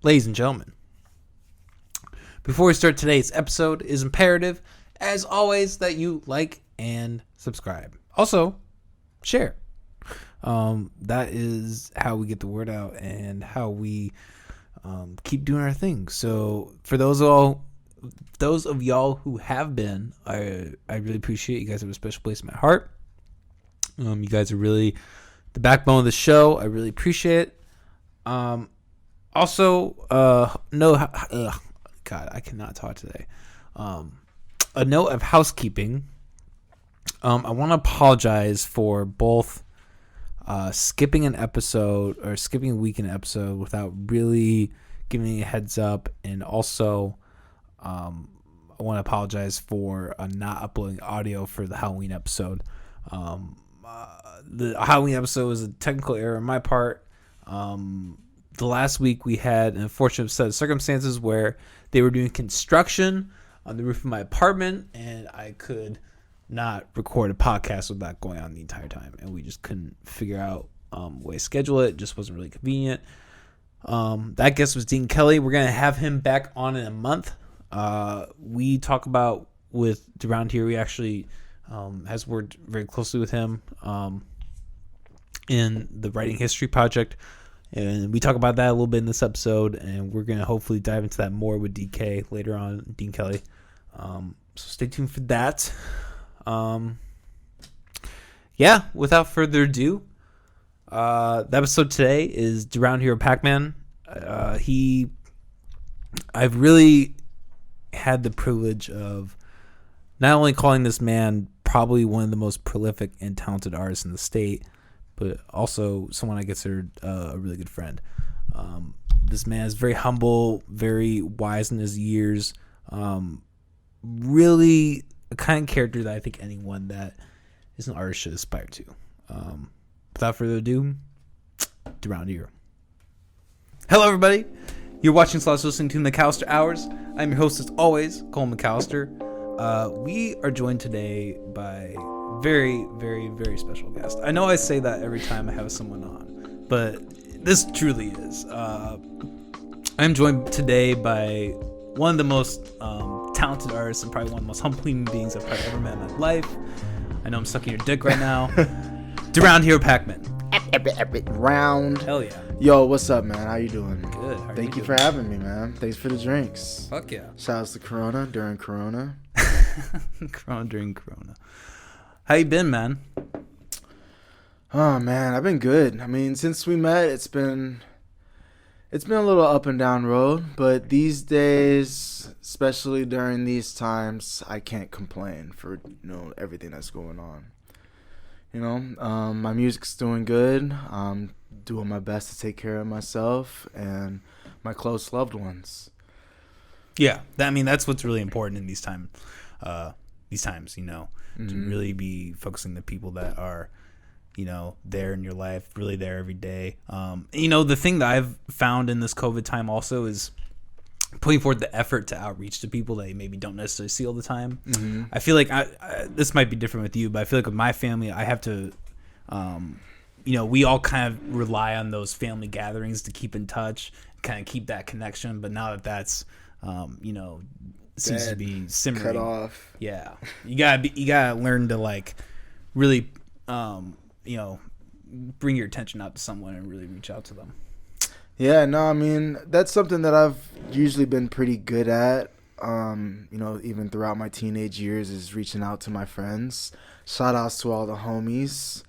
Ladies and gentlemen, before we start today's episode, it is imperative, as always, that you like and subscribe. Also, share. That is how we get the word out and how we keep doing our thing. So for those of y'all who have been, I really appreciate you guys. Have a special place in my heart. You guys are really the backbone of the show. I really appreciate it. Also, God, I cannot talk today. A note of housekeeping. I want to apologize for both skipping an episode or skipping a week in an episode without really giving a heads up, and also I want to apologize for not uploading audio for the Halloween episode. The Halloween episode was a technical error on my part. The last week we had an unfortunate set of circumstances where they were doing construction on the roof of my apartment, and I could not record a podcast without going on the entire time, and we just couldn't figure out a way to schedule it. It just wasn't really convenient. That guest was Dean Kelly. We're going to have him back on in a month. We talk about with around here, we actually has worked very closely with him in the Writing History Project. And we talk about that a little bit in this episode, and we're going to hopefully dive into that more with DK later on, Dean Kelly. So stay tuned for that. Without further ado, the episode today is Around Here Pac-Man. I've really had the privilege of not only calling this man probably one of the most prolific and talented artists in the state, but also someone I consider a really good friend. This man is very humble, very wise in his years. Really a kind of character that I think anyone that is an artist should aspire to. Without further ado, Around Here. Hello, everybody. You're watching / listening to McAllister Hours. I'm your host, as always, Cole McAllister. We are joined today by very, very, very special guest. I know I say that every time I have someone on, but this truly is. I'm joined today by one of the most talented artists and probably one of the most humble human beings I've probably ever met in my life. I know I'm sucking your dick right now. Around Here Pac-Man. Round. Hell yeah. Yo, what's up, man? How you doing? Good. Thank you for having me, man. Thanks for the drinks. Fuck yeah. Shout outs to Corona during Corona. Corona during Corona. How you been, man? Oh man, I've been good. I mean, since we met, it's been a little up and down road, but these days, especially during these times, I can't complain for everything that's going on. My music's doing good. I'm doing my best to take care of myself and my close loved ones. Yeah, that's what's really important in these times. To really be focusing the people that are, there in your life, really there every day. The thing that I've found in this COVID time also is putting forth the effort to outreach to people that you maybe don't necessarily see all the time. Mm-hmm. I feel like this might be different with you, but I feel like with my family, I have to, we all kind of rely on those family gatherings to keep in touch, kind of keep that connection. But now that that's, seems to be simmering. Cut off. Yeah, you gotta learn to really, bring your attention out to someone and really reach out to them. Yeah, no, I mean that's something that I've usually been pretty good at. Even throughout my teenage years, is reaching out to my friends. Shout outs to all the homies.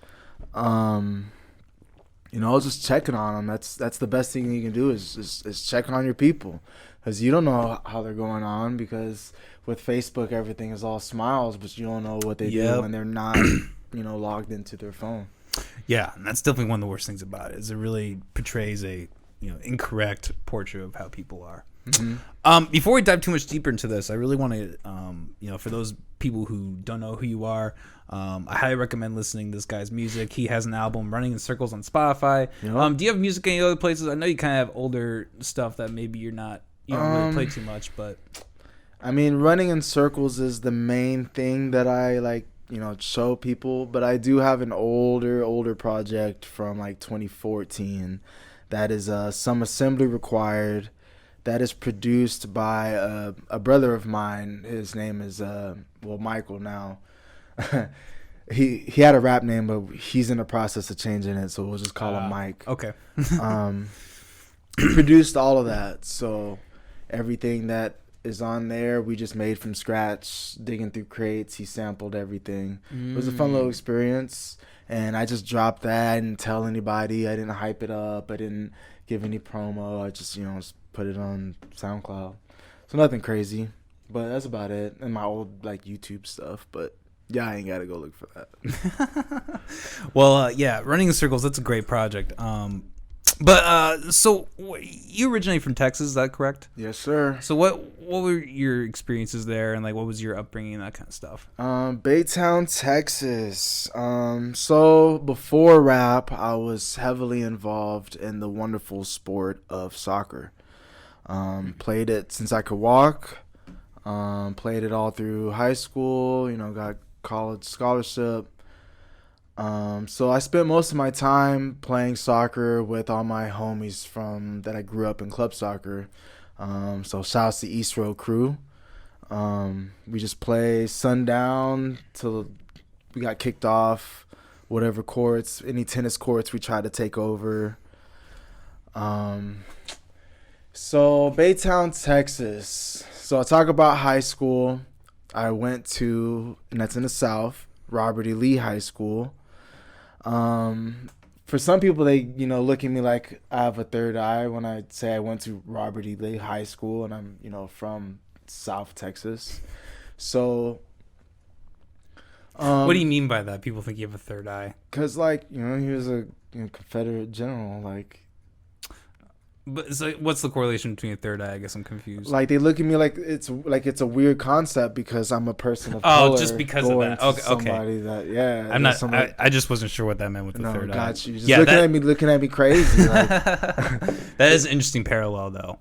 Just checking on them. That's the best thing you can do is check on your people. Because you don't know how they're going on, because with Facebook, everything is all smiles, but you don't know what they do when they're not, logged into their phone. Yeah, and that's definitely one of the worst things about it, is it really portrays a, incorrect portrait of how people are. Mm-hmm. Before we dive too much deeper into this, I really want to, for those people who don't know who you are, I highly recommend listening to this guy's music. He has an album, Running in Circles, on Spotify. Yep. Do you have music any other places? I know you kind of have older stuff that maybe you're not, you don't really play too much, but I mean, Running in Circles is the main thing that I show people, but I do have an older project from 2014 that is Some Assembly Required. that is produced by a brother of mine. His name is Michael now. He had a rap name, but he's in the process of changing it, so we'll just call him Mike. Okay. He produced all of that, so everything that is on there we just made from scratch, digging through crates. He sampled everything. It was a fun little experience, and I just dropped that. I didn't tell anybody. I didn't hype it up. I didn't give any promo. I just just put it on SoundCloud. So nothing crazy, but that's about it. And my old YouTube stuff, but yeah, I ain't gotta go look for that. Well, yeah, Running in Circles, that's a great project. So you originate from Texas, is that correct? Yes, sir. So what were your experiences there, and what was your upbringing and that kind of stuff? Baytown, Texas. So before rap, I was heavily involved in the wonderful sport of soccer. Played it since I could walk. Played it all through high school. Got college scholarship. So I spent most of my time playing soccer with all my homies that I grew up in club soccer. So shouts to East Road crew. We just play sundown till we got kicked off. Whatever courts, any tennis courts, we try to take over. So Baytown, Texas. So I talk about high school. I went to, and that's in the South, Robert E. Lee High School. For some people, they look at me like I have a third eye when I say I went to Robert E. Lee High School, and I'm from South Texas. So, what do you mean by that? People think you have a third eye. Cause he was a Confederate general, But so what's the correlation between a third eye? I guess I'm confused. They look at me like it's a weird concept because I'm a person of color. Oh, just because of that. Okay. Somebody that I'm not. I just wasn't sure what that meant with the third eye. Got you. Just looking at me crazy. That is an interesting parallel, though.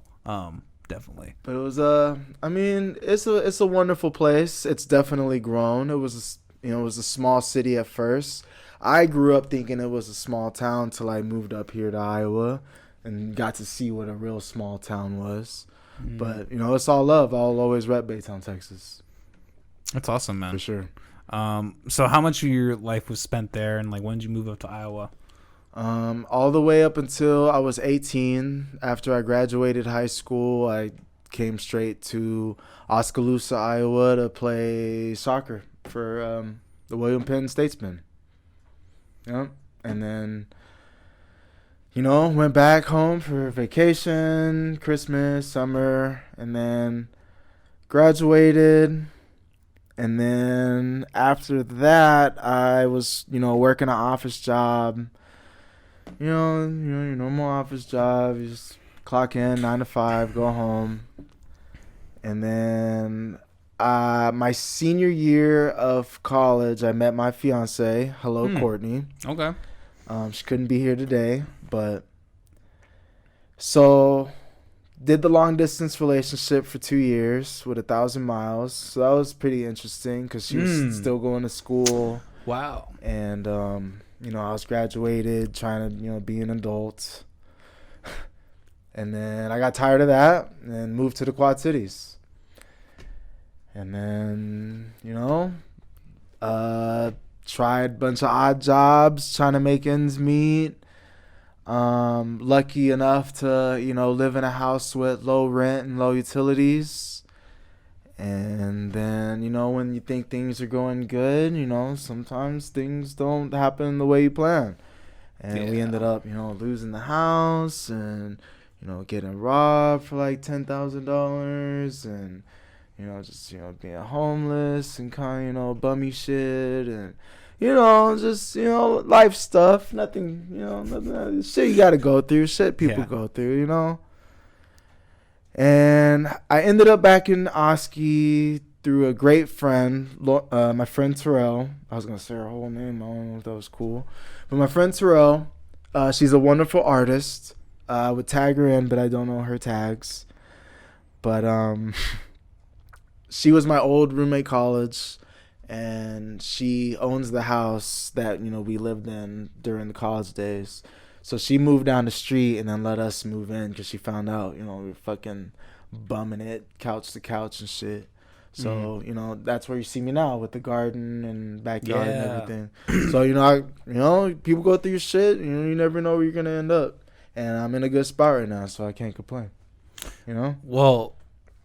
Definitely. But it was it's a wonderful place. It's definitely grown. It was a small city at first. I grew up thinking it was a small town till I moved up here to Iowa and got to see what a real small town was. But, it's all love. I'll always rep Baytown, Texas. That's awesome, man. For sure. So how much of your life was spent there, and when did you move up to Iowa? All the way up until I was 18. After I graduated high school, I came straight to Oskaloosa, Iowa to play soccer for the William Penn Statesmen. Yeah. And then went back home for vacation, Christmas, summer, and then graduated. And then after that, I was, working an office job. Your normal office job. You just clock in 9 to 5, go home. And then my senior year of college, I met my fiance. Hello, Courtney. Okay. She couldn't be here today. But so did the long distance relationship for 2 years with 1,000 miles. So that was pretty interesting because she was still going to school. Wow. And, I was graduated, trying to, be an adult. And then I got tired of that and moved to the Quad Cities. And then, tried a bunch of odd jobs, trying to make ends meet. Lucky enough to, live in a house with low rent and low utilities. And then, when you think things are going good, sometimes things don't happen the way you plan. And we ended up, losing the house and, getting robbed for $10,000 and, being homeless and kind of, bummy shit and, life stuff. Nothing, nothing, shit you gotta go through, shit people go through, And I ended up back in Oski through a great friend, my friend Terrell. I was gonna say her whole name. I don't know if that was cool, but my friend Terrell, she's a wonderful artist. I would tag her in, but I don't know her tags. But she was my old roommate college. And she owns the house that, we lived in during the college days. So she moved down the street and then let us move in because she found out, we were fucking bumming it couch to couch and shit. So, that's where you see me now with the garden and backyard and everything. So, people go through your shit. You never know where you're going to end up. And I'm in a good spot right now, so I can't complain. Well,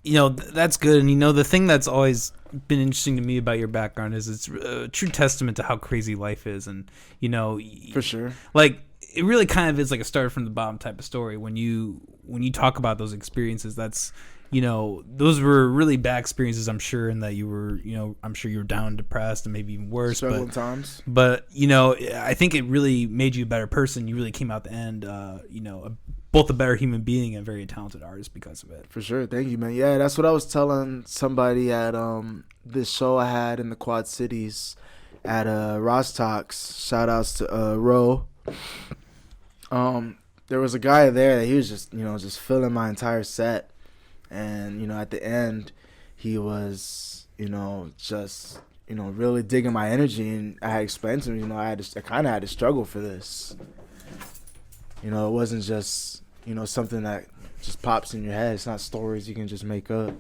that's good. And, the thing that's always been interesting to me about your background is it's a true testament to how crazy life is. And, for sure. Like, it really kind of is like a start from the bottom type of story. When you talk about those experiences, that's, those were really bad experiences, I'm sure, and that you were, I'm sure you were down, depressed, and maybe even worse. Several times. But, I think it really made you a better person. You really came out the end, both a better human being and a very talented artist because of it. For sure. Thank you, man. Yeah, that's what I was telling somebody at this show I had in the Quad Cities at Ross Talks. Shout outs to Ro. There was a guy there that he was just filling my entire set. And, at the end, he was, just, really digging my energy. And I had explained to him, I kind of had to struggle for this. It wasn't just, something that just pops in your head. It's not stories you can just make up.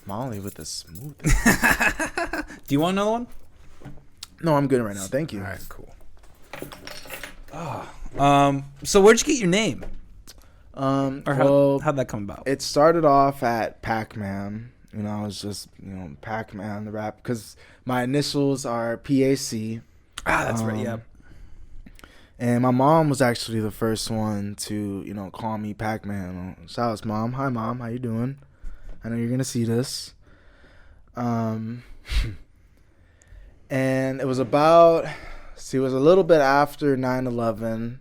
Molly with the smoothest. Do you want another one? No, I'm good right now. Thank you. All right, cool. So where'd you get your name? How'd that come about? It started off at Pac-Man. I was just, Pac-Man, the rap, because my initials are PAC. That's right, yeah. And my mom was actually the first one to, call me Pac-Man. Shout out to Mom. Hi, Mom. How you doing? I know you're going to see this. And it was about, it was a little bit after 9/11.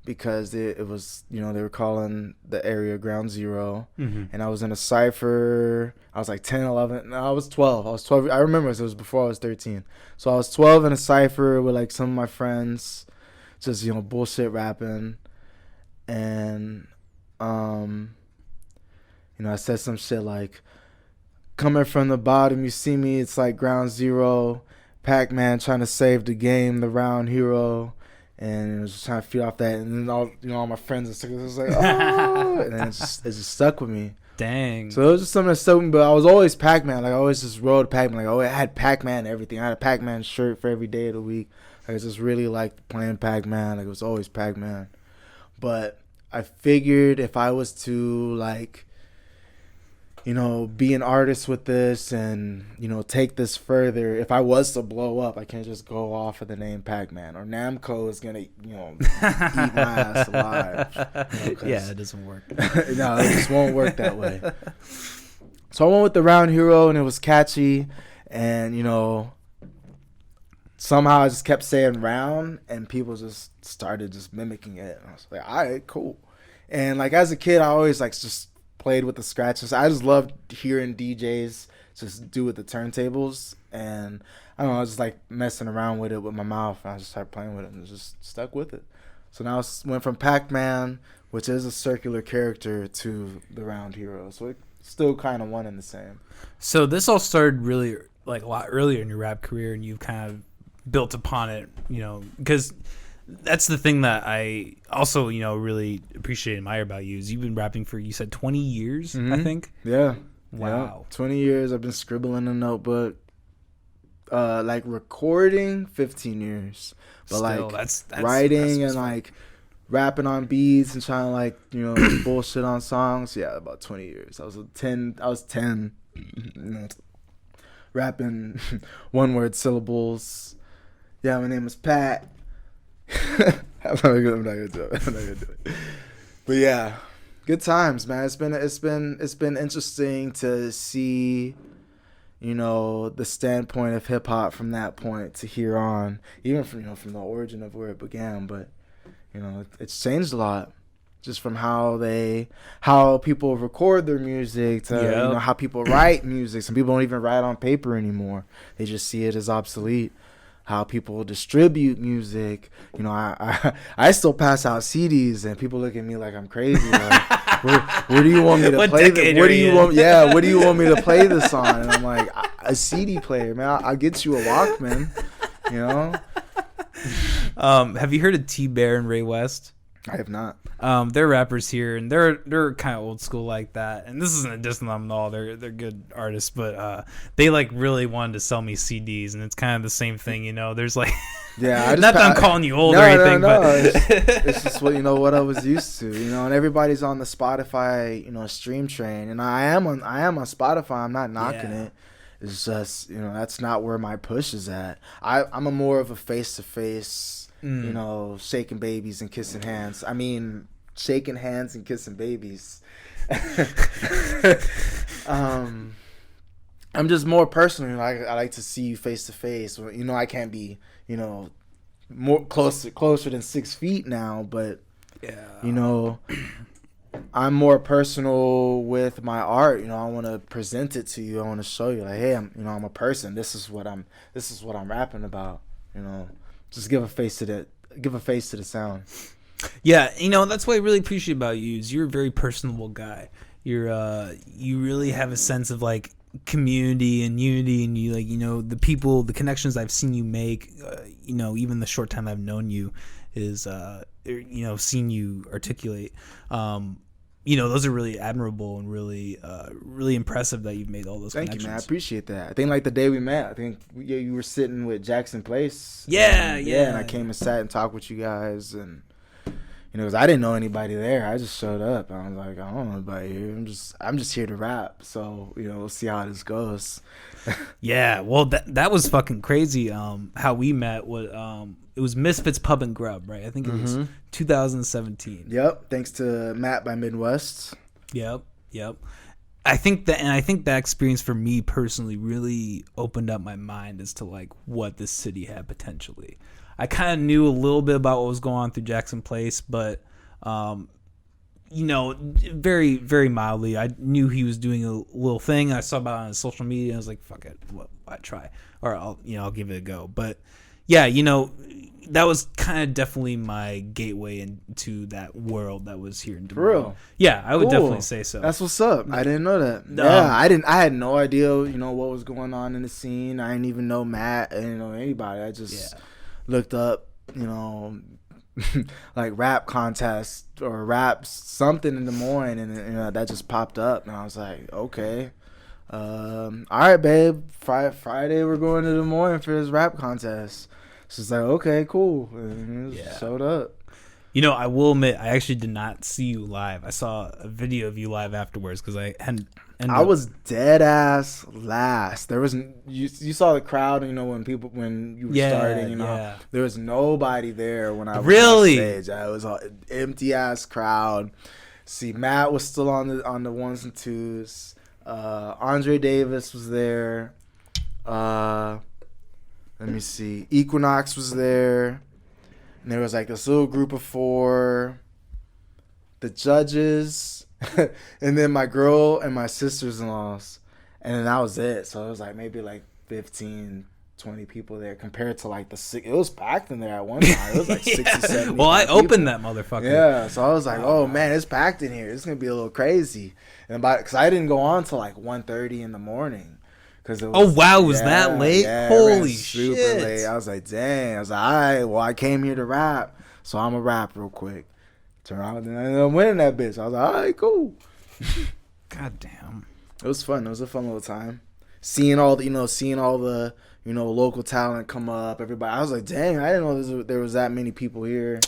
Because it was, they were calling the area Ground Zero. Mm-hmm. And I was in a cipher. I was like 10, 11. No, I was 12. I remember it was before I was 13. So I was 12 in a cipher with like some of my friends. Just, bullshit rapping. And, I said some shit like, coming from the bottom, you see me, it's like Ground Zero. Pac-Man trying to save the game, the round hero. And it was just trying to feed off that, and then all my friends and stuff, it was like, oh, and then it just stuck with me. Dang. So it was just something that stuck with me. But I was always Pac-Man. Like I always just rode Pac-Man. Like I had Pac-Man and everything. I had a Pac-Man shirt for every day of the week. I just really liked playing Pac-Man. Like it was always Pac-Man. But I figured if I was to be an artist with this and, take this further. If I was to blow up, I can't just go off of the name Pac-Man or Namco is going to, eat my ass alive. Yeah, it doesn't work. No, it just won't work that way. So I went with the round hero and it was catchy. And, somehow I just kept saying round and people just started just mimicking it. And I was like, all right, cool. And as a kid, I always just played with the scratches. I just loved hearing DJs just do with the turntables, and I don't know, I was just messing around with it with my mouth, and I just started playing with it and just stuck with it. So now it went from Pac-Man, which is a circular character, to the round hero. So it still kind of one and the same. So this all started really a lot earlier in your rap career, and you've kind of built upon it, because that's the thing that I also, really appreciate and admire about you is you've been rapping for, you said 20 years, mm-hmm. I think? Yeah. Wow. Yeah. 20 years. I've been scribbling in a notebook. Recording, 15 years. But still, that's writing and rapping on beats and trying to bullshit on songs. Yeah, about 20 years. I was 10, rapping one word syllables. Yeah, my name is Pat. I'm not gonna do it. But yeah, good times, man. It's been interesting to see, the standpoint of hip hop from that point to here on, even from the origin of where it began. But it's changed a lot, just from how people record their music to how people write music. Some people don't even write on paper anymore; they just see it as obsolete. How people distribute music. I still pass out CDs and people look at me like I'm crazy. Where do you want me to play this? What do you want me to play this on? And I'm like, a CD player, man. I'll get you a Walkman. Have you heard of T-Bear and Ray West? I have not. They're rappers here, and they're kind of old school like that. And this isn't a diss on them at all. They're good artists, but they like really wanted to sell me CDs, and it's kind of the same thing, you know. There's like, Yeah, not that I'm calling you old or anything, but it's just what I was used to, you know. And everybody's on the Spotify, you know, stream train, and I am on Spotify. I'm not knocking it. It's just, you know, that's not where my push is at. I'm a more of a face to face. You know, shaking babies and kissing hands. I mean, shaking hands and kissing babies. I'm just more personal. You know, I like to see you face to face. You know, I can't be, you know, more closer than 6 feet now, but you know, I'm more personal with my art. You know, I want to present it to you. I want to show you, like, hey, I'm a person. This is what I'm rapping about. You know. Just give a face to the sound. Yeah, you know, that's what I really appreciate about you is you're a very personable guy. You really have a sense of like community and unity, and you like, you know, the people, the connections I've seen you make, you know, even the short time I've known you is you know, seen you articulate. You know, those are really admirable and really impressive that you've made all those connections. Thank you, man. I appreciate that. I think like the day we met, I think you were sitting with Jackson Place. Yeah. And I came and sat and talked with you guys, and you know, because I didn't know anybody there. I just showed up, and I was like, I don't know anybody here. I'm just here to rap. So, you know, we'll see how this goes. Yeah, well, that was fucking crazy. How we met was it was Misfits Pub and Grub, right? I think it was 2017. Yep. Thanks to Matt by Midwest. Yep. I think that experience for me personally really opened up my mind as to like what this city had potentially. I kind of knew a little bit about what was going on through Jackson Place, but you know, very, very mildly. I knew he was doing a little thing. I saw about it on his social media. And I was like, "Fuck it, why try?" Or I'll give it a go. But yeah, you know, that was kind of definitely my gateway into that world that was here in Des Moines. For real? Yeah, I would definitely say so. That's what's up. I didn't know that. Yeah, I had no idea, you know, what was going on in the scene. I didn't even know Matt. I didn't know anybody. I just looked up, you know, like rap contest or rap something in Des Moines, and you know, that just popped up, and I was like, okay, all right, babe, Friday we're going to Des Moines for this rap contest. She's like, okay, cool, and showed up. You know, I will admit, I actually did not see you live. I saw a video of you live afterwards because I was dead ass last. There was you saw the crowd, you know, when you were starting, you know, there was nobody there when I was on stage. It was an empty ass crowd. See, Matt was still on the ones and twos. Andre Davis was there. Let me see. Equinox was there. And there was like this little group of 4. The judges. And then my girl and my sisters-in-laws. And then that was it. So it was like maybe like 15, 20 people there compared to like it was packed in there at one time. It was like 60, 70. Well, I opened that motherfucker. Yeah. So I was like, oh man, it's packed in here. It's going to be a little crazy. And because I didn't go on till like 1:30 in the morning. Was that late? Yeah, holy super shit. Late. I was like, dang. I was like, all right, well, I came here to rap, so I'm going to rap real quick. Turn around and I ended up winning that bitch. I was like, all right, cool. God damn. It was fun. It was a fun little time. Seeing all the local talent come up, everybody. I was like, dang, I didn't know there was that many people here.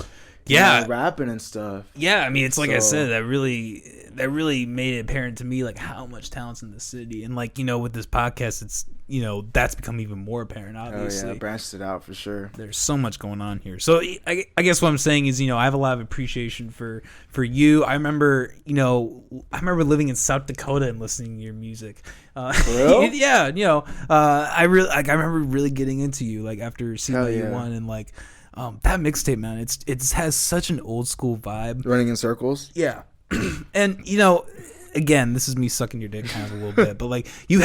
Rapping and stuff. Yeah, I mean, it's like I said, that really made it apparent to me like how much talent's in the city, and like, you know, with this podcast, it's, you know, that's become even more apparent. Obviously, branched it out for sure. There's so much going on here. So I guess what I'm saying is, you know, I have a lot of appreciation for you. I remember living in South Dakota and listening to your music. For real? Yeah, you know, I remember really getting into you like after seeing that you won, and like. That mixtape, man, it has such an old school vibe. Running in circles. Yeah, and you know, again, this is me sucking your dick kind of a little bit, but like you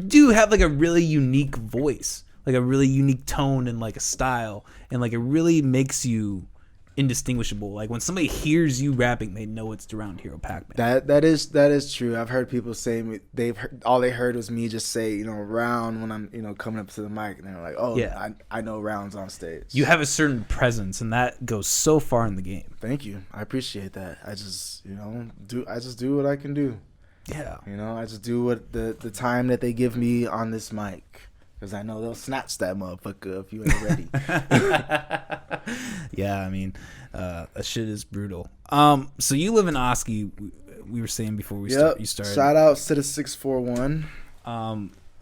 do have like a really unique voice, like a really unique tone and like a style, and like it really makes you indistinguishable. Like when somebody hears you rapping, they know it's Around Hero Pac-Man. That is true. I've heard people say all they heard was me just say round when I'm coming up to the mic, and they're like, oh yeah, I know rounds on stage. You have a certain presence, and that goes so far in the game. Thank you. I appreciate that. I just do what I can do. Yeah. I just do what the time that they give me on this mic. Because I know they'll snatch that motherfucker if you ain't ready. Yeah, I mean, that shit is brutal. So you live in Oski. We were saying before you started. Shout out Cita 641.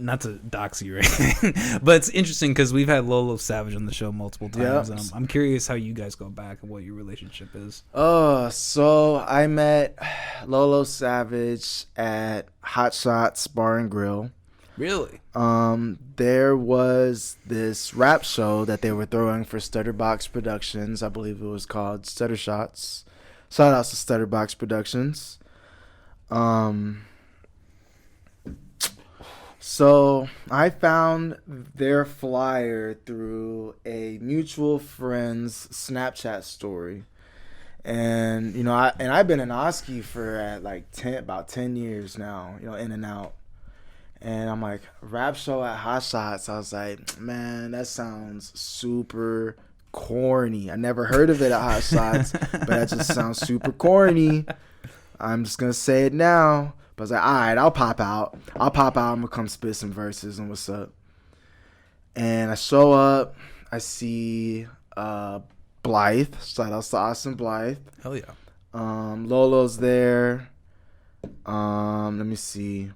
Not to dox you or anything, but it's interesting because we've had Lolo Savage on the show multiple times. Yep. I'm curious how you guys go back and what your relationship is. So I met Lolo Savage at Hot Shots Bar and Grill. Really? There was this rap show that they were throwing for Stutterbox Productions. I believe it was called Stutter Shots. Shout out to Stutterbox Productions. So I found their flyer through a mutual friend's Snapchat story. And I've been in Oski for about 10 years now, in and out. And I'm like, rap show at Hot Shots. I was like, man, that sounds super corny. I never heard of it at Hot Shots, but that just sounds super corny. I'm just going to say it now. But I was like, all right, I'll pop out. I'm going to come spit some verses and what's up. And I show up. I see Blythe. Shout out to Austin Blythe. Hell yeah. Lolo's there. Let me see.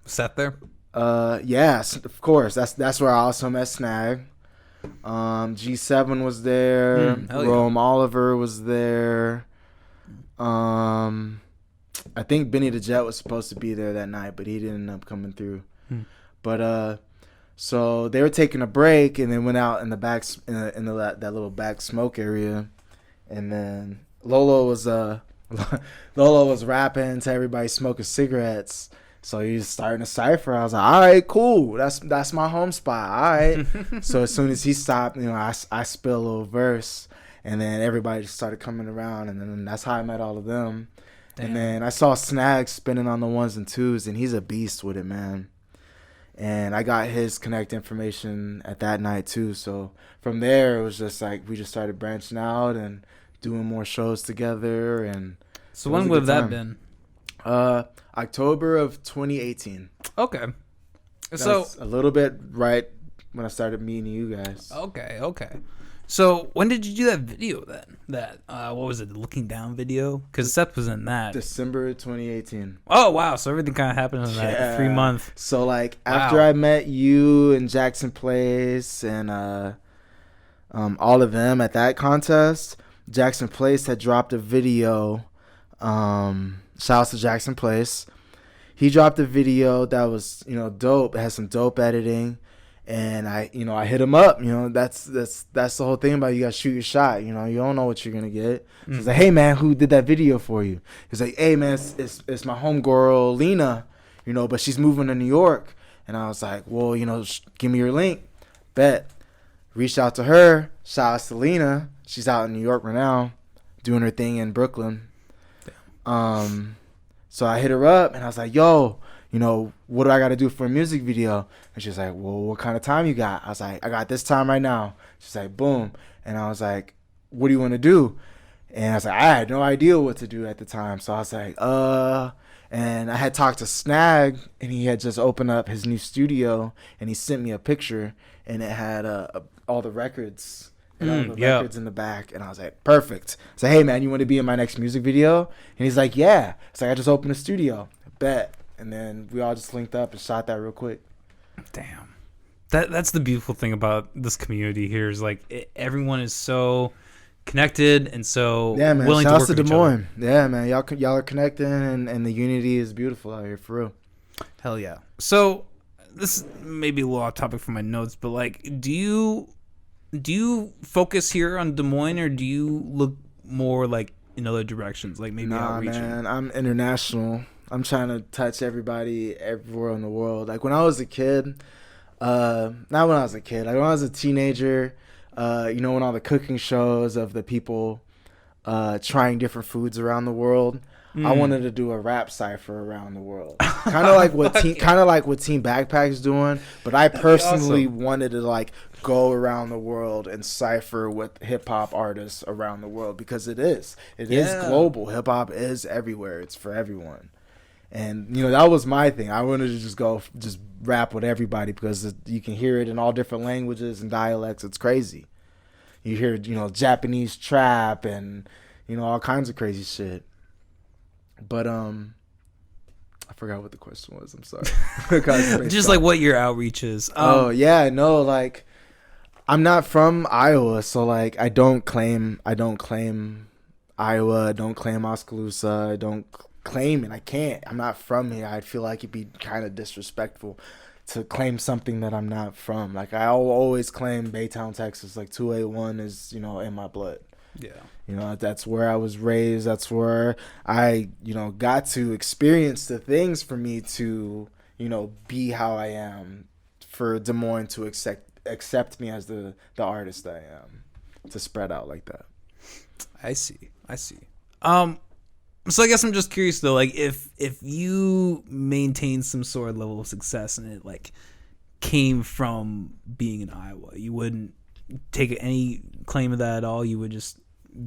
Seth there? Yes, of course. That's where I also met Snag. G7 was there. Rome Oliver was there. I think Benny the Jet was supposed to be there that night, but he didn't end up coming through. But so they were taking a break and then went out in the back in that little back smoke area, and then Lolo was rapping to everybody smoking cigarettes. So he was starting a cipher. I was like, all right, cool. That's my home spot. All right. So as soon as he stopped, I spill a little verse, and then everybody just started coming around, and then that's how I met all of them. Damn. And then I saw Snag spinning on the ones and twos, and he's a beast with it, man. And I got his connect information at that night too. So from there, it was just like we just started branching out and doing more shows together. And so when would that been? October of 2018. Okay. So a little bit right when I started meeting you guys. Okay. So when did you do that video then? That what was it, the Looking Down video? Because Seth was in that. December 2018. Oh wow! So everything kind of happened in that 3 month. So after I met you and Jackson Place and all of them at that contest, Jackson Place had dropped a video. Shout out to Jackson Place. He dropped a video that was, dope. It had some dope editing, and I hit him up. That's the whole thing about you gotta shoot your shot. You don't know what you're gonna get. So he's like, hey man, who did that video for you? He's like, hey man, it's my homegirl Lena, but she's moving to New York. And I was like, well, give me your link. Bet. Reached out to her. Shout out to Lena. She's out in New York right now, doing her thing in Brooklyn. So I hit her up and I was like, yo, what do I got to do for a music video? And she's like, well, what kind of time you got? I was like, I got this time right now. She's like, boom. And I was like, what do you want to do? And I was like, I had no idea what to do at the time. So I was like, and I had talked to Snag, and he had just opened up his new studio, and he sent me a picture, and it had all the records. Records in the back, and I was like, perfect. I said, hey man, you want to be in my next music video? And he's like, yeah. It's like, I just opened a studio. Bet. And then we all just linked up and shot that real quick. Damn. That's the beautiful thing about this community here is everyone is so connected and so willing to work with each other. Yeah, man. Y'all are connecting, and the unity is beautiful out here, for real. Hell yeah. So this may be a little off topic from my notes, but do you focus here on Des Moines, or do you look more in other directions, maybe outreaching? Nah, man, I'm international. I'm trying to touch everybody everywhere in the world. When I was a kid, not when I was a kid, when I was a teenager, when all the cooking shows of the people trying different foods around the world. I wanted to do a rap cipher around the world, kind of like what Team Backpack's doing. But I personally wanted to like go around the world and cipher with hip hop artists around the world, because it is global. Hip hop is everywhere. It's for everyone. And that was my thing. I wanted to just rap with everybody, because you can hear it in all different languages and dialects. It's crazy. You hear Japanese trap and all kinds of crazy shit. But I forgot what the question was. I'm sorry. Just like what your outreach is. Like I'm not from Iowa, so like I don't claim Iowa, I don't claim Oskaloosa, I don't claim it. I can't. I'm not from here. I feel like it'd be kind of disrespectful to claim something that I'm not from. Like I always claim Baytown, Texas. Like 281 is in my blood. Yeah. That's where I was raised. That's where I, got to experience the things for me to, be how I am, for Des Moines to accept me as the artist I am, to spread out like that. I see. So I guess I'm just curious though, like if you maintain some sort of level of success and it like came from being in Iowa, you wouldn't take any claim of that at all. You would just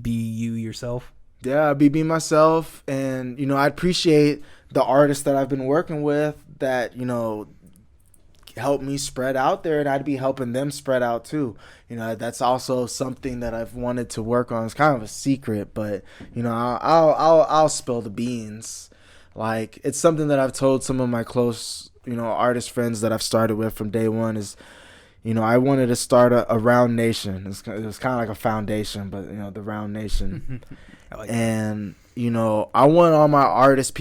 be you yourself. Yeah, I'd be myself, and I appreciate the artists that I've been working with that help me spread out there, and I'd be helping them spread out too. That's also something that I've wanted to work on. It's kind of a secret, but I'll spill the beans. Like, it's something that I've told some of my close artist friends that I've started with from day one is, I wanted to start a Round Nation. It was kind of like a foundation, but the Round Nation. I like and that. I want all my artist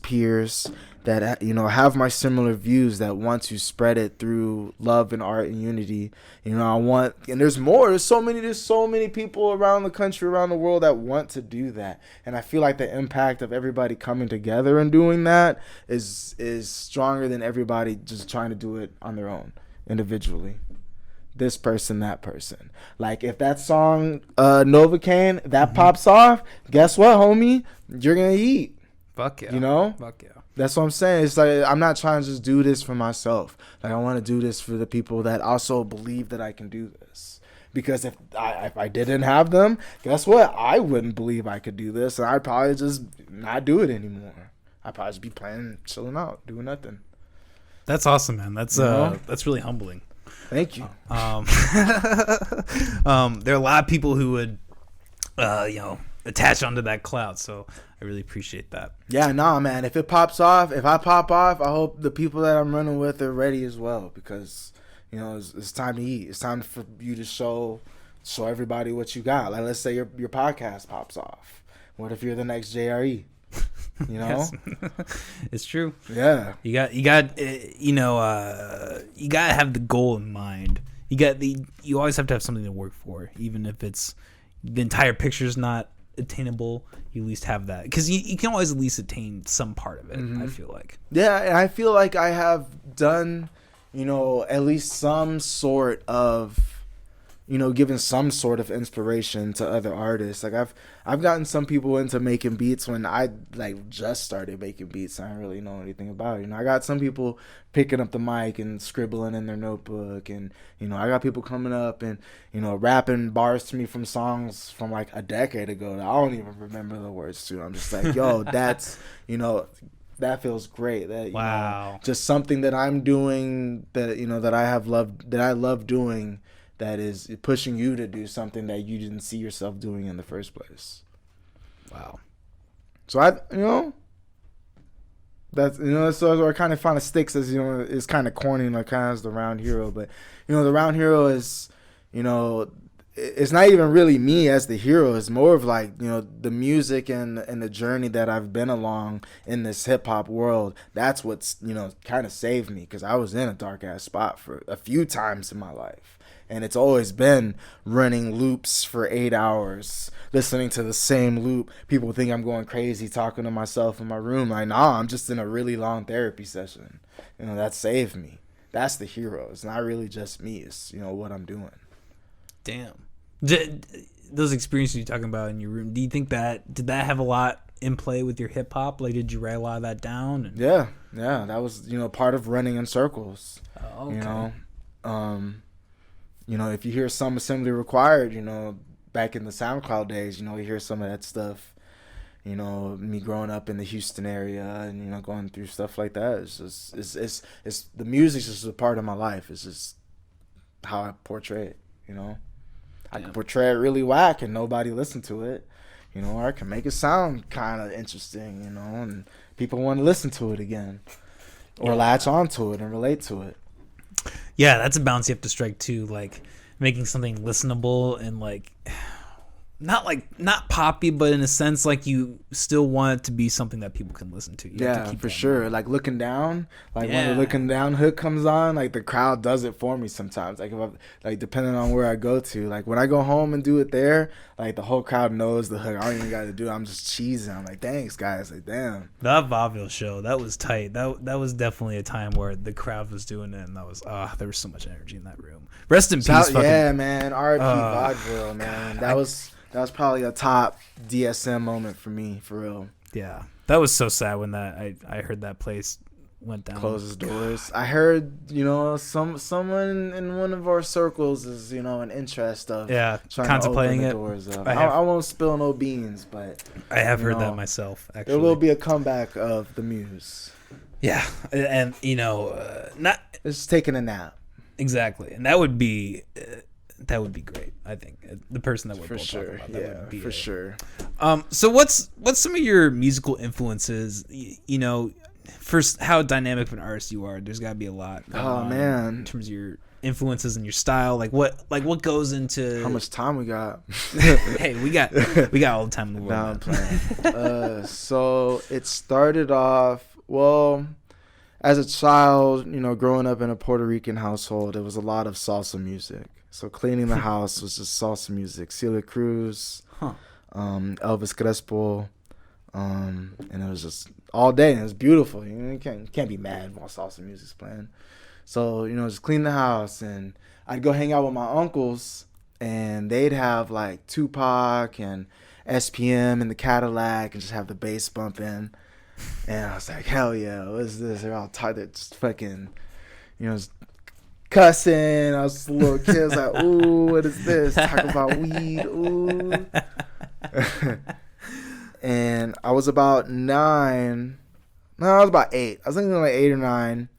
peers that have my similar views, that want to spread it through love and art and unity. I want, and there's more. There's so many people around the country, around the world that want to do that. And I feel like the impact of everybody coming together and doing that is stronger than everybody just trying to do it on their own, individually. This person, that person. Like if that song Novocaine that pops off, guess what, homie? You're gonna eat. Fuck yeah. Fuck yeah. That's what I'm saying. It's like I'm not trying to just do this for myself. Like I want to do this for the people that also believe that I can do this. Because if I didn't have them, guess what? I wouldn't believe I could do this, and I'd probably just not do it anymore. I'd probably just be playing, chilling out, doing nothing. That's awesome, man. That's really humbling. Thank you. There are a lot of people who would, attach onto that cloud. So I really appreciate that. Yeah, nah, man. If I pop off, I hope the people that I'm running with are ready as well, because it's time to eat. It's time for you to show everybody what you got. Like let's say your podcast pops off. What if you're the next JRE? Yes. It's true. Yeah. You got you got to have the goal in mind. You always have to have something to work for, even if it's the entire picture's not attainable. You at least have that, because you can always at least attain some part of it. I feel like. Yeah, and I feel like I have done, at least some sort of, given some sort of inspiration to other artists. Like I've gotten some people into making beats when I just started making beats. I didn't really know anything about it. I got some people picking up the mic and scribbling in their notebook, and I got people coming up and rapping bars to me from songs from like a decade ago that I don't even remember the words to. I'm just like, yo, that's that feels great. That wow, just something that I'm doing that that I love doing. That is pushing you to do something that you didn't see yourself doing in the first place. Wow. So that's so where I kind of find it sticks as it's kind of corny, like kind of as the round hero, but the round hero is it's not even really me as the hero. It's more of like the music and the journey that I've been along in this hip hop world. That's what's kind of saved me, because I was in a dark ass spot for a few times in my life. And it's always been running loops for 8 hours, listening to the same loop. People think I'm going crazy talking to myself in my room. Like, nah, I'm just in a really long therapy session. That saved me. That's the hero. It's not really just me. It's, what I'm doing. Damn. those experiences you're talking about in your room, do you think did that have a lot in play with your hip hop? Like, did you write a lot of that down? Yeah, that was part of running in circles. Oh, okay. If you hear some assembly required, back in the SoundCloud days, you hear some of that stuff. Me growing up in the Houston area and going through stuff like that. It's just it's the music's just a part of my life. It's just how I portray it. I can portray it really whack and nobody listen to it. Or I can make it sound kind of interesting. And people want to listen to it again or latch onto it and relate to it. Yeah, that's a balance you have to strike too. Like making something listenable and like. Not poppy, but in a sense, like you still want it to be something that people can listen to. You have to keep for sure. Moving. Like Looking Down, when the Looking Down hook comes on, like the crowd does it for me sometimes. Like if depending on where I go to, like when I go home and do it there, like the whole crowd knows the hook. I don't even got to do it. I'm just cheesing. I'm like, thanks guys. Like damn. That vaudeville show, that was tight. That was definitely a time where the crowd was doing it, and that was there was so much energy in that room. Rest in peace. Man. R.I.P. vaudeville, man. That was probably a top DSM moment for me, for real. Yeah, that was so sad when I heard that place went down. Closes doors. I heard, someone in one of our circles is, an interest of trying contemplating to open the doors up. I won't spill no beans, but I have heard that myself. Actually, there will be a comeback of the Muse. Yeah, and not it's taking a nap. Exactly, and that would be. That would be great. I think the person that we're both talking about. That would be for sure. So what's some of your musical influences? First, how dynamic of an artist you are. There's got to be a lot. Oh man, in terms of your influences and your style, like what goes into. How much time we got? Hey, we got all the time in the world. No, I'm playing. So it started off as a child. Growing up in a Puerto Rican household, it was a lot of salsa music. So cleaning the house was just salsa music. Celia Cruz, Elvis Crespo, and it was just all day. And it was beautiful. You can't be mad while salsa music's playing. So, just clean the house. And I'd go hang out with my uncles, and they'd have like Tupac and SPM in the Cadillac and just have the bass bumping. And I was like, hell yeah, what is this? They're all tired. They're just fucking, cussing. I was a little kid. I was like, ooh, what is this? Talk about weed. Ooh. And I was about 9. No, I was about 8. I was thinking like 8 or 9.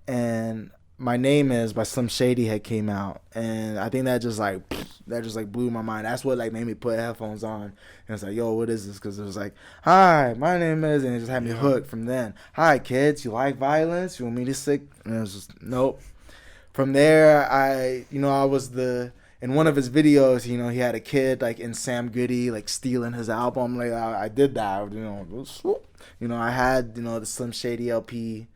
And My Name Is by Slim Shady had came out. And I think that just blew my mind. That's what made me put headphones on. And it's like, yo, what is this? Because it was like, hi, my name is. And it just had me hooked from then. Hi, kids. You like violence? You want me to sick? And it was just, nope. From there, I was in one of his videos, he had a kid in Sam Goody, stealing his album. I did that, I had, the Slim Shady LP,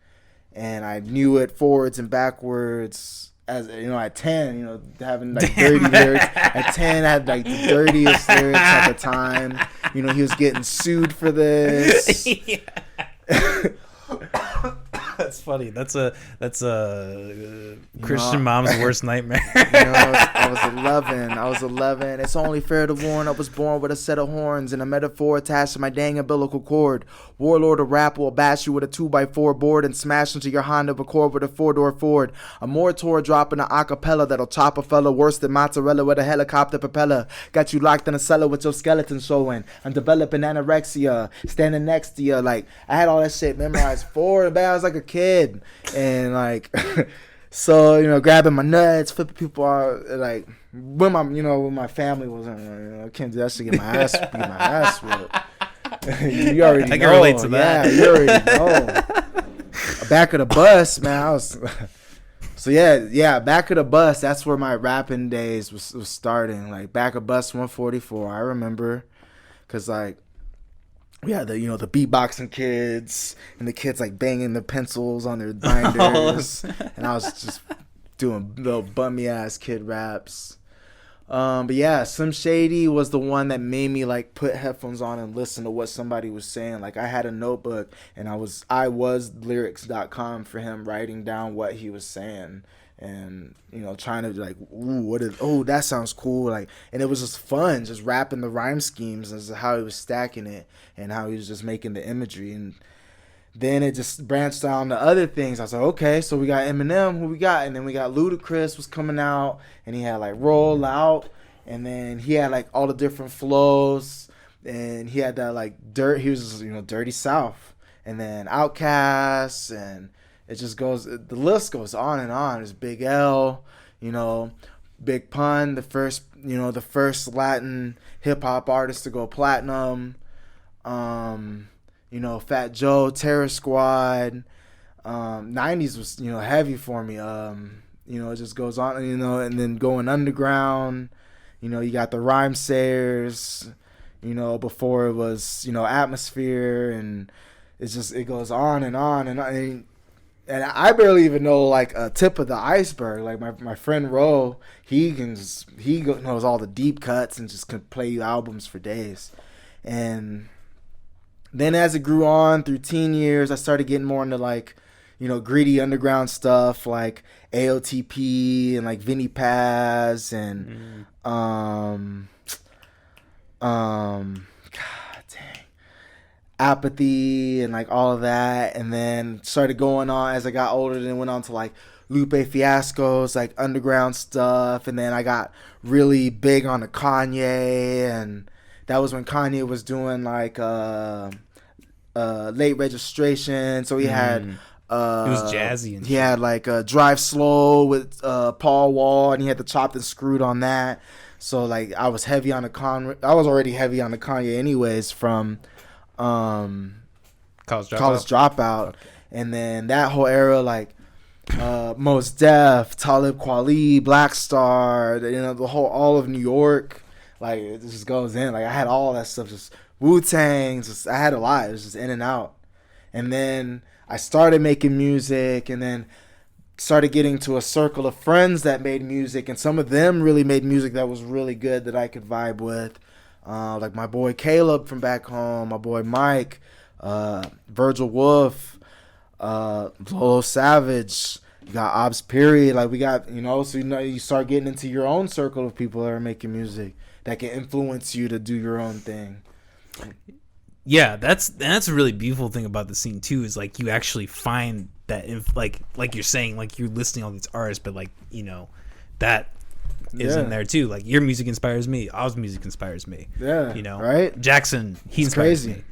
and I knew it forwards and backwards. As at 10, having dirty lyrics. At 10, I had the dirtiest lyrics at the time. He was getting sued for this. That's funny. That's a Christian mom's worst nightmare. I was 11. It's only fair to warn I was born with a set of horns and a metaphor attached to my dang umbilical cord. Warlord of rap will bash you with a 2x4 board and smash into your Honda Accord with a 4-door Ford. A mortar dropping an acapella that'll chop a fella worse than mozzarella with a helicopter propeller. Got you locked in a cellar with your skeleton showing. I'm developing anorexia, standing next to you. I had all that shit memorized I was like a kid, and so grabbing my nuts, flipping people out, when my family wasn't, I can't do that shit. Get my ass whipped. You already know. I can relate to that. Yeah, you already know. Back of the bus, man. I was. So yeah, back of the bus. That's where my rapping days was starting. Back of bus 144. I remember, cause we had the the beatboxing kids and the kids banging the pencils on their binders, and I was just doing little bummy ass kid raps. But yeah, Slim Shady was the one that made me put headphones on and listen to what somebody was saying. I had a notebook and I was lyrics.com for him, writing down what he was saying. and trying to like, ooh, that sounds cool, like, and it was just fun, just rapping the rhyme schemes as to how he was stacking it and how he was just making the imagery. And then it just branched down to other things. I was like, okay, so we got Eminem, who we got, and then we got Ludacris was coming out, and he had like Roll Out, and then he had like all the different flows, and he had that like he was Dirty South, and then Outkast, and it just goes, the list goes on and on. There's Big L, Big Pun, the first Latin hip hop artist to go platinum. Fat Joe, Terror Squad. 90s was, heavy for me. It just goes on, and then going underground. You got the Rhyme Sayers, before it was, Atmosphere, and it goes on and on and on. And I barely even know like a tip of the iceberg. Like my friend Ro, he knows all the deep cuts and just can play you albums for days. And then as it grew on through teen years, I started getting more into like, gritty underground stuff like AOTP and like Vinny Paz and God dang, Apathy and like all of that. And then started going on as I got older, then went on to like Lupe Fiasco's like underground stuff. And then I got really big on the Kanye, and that was when Kanye was doing like Late Registration. So he had It was jazzy. And he had like Drive Slow with Paul Wall, and he had the Chopped and Screwed on that. So like I was heavy on the I was already heavy on the Kanye anyways from College Dropout. Okay. And then that whole era, like Mos Def, Talib Kweli, Black Star, all of New York, like it just goes in. Like I had all that stuff, just Wu-Tang, I had a lot. It was just in and out. And then I started making music, and then started getting to a circle of friends that made music, and some of them really made music that was really good that I could vibe with. Like my boy Caleb from back home, my boy Mike, Virgil Wolf, Lolo Savage, you got Obs Period. Like we got, so you start getting into your own circle of people that are making music that can influence you to do your own thing. Yeah, that's a really beautiful thing about the scene too, is like you actually find that like you're saying, like you're listing all these artists, but like that is in there too. Like your music inspires me, Ob's music inspires me. Yeah, right. Jackson, he inspires me.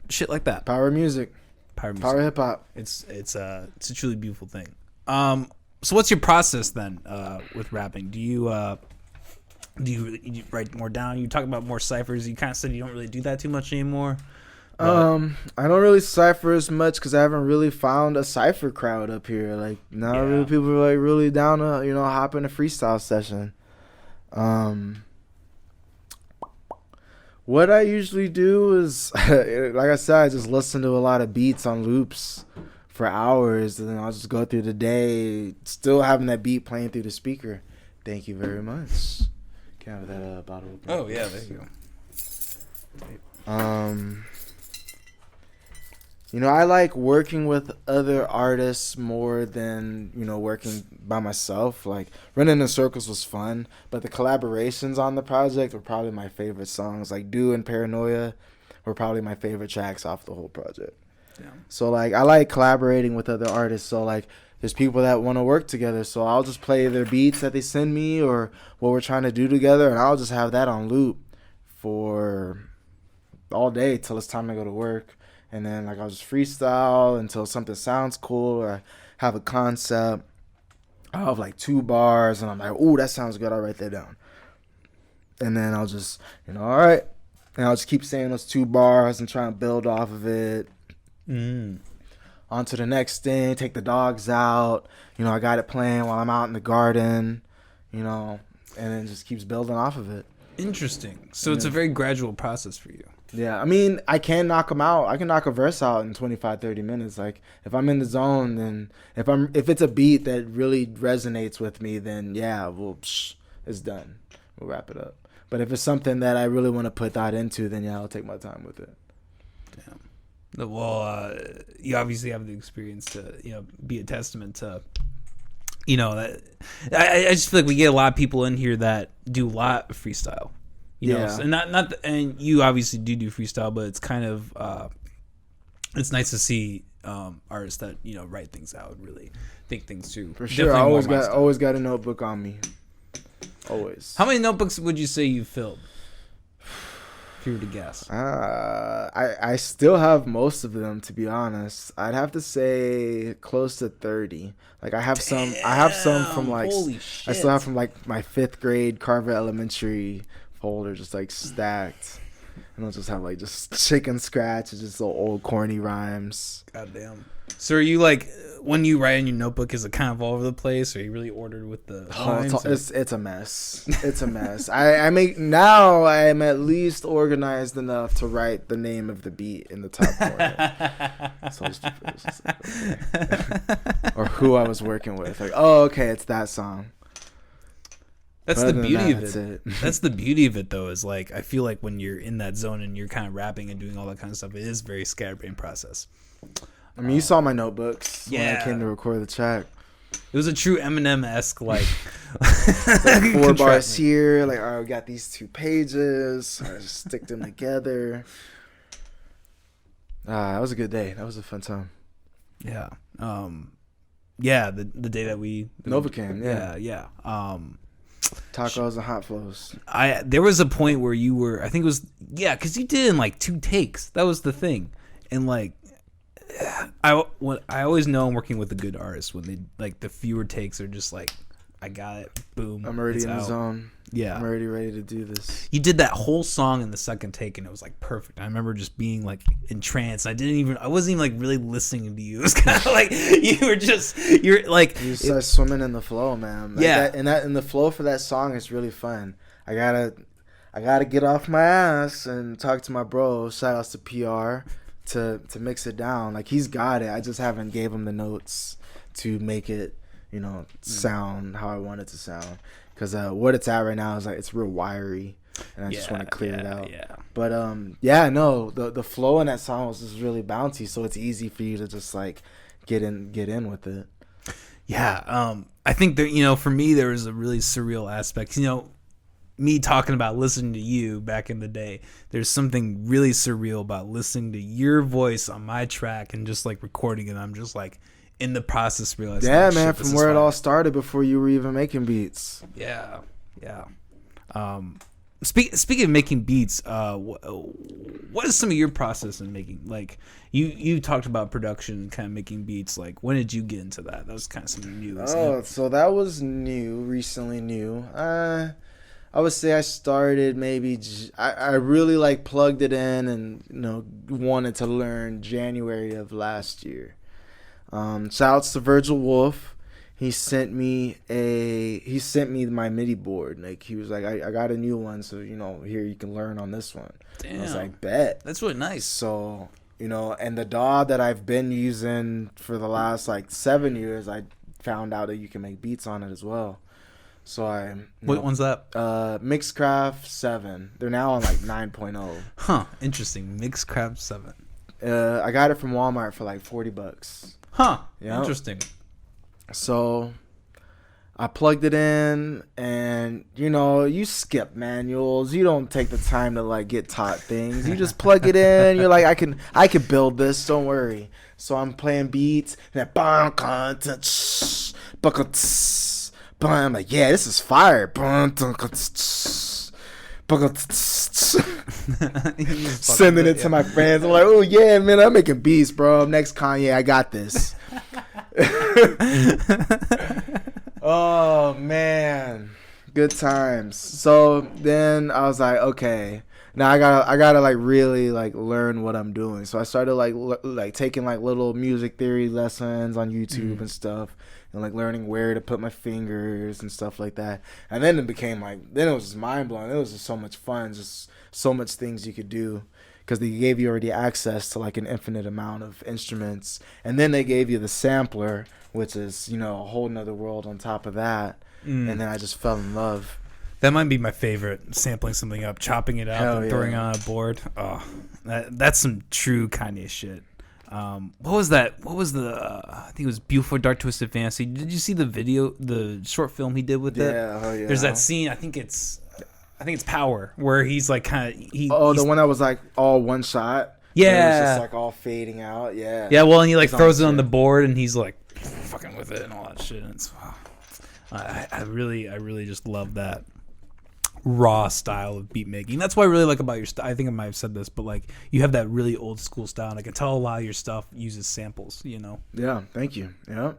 Shit like that. Power music, power hip hop. It's a truly beautiful thing. So what's your process then with rapping? Do you write more down? You talk about more ciphers. You kind of said you don't really do that too much anymore. I don't really cipher as much because I haven't really found a cipher crowd up here. Like now, really people are like really down to hop in a freestyle session. What I usually do is, like I said, I just listen to a lot of beats on loops for hours, and then I'll just go through the day, still having that beat playing through the speaker. Thank you very much. Can I have that bottle open? Oh yeah, there you go. I like working with other artists more than, working by myself. Like, Running in Circles was fun, but the collaborations on the project were probably my favorite songs. Like, Do and Paranoia were probably my favorite tracks off the whole project. Yeah. So, like, I like collaborating with other artists. So, like, there's people that want to work together, so I'll just play their beats that they send me or what we're trying to do together, and I'll just have that on loop for all day till it's time to go to work. And then like I'll just freestyle until something sounds cool or I have a concept. I'll have like 2 bars and I'm like, ooh, that sounds good. I'll write that down. And then I'll just, all right. And I'll just keep saying those 2 bars and try and build off of it. On to the next thing, take the dogs out. I got it playing while I'm out in the garden, and then just keeps building off of it. Interesting. So it's a very gradual process for you. Yeah, I mean, I can knock them out. I can knock a verse out in 25, 30 minutes. Like, if I'm in the zone, then if it's a beat that really resonates with me, then yeah, it's done. We'll wrap it up. But if it's something that I really want to put thought into, then yeah, I'll take my time with it. Yeah. Well, you obviously have the experience to, be a testament to, you know, I just feel like we get a lot of people in here that do a lot of freestyle. You know, and and you obviously do freestyle, but it's kind of it's nice to see artists that, you know, write things out, really think things through. For sure, I always got a notebook on me. Always. How many notebooks would you say you filled? If you were to guess. I still have most of them, to be honest. I'd have to say close to 30. Like I have some from like holy shit. I still have from like my 5th grade Carver Elementary folder, just like stacked. And I'll just have like just chicken scratch, just little old corny rhymes. Goddamn. So are you like, when you write in your notebook, is it kind of all over the place? Or are you really ordered with the lines? It's a mess. It's a mess. Now I am at least organized enough to write the name of the beat in the top corner. So stupid. It's just like, okay. Or who I was working with. Like, oh, okay, it's that song. That's the beauty of it. That's the beauty of it, though, is like, I feel like when you're in that zone and you're kind of rapping and doing all that kind of stuff, it is very scatterbrain process. I mean, you saw my notebooks when I came to record the track. It was a true Eminem-esque, like, like 4 bars here. Like, all right, we got these 2 pages. I just stick them together. That was a good day. That was a fun time. Yeah. Yeah, the day that we... Novocaine, yeah. Tacos and hot flows. There was a point where you were, I think it was, because you did it in like 2 takes. That was the thing. And like, I always know I'm working with a good artist when they, like, the fewer takes are just like, I got it, boom, I'm already in the zone. Yeah, I'm already ready to do this. You did that whole song in the 2nd take, and it was like perfect. I remember just being like entranced. I wasn't even like really listening to you. It was kind of like you're like, you start swimming in the flow, man. Like yeah, and the flow for that song is really fun. I gotta get off my ass and talk to my bro. Shout outs to PR to mix it down. Like, he's got it. I just haven't gave him the notes to make it, you know, sound how I want it to sound. Because what it's at right now is like, it's real wiry, and I just want to clear it out. Yeah. But the flow in that song was just really bouncy, so it's easy for you to just like get in with it. Yeah. I think that, you know, for me there was a really surreal aspect. You know, me talking about listening to you back in the day, there's something really surreal about listening to your voice on my track and just like recording it. I'm just like in the process realizing, yeah, man, from where it all started before you were even making beats. Yeah. Speaking of making beats, what is some of your process in making, like, you talked about production, kind of making beats, like, when did you get into that? That was kind of something new. So that was recently new. I would say I started maybe, I really like plugged it in and, you know, wanted to learn January of last year. Shout outs to Virgil Wolf. He sent me my MIDI board. Like, he was like, I got a new one, so, you know, here, you can learn on this one. Damn. I was like, bet. That's really nice. So, you know, and the DAW that I've been using for the last like 7 years, I found out that you can make beats on it as well. So what one's that? Mixcraft 7. They're now on like 9.0. Huh. Interesting. Mixcraft 7. I got it from Walmart for like $40. Huh. Yep. Interesting. So I plugged it in, and, you know, you skip manuals. You don't take the time to like get taught things. You just plug it in. You're like, I can build this. Don't worry. So I'm playing beats, and I'm like, yeah, this is fire. Sending it to my friends. I'm like, oh yeah, man, I'm making beats, bro. Next Kanye, I got this. Oh man, good times. So then I was like, okay, now I gotta like really like learn what I'm doing. So I started like taking like little music theory lessons on YouTube and stuff, and like learning where to put my fingers and stuff like that. And then it became like, then it was just mind blowing. It was just so much fun, just so much things you could do, because they gave you already access to like an infinite amount of instruments, and then they gave you the sampler, which is, you know, a whole nother world on top of that. And then I just fell in love. That might be my favorite, sampling something up, chopping it up, and throwing it on a board. Oh, that's some true Kanye shit. What was that? What was the? I think it was Beautiful Dark Twisted Fantasy. Did you see the video, the short film he did with it? Yeah, oh yeah. There's that scene. I think it's Power, where he's like kind of the one that was like all one shot. Yeah, it was just like all fading out. Yeah. Yeah, well, and he like throws it on the board, and he's like fucking with it and all that shit. And it's, I really just love that raw style of beat making. That's what I really like about your stuff. I think I might have said this, but like you have that really old school style, and I can tell a lot of your stuff uses samples. You know. Yeah. Thank you. Yeah.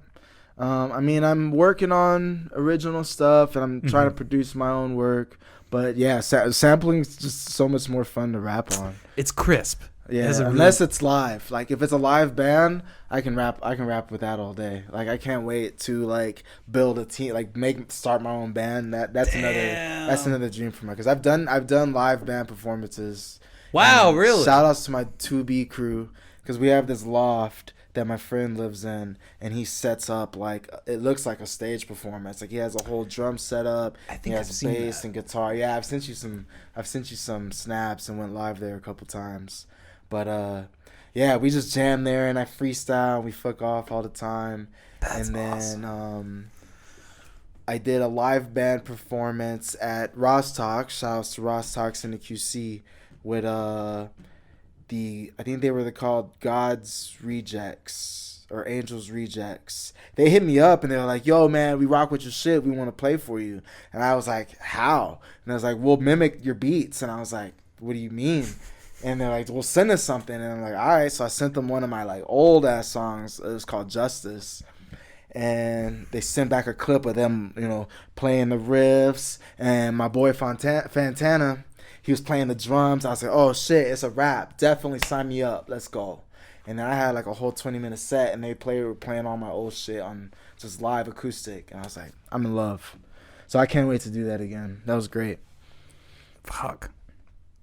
I mean, I'm working on original stuff, and I'm trying to produce my own work. But yeah, sampling is just so much more fun to rap on. It's crisp. Yeah, unless it's live. Like if it's a live band, I can rap with that all day. Like I can't wait to like build a team, like start my own band. That's another dream for me, because I've done live band performances. Wow, really? Shout outs to my 2B crew, because we have this loft that my friend lives in, and he sets up like it looks like a stage performance. Like he has a whole drum set up. I think he has I've seen bass that. and guitar. Yeah, I've sent you some snaps and went live there a couple times. But yeah, we just jam there, and I freestyle. We fuck off all the time. That's awesome. Then I did a live band performance at Ross Talks. Shout outs to Ross Talks in the QC with I think they were called God's Rejects or Angels Rejects. They hit me up and they were like, "Yo, man, we rock with your shit. We want to play for you." And I was like, "How?" And I was like, "We'll mimic your beats." And I was like, "What do you mean?" And they're like, "Well, send us something." And I'm like, "All right." So I sent them one of my like old ass songs. It was called Justice. And they sent back a clip of them, playing the riffs. And my boy Fantana, he was playing the drums. I was like, "Oh shit, it's a rap. Definitely sign me up. Let's go." And then I had like a whole 20-minute set, and were playing all my old shit on just live acoustic. And I was like, I'm in love. So I can't wait to do that again. That was great. Fuck.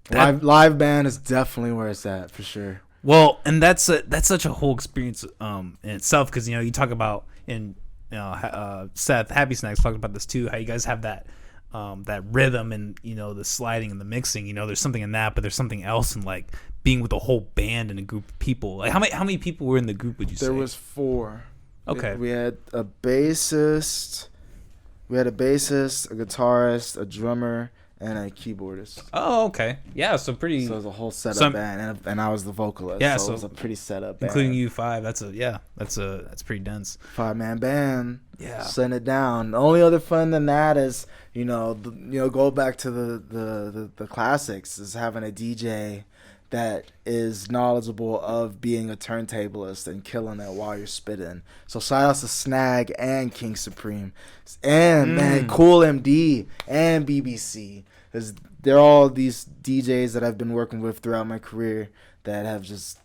Live band is definitely where it's at for sure. Well, and that's such a whole experience in itself, because you talk about Seth Happy Snacks talked about this too, how you guys have that rhythm and the sliding and the mixing. There's something in that, but there's something else in like being with a whole band and a group of people. Like how many people were in the group, would you say? There was 4. Okay. We had a bassist, a guitarist, a drummer, and a keyboardist. Oh, okay. Yeah, so pretty. So it was a whole setup band, and I was the vocalist. Yeah, so it was a pretty setup band, including you 5. That's pretty dense. 5-man band. Yeah, setting it down. The only other fun than that is go back to the classics, is having a DJ that is knowledgeable of being a turntablist and killing it while you're spitting. So shout outs to Snag and King Supreme and man, Cool MD and BBC. Because they're all these DJs that I've been working with throughout my career that have just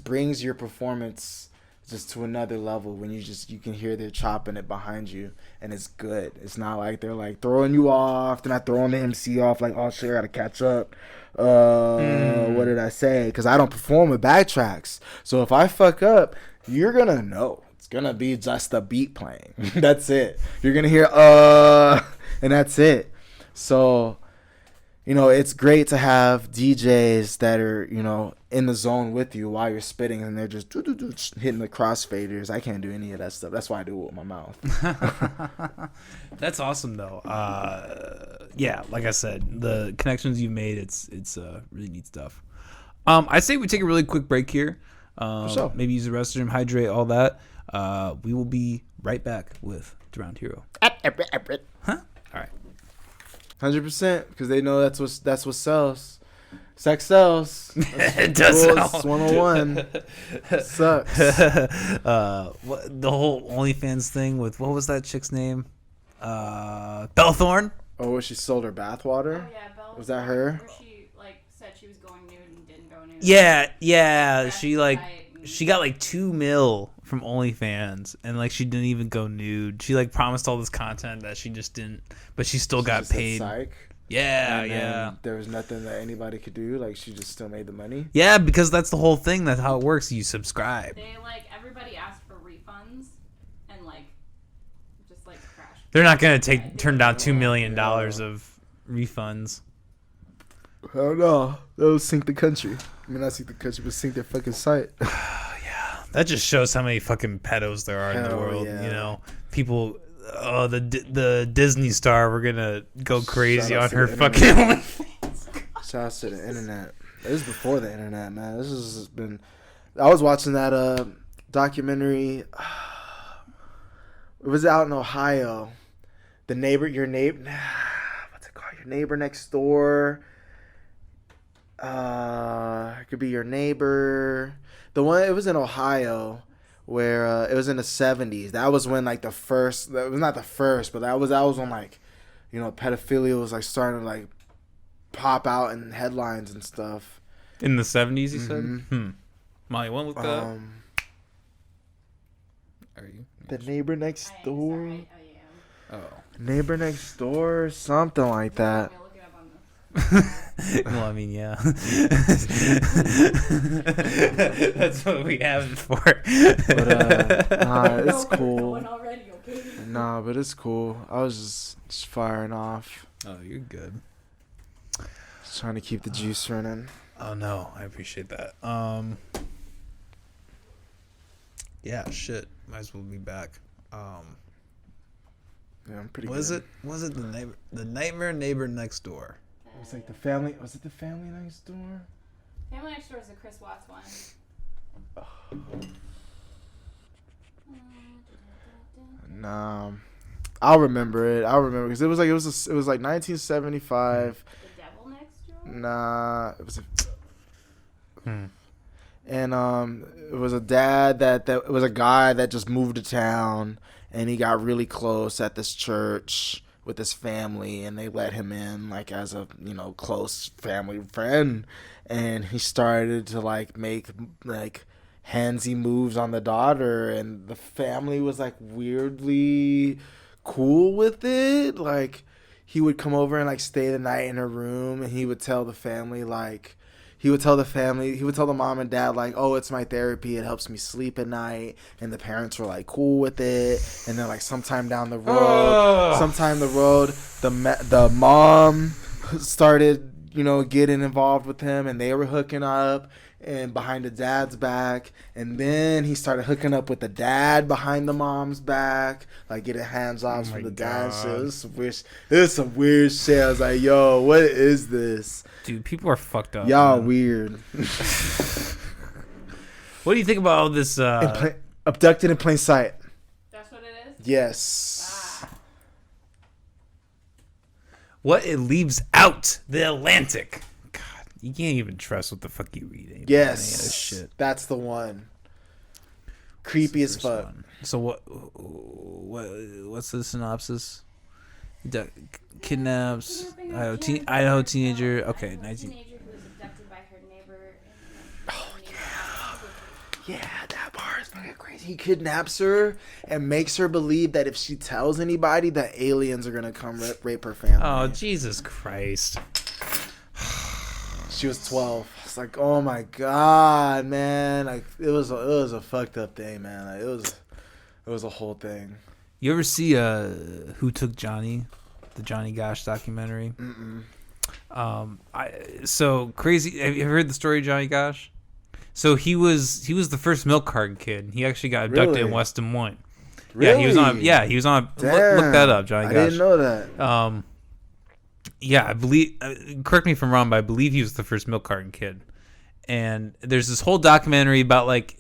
brings your performance just to another level when you can hear they're chopping it behind you, and it's good. It's not like they're like throwing you off. They're not throwing the MC off like, "Oh shit, I gotta catch up." What did I say? Because I don't perform with backtracks. So if I fuck up, you're gonna know. It's gonna be just a beat playing. That's it. You're gonna hear and that's it. So it's great to have DJs that are in the zone with you while you're spitting, and they're just hitting the crossfaders. I can't do any of that stuff. That's why I do it with my mouth. That's awesome though. Yeah, like I said, the connections you've made, it's really neat stuff. I say we take a really quick break here. For sure. Maybe use the restroom, hydrate, all that. We will be right back with Drowned Hero. Huh? All right. 100%, because they know that's what sells. Sex sells. It does sell. It's 101. Sucks. The whole OnlyFans thing with, what was that chick's name? Belle Thorne? Oh, she sold her bathwater? Oh, yeah, Belle. Was that her? Where she said she was going nude and didn't go nude. Yeah. She got like $2 million from OnlyFans, and she didn't even go nude. She promised all this content that she just didn't, but she still got paid. Psych. Yeah. There was nothing that anybody could do. She just still made the money. Yeah, because that's the whole thing. That's how it works. You subscribe. They everybody asked for refunds and just crashed. They're not gonna turn down $2 million of refunds. Hell no. They'll sink the country. I mean, not sink the country, but sink their fucking site. Yeah, that just shows how many fucking pedos there are in the Hell world. yeah. You know, people. Oh, the Disney star. We're gonna go crazy Shout out on to her the fucking. Shout out to the internet. This is before the internet, man. This has been. I was watching that documentary. It was out in Ohio. Your neighbor. What's it called? Your neighbor next door. It could be your neighbor. The one, it was in Ohio, where it was in the 70s. That was when like the first. That was not the first, but that was when like, you know, pedophilia was like starting to like pop out in headlines and stuff. In the 70s, you said. Mhm. Molly, one look up. Are you? The neighbor next door. Sorry, I am. Oh. Neighbor next door, something like that. I'm gonna look it up on the. Well, I mean, yeah. That's what we have it for. But nah, it's No, we're cool. going already, okay? Nah, but it's cool. I was just firing off, Oh, you're good. just trying to keep the juice running. Oh no, I appreciate that. Yeah, shit. Might as well be back. Yeah, I'm pretty. Was good. it the neighbor next door? It was like the family. Was it the family next door? Family Next Door is the Chris Watts one. Nah, I'll remember it. I'll remember because it was like 1975. The Devil Next Door? Nah, it was. And it was a dad that it was a guy that just moved to town, and he got really close at this church with his family, and they let him in like as a, you know, close family friend, and he started to like make like handsy moves on the daughter, and the family was like weirdly cool with it. Like he would come over and like stay the night in her room, and he would tell the family like. He would tell the mom and dad, like, oh, it's my therapy. It helps me sleep at night. And the parents were, like, cool with it. And then, like, sometime the road, the mom started, you know, getting involved with him. And they were hooking up and behind the dad's back. And then he started hooking up with the dad behind the mom's back. Like, getting hands-offs from the dad. Shit. This is some weird shit. I was like, yo, what is this? Dude, people are fucked up. Y'all man. weird. What do you think about all this? Abducted in plain sight. That's what it is? Yes. Ah. What it leaves out the Atlantic. God, you can't even trust what the fuck you read anymore. Any of this Yes. shit. That's the one. Creepy as fuck. So what's the synopsis? Kidnaps Idaho teenager. Okay, 19. Teenager who was abducted by her neighbor. Yeah, that part is fucking crazy. He kidnaps her and makes her believe that if she tells anybody, that aliens are gonna come rape her family. Oh, Jesus Christ. She was 12. It's like, oh my god, man. Like it was a fucked up thing, man. Like, it was a whole thing. You ever see Who Took Johnny? The Johnny Gosh documentary? Mm-mm. So crazy. Have you ever heard the story of Johnny Gosh? So he was the first milk carton kid. He actually got abducted Really? in West Des Moines. Really? Yeah, he was on. Look that up, Johnny Gosh. I didn't know that. Yeah, I believe. Correct me if I'm wrong, but I believe he was the first milk carton kid. And there's this whole documentary about like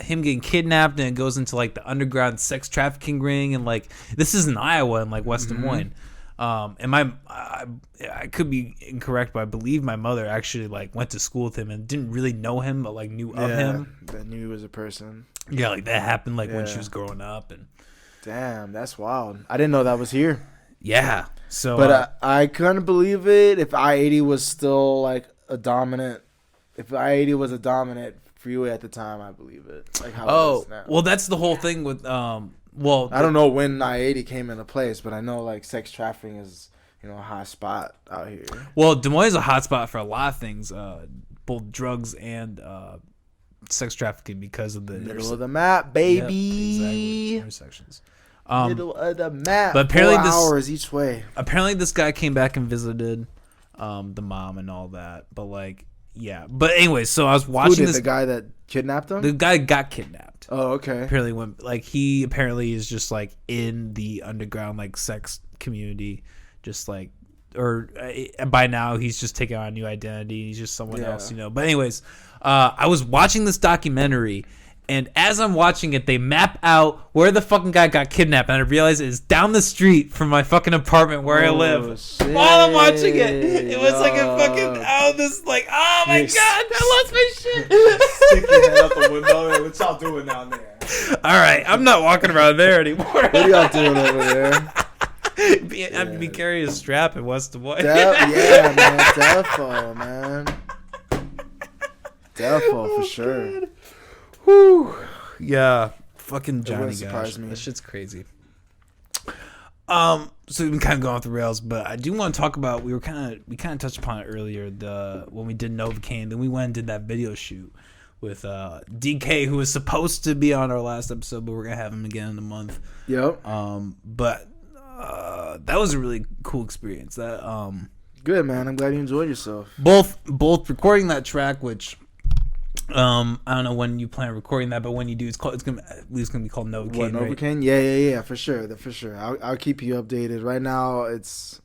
him getting kidnapped, and it goes into like the underground sex trafficking ring, and like this is in Iowa and like West Des Moines. And I could be incorrect, but I believe my mother actually like went to school with him and didn't really know him, but like knew of him. That knew he was a person. Yeah, like that happened like when she Yeah. was growing up, and Damn, that's wild. I didn't know that was here. yeah. So, But I couldn't believe it if I-80 was still like a dominant. If I-80 was a dominant freeway at the time, I believe it. Like how it is now. well, that's the whole thing with well, I don't know when I-80 came into place, but I know like sex trafficking is, you know, a hot spot out here. Well, Des Moines is a hotspot for a lot of things, both drugs and sex trafficking because of the Middle of the map, baby. Yep, exactly. Intersections. Middle of the map. But apparently 4 this- hours each way. Apparently, this guy came back and visited. the mom and all that. But like, yeah. But anyways, so I was Who watching did, this. the guy that kidnapped him? The guy got kidnapped. Oh, okay. Apparently, when like he apparently is just like in the underground like sex community, just like, or by now he's just taking on a new identity. He's just someone else, you know. But anyways, I was watching this documentary. And as I'm watching it, they map out where the fucking guy got kidnapped. And I realize it's down the street from my fucking apartment where I live. Shit. While I'm watching it, it was like a fucking, this like, oh my God, I lost my shit. Stick your head out the window. What y'all doing down there? All right, I'm not walking around there anymore. What are y'all doing over there? I'd be carrying a strap in West Des Moines. Yeah, man. Defo, man. Defo, for sure. Whew. Yeah, fucking Johnny wouldn't Gosh. surprise me. That shit's crazy. So we've been kind of going off the rails, but I do want to talk about we kind of touched upon it earlier, when we did Novocaine, then we went and did that video shoot with DK, who was supposed to be on our last episode, but we're gonna have him again in a month. Yep. But that was a really cool experience. That Good, man. I'm glad you enjoyed yourself. both recording that track, which I don't know when you plan on recording that, but when you do, it's gonna be called Novocaine. What, Novocaine? Right? Yeah, for sure. I'll keep you updated. Right now, it's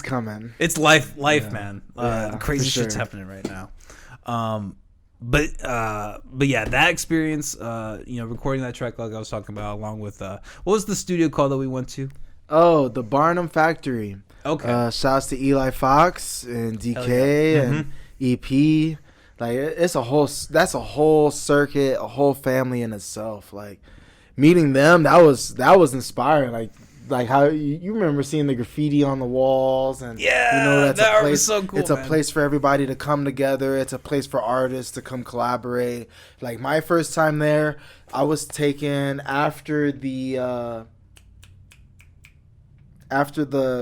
coming. It's life, man. Yeah, crazy for sure. shit's happening right now. But yeah, that experience, recording that track like I was talking about, along with what was the studio called that we went to? Oh, the Barnum Factory. Okay. Shouts to Eli Fox and DK and EP. Like, that's a whole circuit, a whole family in itself. Like, meeting them, that was inspiring. Like how you remember seeing the graffiti on the walls, and that's that a place. was so cool. It's a place for everybody to come together. It's a place for artists to come collaborate. Like, my first time there, I was taken after the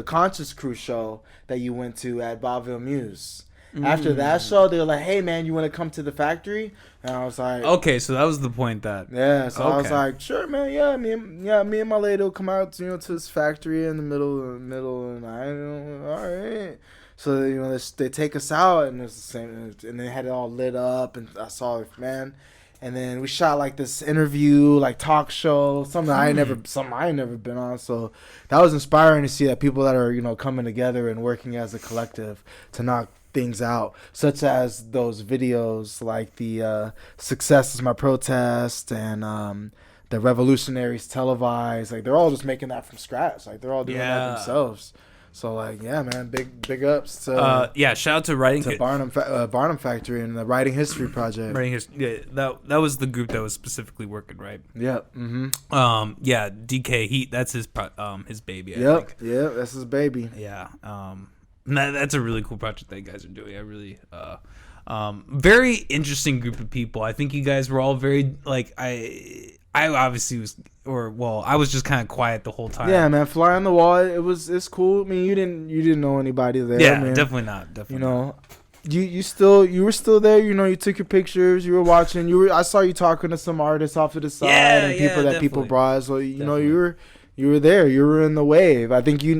Conscious Crew show that you went to at Bonneville Muse. After that show, they were like, "Hey, man, you want to come to the factory?" And I was like, Okay, so that was the point that. "Yeah." So I was like, "Sure, man. Yeah, me and my lady will come out, to this factory in the middle of the night. All right." So they take us out, and it's the same, and they had it all lit up, and I saw it, man. And then we shot like this interview, like talk show, something I ain't never been on. So that was inspiring to see that people that are coming together and working as a collective to knock things out, such as those videos like the Success is My Protest and the Revolutionaries Televised. Like, they're all just making that from scratch. Like, they're all doing that themselves. So, like, yeah, man, big ups to shout out to writing to Barnum Factory and the Writing History Project. That was the group that was specifically working, right? Yep. Mm-hmm. DK that's his baby. I think. Yep, that's his baby. Yeah. That's a really cool project that you guys are doing. I really very interesting group of people. I think you guys were all very like I obviously was, I was just kind of quiet the whole time. Yeah, man, fly on the wall. It's cool. I mean, you didn't know anybody there. Yeah, man. definitely not. Definitely. You were still there. You took your pictures. You were watching. I saw you talking to some artists off to the side and people that people brought. So you were there. You were in the wave. I think you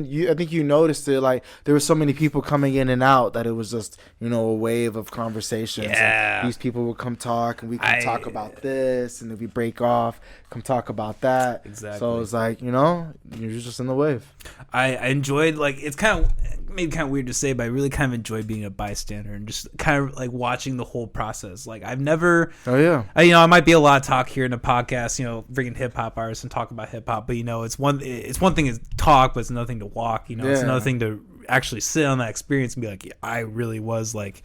noticed it. Like, there were so many people coming in and out that it was just a wave of conversations. Yeah. And these people would come talk, and we could talk about this, and if we break off, come talk about that. Exactly. So it's like you're just in the wave. I enjoyed, like, it's kind of maybe kind of weird to say, but I really kind of enjoy being a bystander and just kind of like watching the whole process. Like, I've never. Oh yeah. I might be a lot of talk here in the podcast, bringing hip hop artists and talk about hip hop, but it's one thing is talk, but it's another thing to walk. It's another thing to actually sit on that experience and be like, I really was like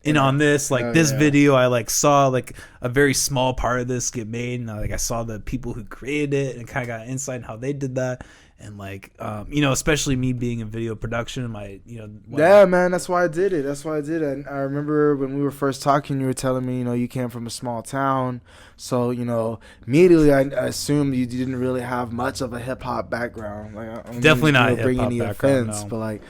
in on this. Like, this video, I like saw like a very small part of this get made, and I saw the people who created it and kind of got insight on how they did that. And like, especially me being in video production, yeah, man, that's why I did it. And I remember when we were first talking, you were telling me, you came from a small town. So, immediately I assumed you didn't really have much of a hip hop background. Like, definitely not bring any background, offense, no. but like,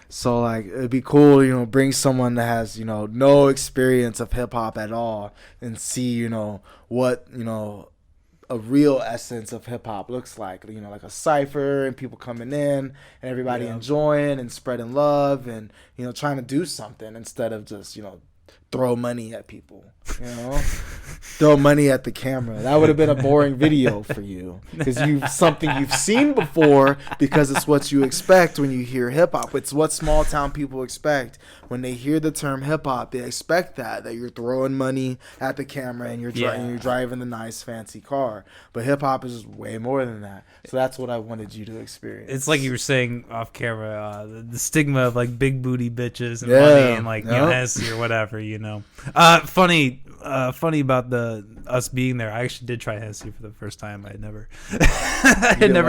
so like, it'd be cool, bring someone that has, no experience of hip hop at all and see, what, a real essence of hip hop looks like. You know, like a cipher and people coming in and everybody enjoying and spreading love and, you know, trying to do something instead of just, you know, throw money at people, you know, throw money at the camera. That would have been a boring video for you because something you've seen before because it's what you expect when you hear hip hop. It's what small town people expect when they hear the term hip hop. They expect that you're throwing money at the camera and you're driving the nice fancy car. But hip hop is way more than that. So that's what I wanted you to experience. It's like you were saying off camera, the stigma of like big booty bitches and money and like you know, Hennessy or whatever, you know. Funny about us being there. I actually did try Hennessy for the first time. I had never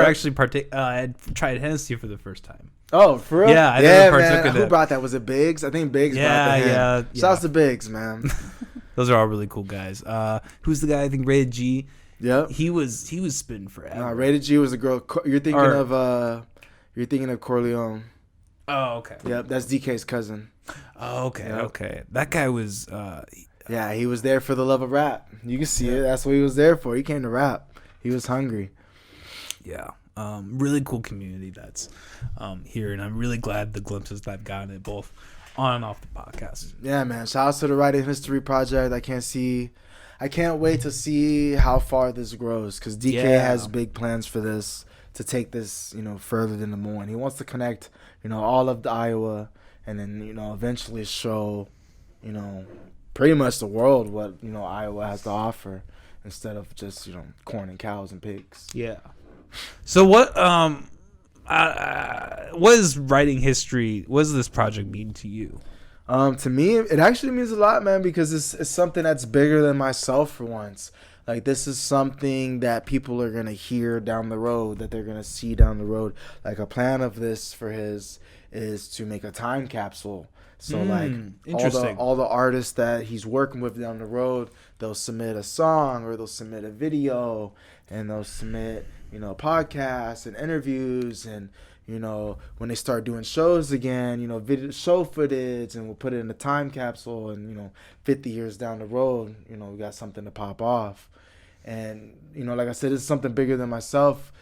actually I had tried Hennessy for the first time. Oh, for real? Yeah, I never partook man. in it. Who brought that? Was it Biggs? I think Biggs brought that. Yeah. Shouts to Biggs, man. Those are all really cool guys. Who's the guy? I think Rated G. Yep. He was spitting forever. Nah, Rated G was the girl. You're thinking of Corleone. Oh, okay. Yep, that's DK's cousin. Oh, okay, Yep. okay. That guy was. Yeah, he was there for the love of rap. You can see it. That's what he was there for. He came to rap. He was hungry. Yeah. Really cool community that's here, and I'm really glad the glimpses that I've gotten it both on and off the podcast. Yeah, man. Shout out to the Writing History Project. I can't wait to see how far this grows because DK has big plans for this to take this, you know, further than the Moine. He wants to connect, you know, all of the Iowa and then, you know, eventually show, you know, pretty much the world what, you know, Iowa has to offer instead of just, you know, corn and cows and pigs. Yeah. So what is writing history? What does this project mean to you? To me, it actually means a lot, man, because it's something that's bigger than myself for once. Like, this is something that people are going to hear down the road, that they're going to see down the road. Like, a plan of this for his is to make a time capsule. So, like, all the artists that he's working with down the road, they'll submit a song or they'll submit a video and they'll submit, you know, podcasts and interviews and, you know, when they start doing shows again, you know, video show footage, and we'll put it in a time capsule, and, you know, 50 years down the road, you know, we got something to pop off. And, you know, like I said, it's something bigger than myself.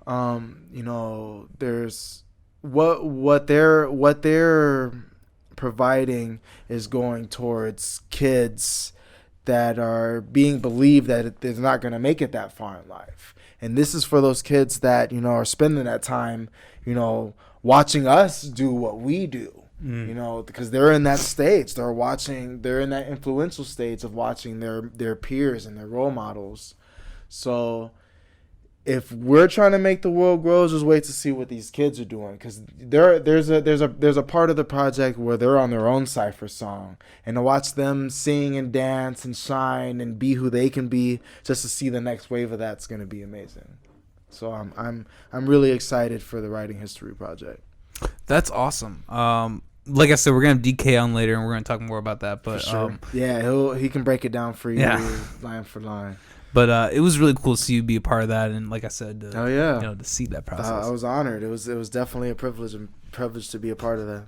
You know, there's what they're providing is going towards kids that are being believed that they're not going to make it that far in life. And this is for those kids that, you know, are spending that time, you know, watching us do what we do, you know, because they're in that stage. They're in that influential stage of watching their peers and their role models. So if we're trying to make the world grow, just wait to see what these kids are doing, because there's a part of the project where they're on their own cipher song, and to watch them sing and dance and shine and be who they can be, just to see the next wave of that's going to be amazing. So I'm really excited for the Writing History Project. That's awesome. Like I said, we're gonna have DK on later, and we're gonna talk more about that. But for sure. He can break it down for you, line for line. But it was really cool to see you be a part of that, and like I said, you know, to see that process. I was honored. It was definitely a privilege to be a part of that.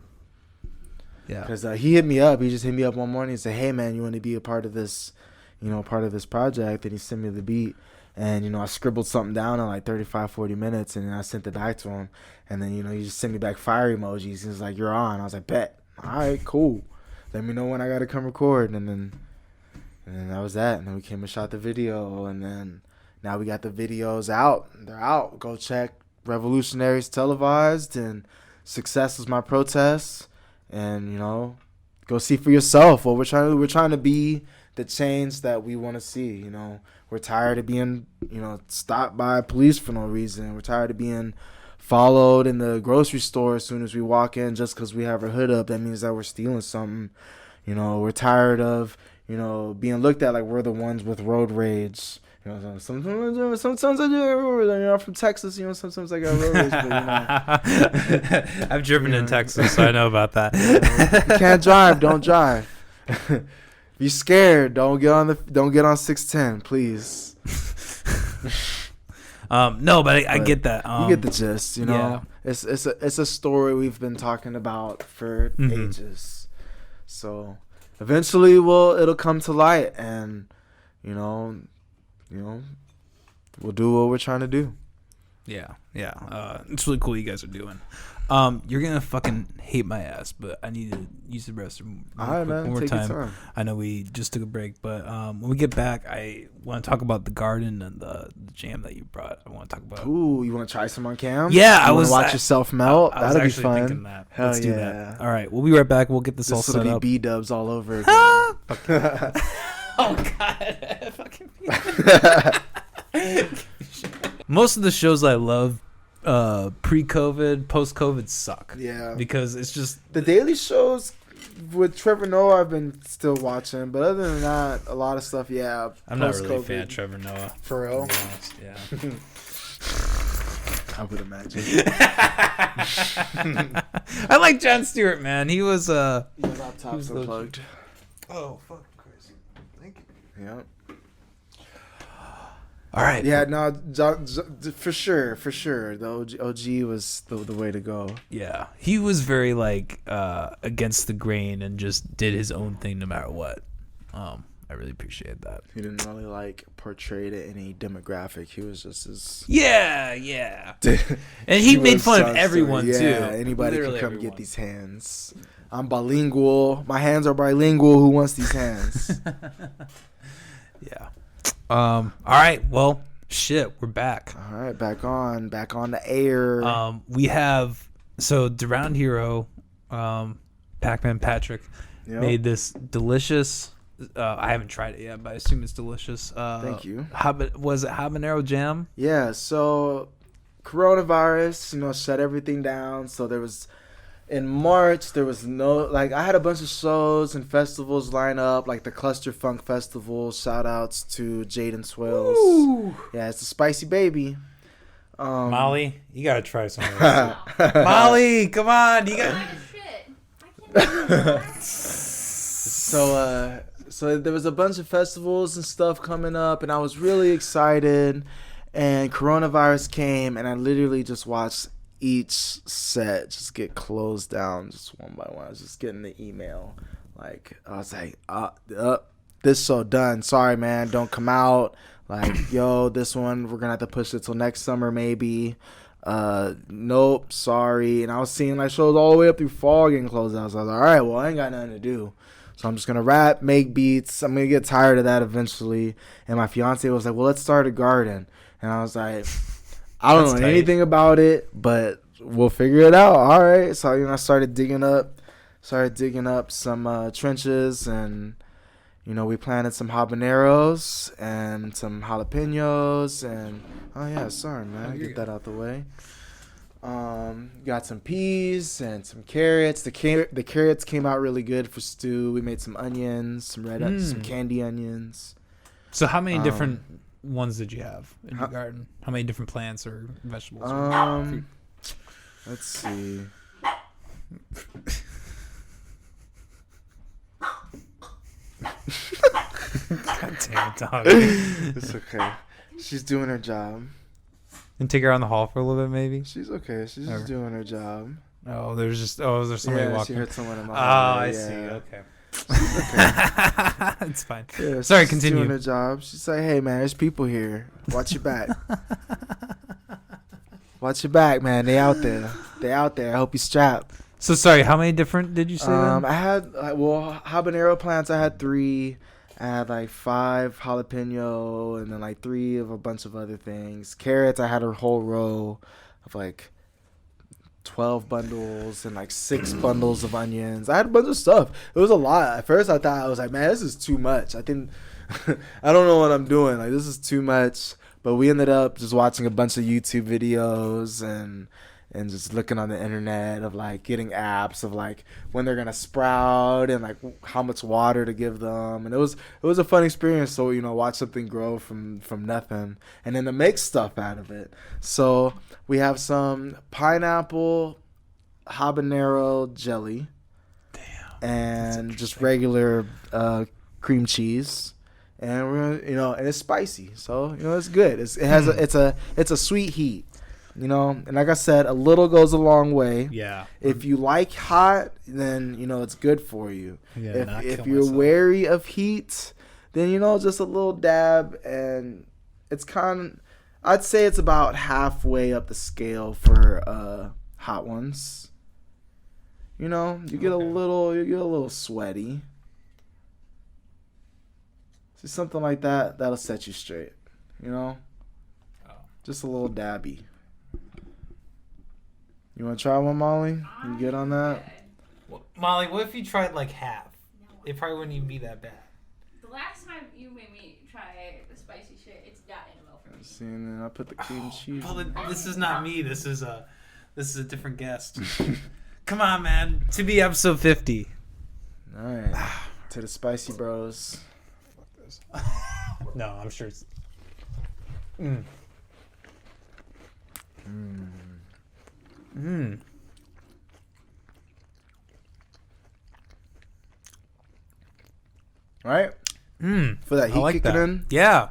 Yeah, because he hit me up. He just hit me up one morning and said, "Hey, man, you want to be a part of this, you know, part of this project?" And he sent me the beat, and, you know, I scribbled something down in like 35, 40 minutes, and I sent it back to him. And then, you know, he just sent me back fire emojis. He was like, "You're on." I was like, "Bet." All right, cool. Let me know when I got to come record, and then that was that. And then we came and shot the video, and then now we got the videos out. They're out. Go check Revolutionaries Televised and Success Is My Protest, and, you know, go see for yourself what we're trying to do. We're trying to be the change that we want to see. You know, we're tired of being, you know, stopped by police for no reason. We're tired of being followed in the grocery store as soon as we walk in just because we have our hood up. That means that we're stealing something. You know, we're tired of, you know, being looked at like we're the ones with road rage. You know, sometimes I do. You know, I'm from Texas. You know, sometimes I got road rage. But, you know, I've driven in Texas, so I know about that. You can't drive. Don't drive. If you're scared, don't get on 610, please. No, but I get that. You get the gist. You know, it's a story we've been talking about for ages. So eventually, it'll come to light, and you know, we'll do what we're trying to do. Yeah. It's really cool you guys are doing. You're gonna fucking hate my ass, but I need to use the restroom one more time. I know we just took a break, but when we get back, I want to talk about the garden and the jam that you brought. I want to talk about. Ooh, you want to try some on cam? Yeah, I was watch yourself melt. That'll be fun. Thinking that. Hell Let's do yeah. that. All right, we'll be right back. We'll get this all set will up. be B-dubs all over again. Oh God, fucking. Most of the shows I love, pre-COVID, post-COVID, suck. Yeah, because it's just the daily shows with Trevor Noah. I've been still watching, but other than that, a lot of stuff. Yeah, I'm not really a fan of Trevor Noah. For real? Yeah. I would imagine. I like Jon Stewart, man. He was Your laptop's unplugged. Oh, fuck, crazy. Thank you. Yep. All right. Yeah, no, for sure. The OG was the way to go. Yeah, he was very like against the grain and just did his own thing no matter what. I really appreciate that. He didn't really like portray to any demographic. He was just his. Yeah. And he made fun of everyone too. Yeah, anybody can come get these hands. I'm bilingual. My hands are bilingual. Who wants these hands? Yeah. All right. Well, shit, we're back. All right, back on the air. We have Drowned Hero, Pac-Man Patrick made this delicious. I haven't tried it yet, but I assume it's delicious. Thank you. Was it habanero jam? Yeah. So, coronavirus, shut everything down. So there was. In March, there was I had a bunch of shows and festivals line up, like the Cluster Funk Festival. Shout outs to Jaden Swills. Ooh. Yeah, it's a spicy baby. Molly, you gotta try some of this. Molly, come on, you got. So there was a bunch of festivals and stuff coming up, and I was really excited. And coronavirus came, and I literally just watched each set just get closed down just one by one. I was just getting the email. Like, I was like, this show done. Sorry, man. Don't come out. Like, yo, this one, we're going to have to push it till next summer maybe. Nope, sorry. And I was seeing like shows all the way up through fall getting closed out. So I was like, all right, well, I ain't got nothing to do. So I'm just going to rap, make beats. I'm going to get tired of that eventually. And my fiance was like, well, let's start a garden. And I was like, I don't know anything about it, but we'll figure it out. All right. So, I started digging up some trenches, and, we planted some habaneros and some jalapenos, and, oh, yeah, sorry, man. Get that out the way. Got some peas and some carrots. The carrots came out really good for stew. We made some onions, some some candy onions. So how many different ones did you have in your garden? How many different plants or vegetables? Let's see. God damn it, dog. It's okay. She's doing her job. And take her on the hall for a little bit, maybe? She's okay. She's just doing her job. Oh, is there somebody walking? She heard someone in my I see. Okay. It's fine. Yeah, sorry, continue. Doing her job. She's like, hey, man, there's people here. Watch your back. Watch your back, man. They out there. I hope you strapped. So, sorry, how many different did you say then? I had, habanero plants, I had 3. I had like 5 jalapeno and then like 3 of a bunch of other things. Carrots, I had a whole row of like 12 bundles and like 6 bundles of onions. I had a bunch of stuff. It was a lot. At first I thought, I was like, man, this is too much. I don't know what I'm doing. Like, this is too much. But we ended up just watching a bunch of YouTube videos and just looking on the internet of like getting apps of like when they're gonna sprout and like how much water to give them. And it was a fun experience. So, watch something grow from nothing and then to make stuff out of it. So we have some pineapple habanero jelly. Damn. And just regular cream cheese. And we're gonna, and it's spicy. So, it's good. It's a sweet heat. And like I said, a little goes a long way. Yeah. If you like hot, then it's good for you. Yeah, if you're wary of heat, then just a little dab, and it's kind I'd say it's about halfway up the scale for hot ones. You know, you get a little sweaty. So something like that, that'll set you straight. You know? Just a little dabby. You want to try one, Molly? You get on that? Well, Molly, what if you tried like half? It probably wouldn't even be that bad. The last time you made me try the spicy shit, it's not in well for me. See, and then I put the cream cheese. Well, this is not me. This is a different guest. Come on, man. To be episode 50. All right. To the spicy bros. Fuck this. No, I'm sure it's. Right? For that heat kicking in. Yeah.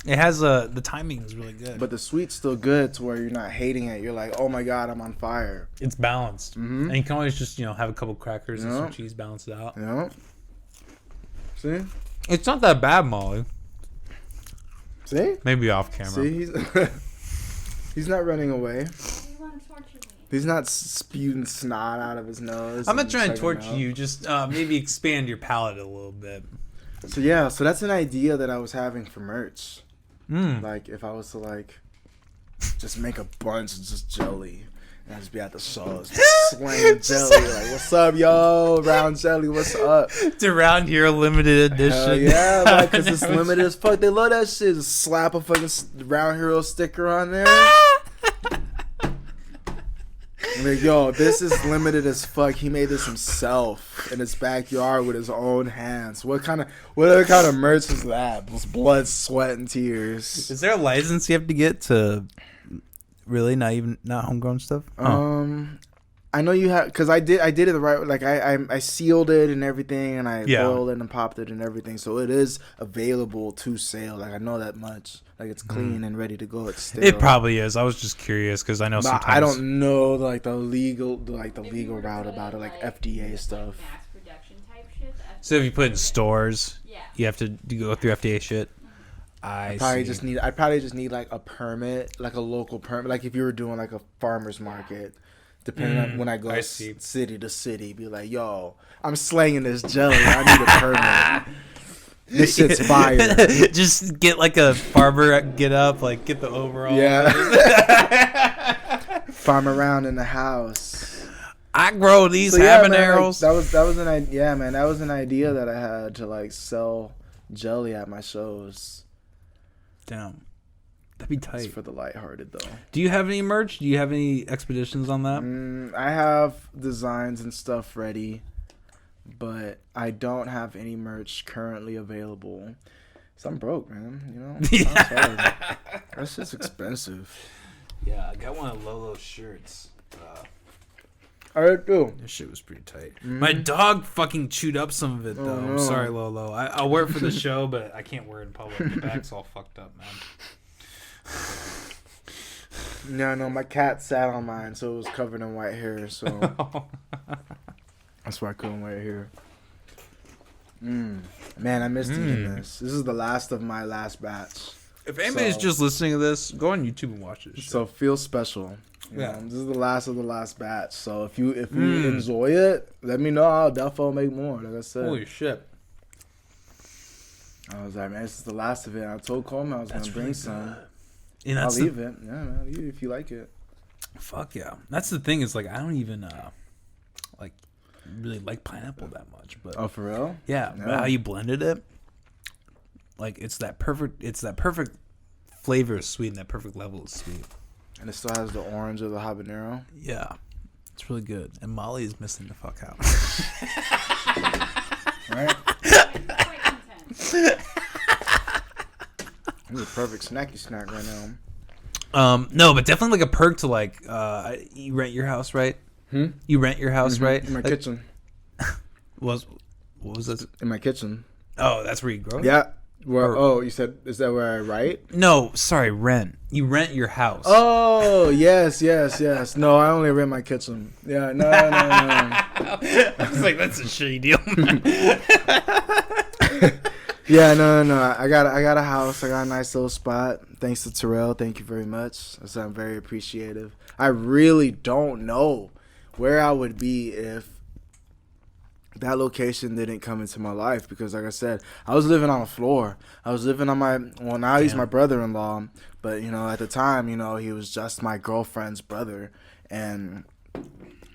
It has the timing is really good. But the sweet's still good to where you're not hating it. You're like, oh my God, I'm on fire. It's balanced. Mm-hmm. And you can always just, have a couple crackers and some cheese, balance it out. Yeah. See? It's not that bad, Molly. See? Maybe off camera. See? He's not running away. You want to torture me? He's not spewing snot out of his nose. I'm not trying to checking torture out. you. Just maybe expand your palate a little bit. So yeah, so that's an idea that I was having for merch. Mm. Like if I was to just make a bunch of just jelly. And I'd just be at the shows, just slinging jelly. Like, what's up, yo? Round jelly, what's up? It's around here, limited edition. Hell yeah, man, because it's limited as fuck. They love that shit. Just slap a fucking Round Hero sticker on there. Like, yo, this is limited as fuck. He made this himself in his backyard with his own hands. What other kind of merch is that? It was blood, sweat, and tears. Is there a license you have to get to really not homegrown stuff? I know you have, because I did it the right way. Like I sealed it and everything, and I boiled it and popped it and everything, so it is available to sale. Like I know that much. Like it's clean and ready to go. It's still. It probably is. I was just curious because I know sometimes I don't know the legal If route about it, like FDA stuff. Mass production type shit. So if you put it in stores, Yeah. you have to go through FDA shit. I'd probably just need like a permit, like a local permit, like if you were doing like a farmer's market. Depending on when I go city to city, be like, yo, I'm slanging this jelly. I need a permit. This shit's fire. Just get like a farmer, get the overall. Yeah. Farm around in the house. I grow these habaneros. habaneros. Man, that was an idea, man. That was an idea that I had to sell jelly at my shows. Damn. That'd be tight. It's for the lighthearted though. Do you have any merch? Do you have any expeditions on that? I have designs and stuff ready, but I don't have any merch currently available. So I'm broke, man. Yeah. That's just expensive. Yeah, I got one of Lolo's shirts. All right, dude. This shit was pretty tight. My dog fucking chewed up some of it, though. no. I'm sorry, Lolo. I'll wear it for the show, but I can't wear it in public. The back's all fucked up, man. No, my cat sat on mine, so it was covered in white hair. So that's why I couldn't wear it here. Man, I missed eating this. This is the last of my last batch. If anybody's just listening to this, go on YouTube and watch this shit. So feel special. You Yeah. know, this is the last of the last batch. So if you enjoy it, let me know. I'll definitely make more. Like I said. Holy shit. I was like, man, this is the last of it. I told Coleman I was gonna bring some. And I'll that's leave it. Yeah, man, leave it if you like it. Fuck yeah. That's the thing is I don't even really like pineapple that much, but Oh, for real? yeah, No. but how you blended it, it's that perfect flavor of sweet and that perfect level of sweet. And it still has the orange or the habanero. Yeah. It's really good. And Molly is missing the fuck out. Right? Quite intense. This is a perfect snacky snack right now. No, but definitely a perk to you rent your house, right? You rent your house, right? In my kitchen. What was this? In my kitchen. Oh, that's where you grow? Yeah. You said, is that where I write? No, sorry, rent. You rent your house. Oh, yes. No, I only rent my kitchen. Yeah, no. I was like, that's a shitty deal. Yeah, no. I got a house. I got a nice little spot. Thanks to Terrell. Thank you very much. I'm very appreciative. I really don't know where I would be if that location didn't come into my life, because like I said, I was living on the floor. I was living on now he's my brother-in-law, but at the time, he was just my girlfriend's brother, and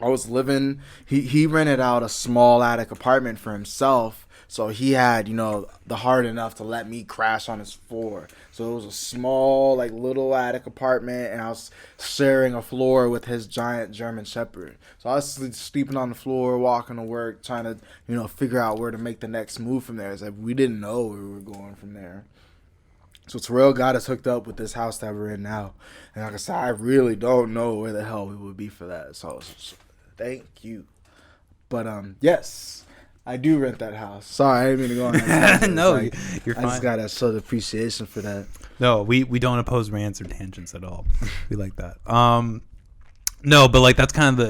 I was living, he rented out a small attic apartment for himself. So he had, the heart enough to let me crash on his floor. So it was a small, little attic apartment, and I was sharing a floor with his giant German Shepherd. So I was sleeping on the floor, walking to work, trying to, figure out where to make the next move from there. It's like we didn't know where we were going from there. So Terrell got us hooked up with this house that we're in now. And like I said, I really don't know where the hell we would be for that. So thank you. But, yes. I do rent that house. Sorry, I didn't mean to go on that. No, you're fine. I just gotta show the appreciation for that. No, we don't oppose rants or tangents at all. We like that. No, but that's kind of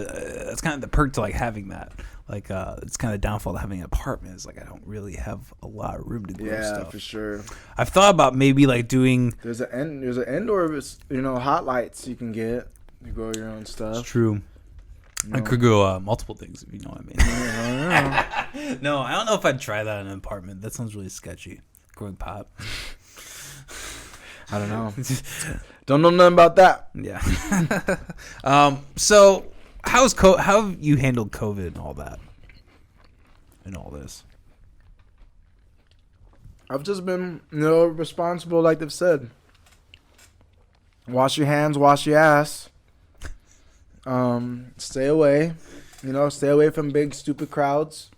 the perk to having that. It's kind of the downfall to having an apartment is I don't really have a lot of room to grow stuff. Yeah, for sure. I've thought about maybe doing. There's an indoor hot lights you can get. You grow your own stuff. It's true. I could grow multiple things, if you know what I mean. No, I don't know if I'd try that in an apartment. That sounds really sketchy. Growing pot. I don't know. Don't know nothing about that. Yeah. So how have you handled COVID and all that? And all this? I've just been, responsible, like they've said. Wash your hands, wash your ass. Stay away. Stay away from big stupid crowds.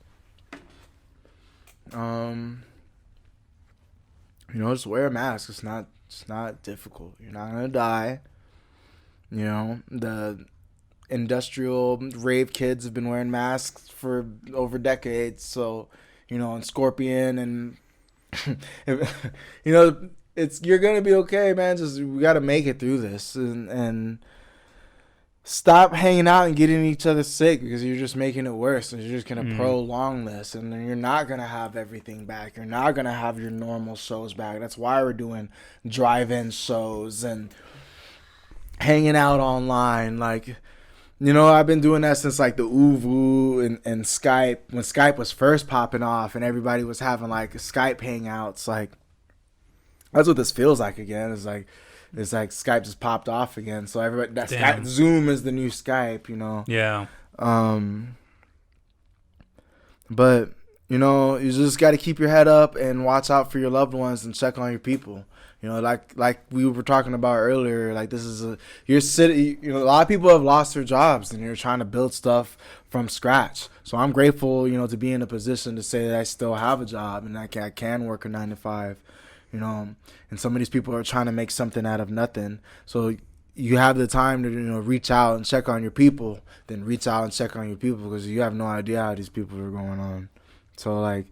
Just wear a mask. It's not difficult. You're not gonna die. The industrial rave kids have been wearing masks for over decades. So, and Scorpion and you're gonna be okay, man. Just we gotta make it through this and stop hanging out and getting each other sick, because you're just making it worse, and you're just going to prolong this, and then you're not going to have everything back. You're not going to have your normal shows back. That's why we're doing drive-in shows and hanging out online. I've been doing that since the Uvu and Skype, when Skype was first popping off and everybody was having Skype hangouts. That's what this feels like again. It's like Skype just popped off again. So everybody, Skype, Zoom is the new Skype, Yeah. But, you just got to keep your head up and watch out for your loved ones and check on your people. Like we were talking about earlier, this is your city. A lot of people have lost their jobs, and you're trying to build stuff from scratch. So I'm grateful, to be in a position to say that I still have a job and I can work a 9 to 5. And some of these people are trying to make something out of nothing. So you have the time to, reach out and check on your people, then reach out and check on your people, because you have no idea how these people are going on. So,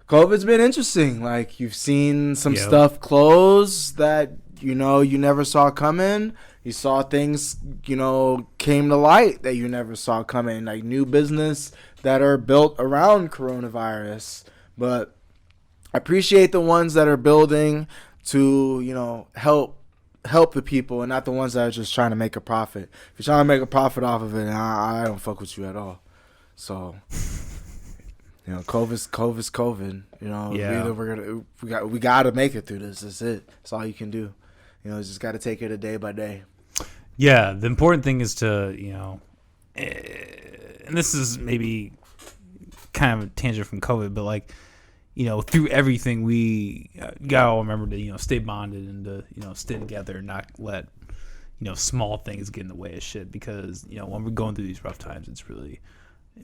COVID's been interesting. You've seen some stuff close that, you never saw coming. You saw things, came to light that you never saw coming, new business that are built around coronavirus. But I appreciate the ones that are building to, help the people, and not the ones that are just trying to make a profit. If you're trying to make a profit off of it, I don't fuck with you at all. So, COVID's COVID. Either we gotta make it through this. That's it. That's all you can do. Just gotta take it a day by day. Yeah, the important thing is to, and this is maybe kind of a tangent from COVID, but through everything, we gotta all remember to, stay bonded and to, stay together and not let, small things get in the way of shit. Because, when we're going through these rough times, it's really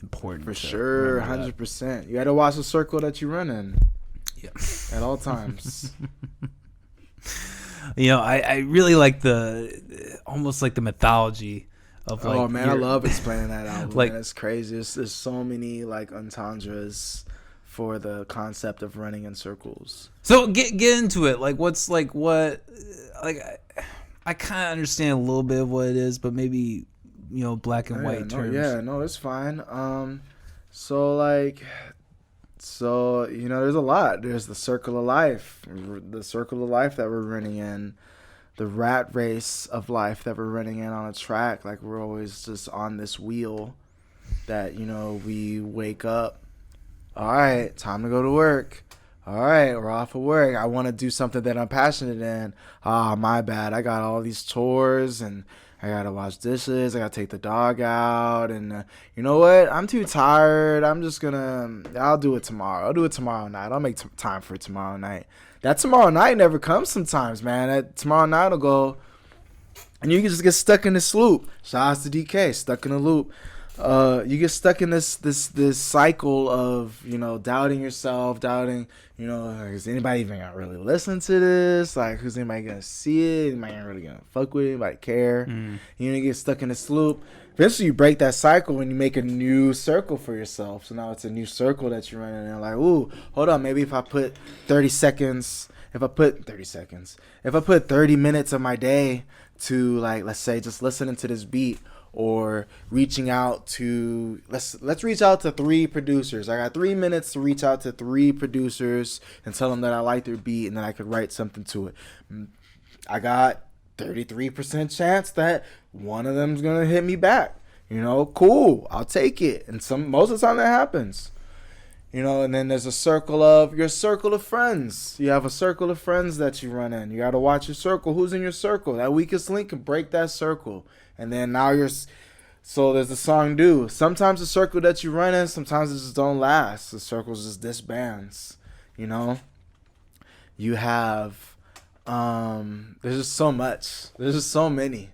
important. For sure, 100%. You gotta watch the circle that you run in. Yeah. At all times. I really like almost like the mythology of oh man, I love explaining that album. Man, it's crazy. There's so many entendres for the concept of running in circles. So get into it. I kind of understand a little bit of what it is, but maybe black and white terms. Yeah, no, it's fine. So So, there's a lot. There's the circle of life, that we're running in, the rat race of life that we're running in on a track. Like, we're always just on this wheel that, we wake up. All right, time to go to work. All right, we're off of work. I want to do something that I'm passionate in. My bad. I got all these chores and I got to wash dishes. I got to take the dog out. And you know what? I'm too tired. I'll do it tomorrow. I'll do it tomorrow night. I'll make time for tomorrow night. That tomorrow night never comes sometimes, man. That tomorrow night will go and you can just get stuck in this loop. Shout out to DK, stuck in a loop. You get stuck in this cycle of, doubting yourself, doubting, is anybody even gonna really listen to this? Like, who's anybody gonna see it? Anybody really gonna fuck with it? Anybody care? You get stuck in this loop. Eventually you break that cycle when you make a new circle for yourself. So now it's a new circle that you're running in. Like, ooh, hold on, maybe if I put 30 minutes of my day to, like, let's say just listening to this beat, or reaching out to let's reach out to 3 producers. I got 3 minutes to reach out to 3 producers and tell them that I like their beat and that I could write something to it. I got 33% chance that one of them's gonna hit me back. Cool, I'll take it. And most of the time that happens. And then there's your circle of friends. You have a circle of friends that you run in. You got to watch your circle. Who's in your circle? That weakest link can break that circle. And then so there's the song due. Sometimes the circle that you run in, sometimes it just don't last. The circle's just disbands. You have, there's just so much. There's just so many.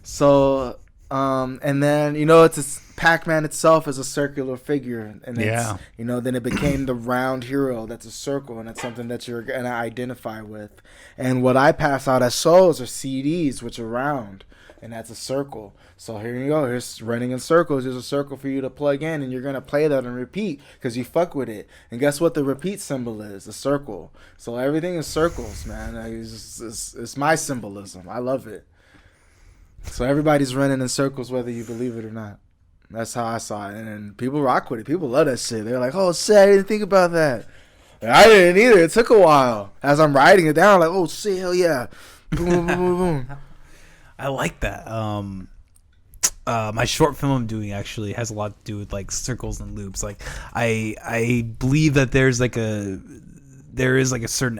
So, and then, it's Pac-Man itself is a circular figure, and it's, then it became the round hero. That's a circle, and it's something that you're gonna identify with. And what I pass out as shows are CDs, which are round, and that's a circle. So here you go. Here's running in circles. There's a circle for you to plug in, and you're gonna play that and repeat because you fuck with it. And guess what the repeat symbol is? A circle. So everything is circles, man. It's my symbolism. I love it. So everybody's running in circles, whether you believe it or not. That's how I saw it. And people rock with it. People love that shit. They're like, oh, shit, I didn't think about that. And I didn't either. It took a while. As I'm writing it down, I'm like, oh, shit, hell yeah. Boom, boom, boom, boom. I like that. My short film I'm doing actually has a lot to do with, like, circles and loops. Like, I believe that there is like a certain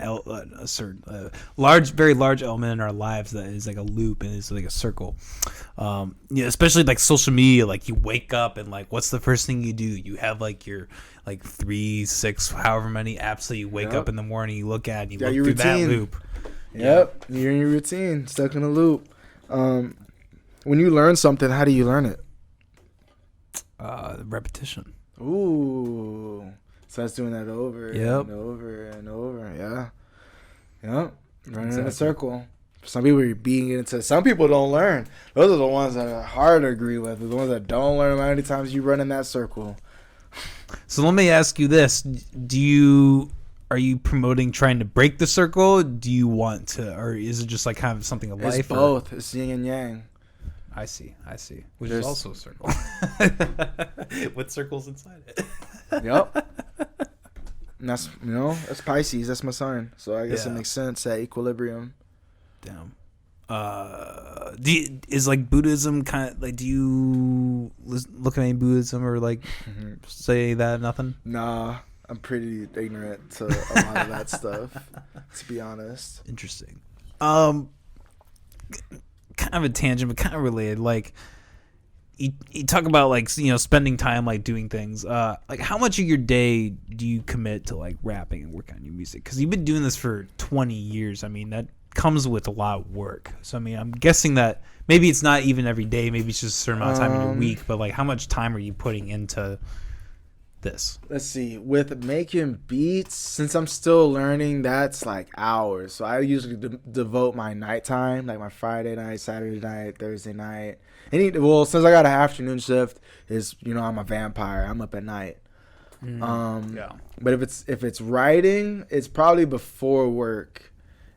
very large element in our lives that is like a loop and is like a circle. Especially like social media. Like, you wake up and, like, what's the first thing you do? You have like your 3, 6, however many apps that you wake up in the morning. You look at and you look through that loop. Yep, you're in your routine, stuck in a loop. When you learn something, how do you learn it? Repetition. Ooh. So that's doing that over and over and over. Yeah. Yep. Running in a circle. Some people are being into. Some people don't learn. Those are the ones that are hard to agree with. The ones that don't learn. How many times you run in that circle? So let me ask you this: are you promoting trying to break the circle? Do you want to, or is it just like kind of something of life? It's both. It's yin and yang. I see. Which is also a circle with circles inside it. Yep. And that's that's Pisces. That's my sign. So I guess it makes sense. That equilibrium. Damn. Is like Buddhism kind of like? Do you look at any Buddhism or like say that nothing? Nah, I'm pretty ignorant to a lot of that stuff. To be honest. Interesting. Kind of a tangent, but kind of related. Like, you talk about like spending time like doing things. Like, how much of your day do you commit to like rapping and work on your music? Because you've been doing this for 20 years. I mean, that comes with a lot of work. So I mean, I'm guessing that maybe it's not even every day. Maybe it's just a certain amount of time in your week. But like, how much time are you putting into this? Let's see. With making beats, since I'm still learning, that's like hours. So I usually devote my nighttime, like my Friday night, Saturday night, Thursday night. Since I got an afternoon shift, I'm a vampire. I'm up at night. But if it's writing, it's probably before work.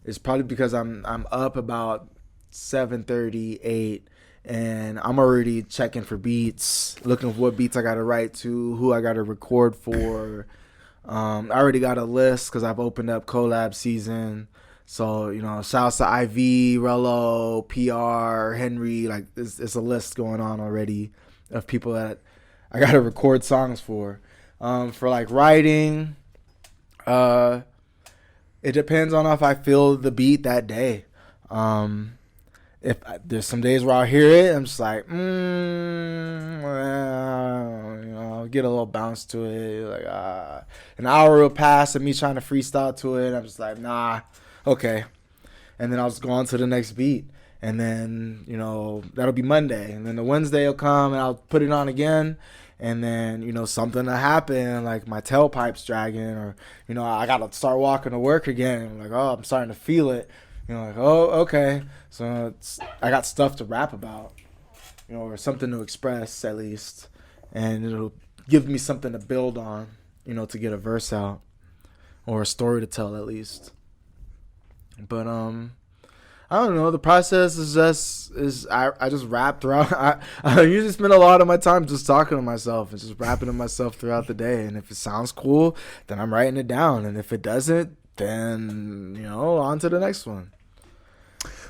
It's probably because I'm up about 7:30, 8, and I'm already checking for beats, looking for what beats I got to write to, who I got to record for. I already got a list because I've opened up collab season. So, shouts to IV, Rello, PR, Henry. Like, it's a list going on already of people that I got to record songs for. For, like, writing, it depends on if I feel the beat that day. There's some days where I'll hear it, I'm just like, get a little bounce to it. Like, an hour will pass of me trying to freestyle to it. I'm just like, nah, okay. And then I'll just go on to the next beat. And then, that'll be Monday. And then the Wednesday will come and I'll put it on again. And then, something will happen, like my tailpipe's dragging, or, I got to start walking to work again. I'm like, I'm starting to feel it. Like, okay. So I got stuff to rap about, or something to express at least. And it'll give me something to build on, to get a verse out or a story to tell at least. But, I don't know. The process is I just rap throughout. I usually spend a lot of my time just talking to myself and just rapping to myself throughout the day. And if it sounds cool, then I'm writing it down. And if it doesn't, then, on to the next one.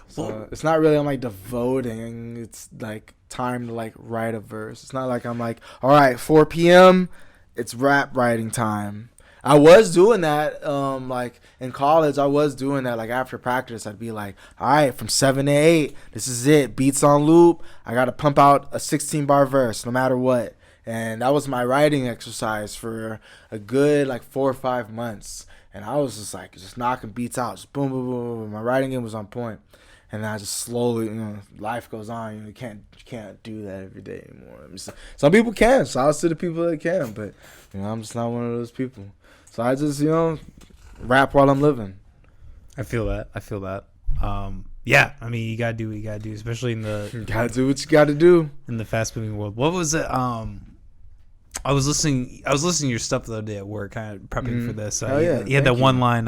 So it's not really I'm like devoting. It's like time to like write a verse. It's not like I'm like, all right, 4 p.m. It's rap writing time. I was doing that, like in college. I was doing that, like after practice. I'd be like, all right, from 7 to 8, this is it. Beats on loop. I gotta pump out a 16-bar verse, no matter what. And that was my writing exercise for a good like 4 or 5 months. And I was just like, just knocking beats out, just boom, boom, boom, boom. My writing game was on point. And I just slowly, life goes on. You can't do that every day anymore. I mean, some people can. Shout out to the people that can, but I'm just not one of those people. So I just, rap while I'm living. I feel that. Yeah, I mean, you gotta do what you gotta do, especially in the. You gotta do what you gotta do in the fast-moving world. What was it? I was listening to your stuff the other day at work, kind of prepping for this. You had that one line.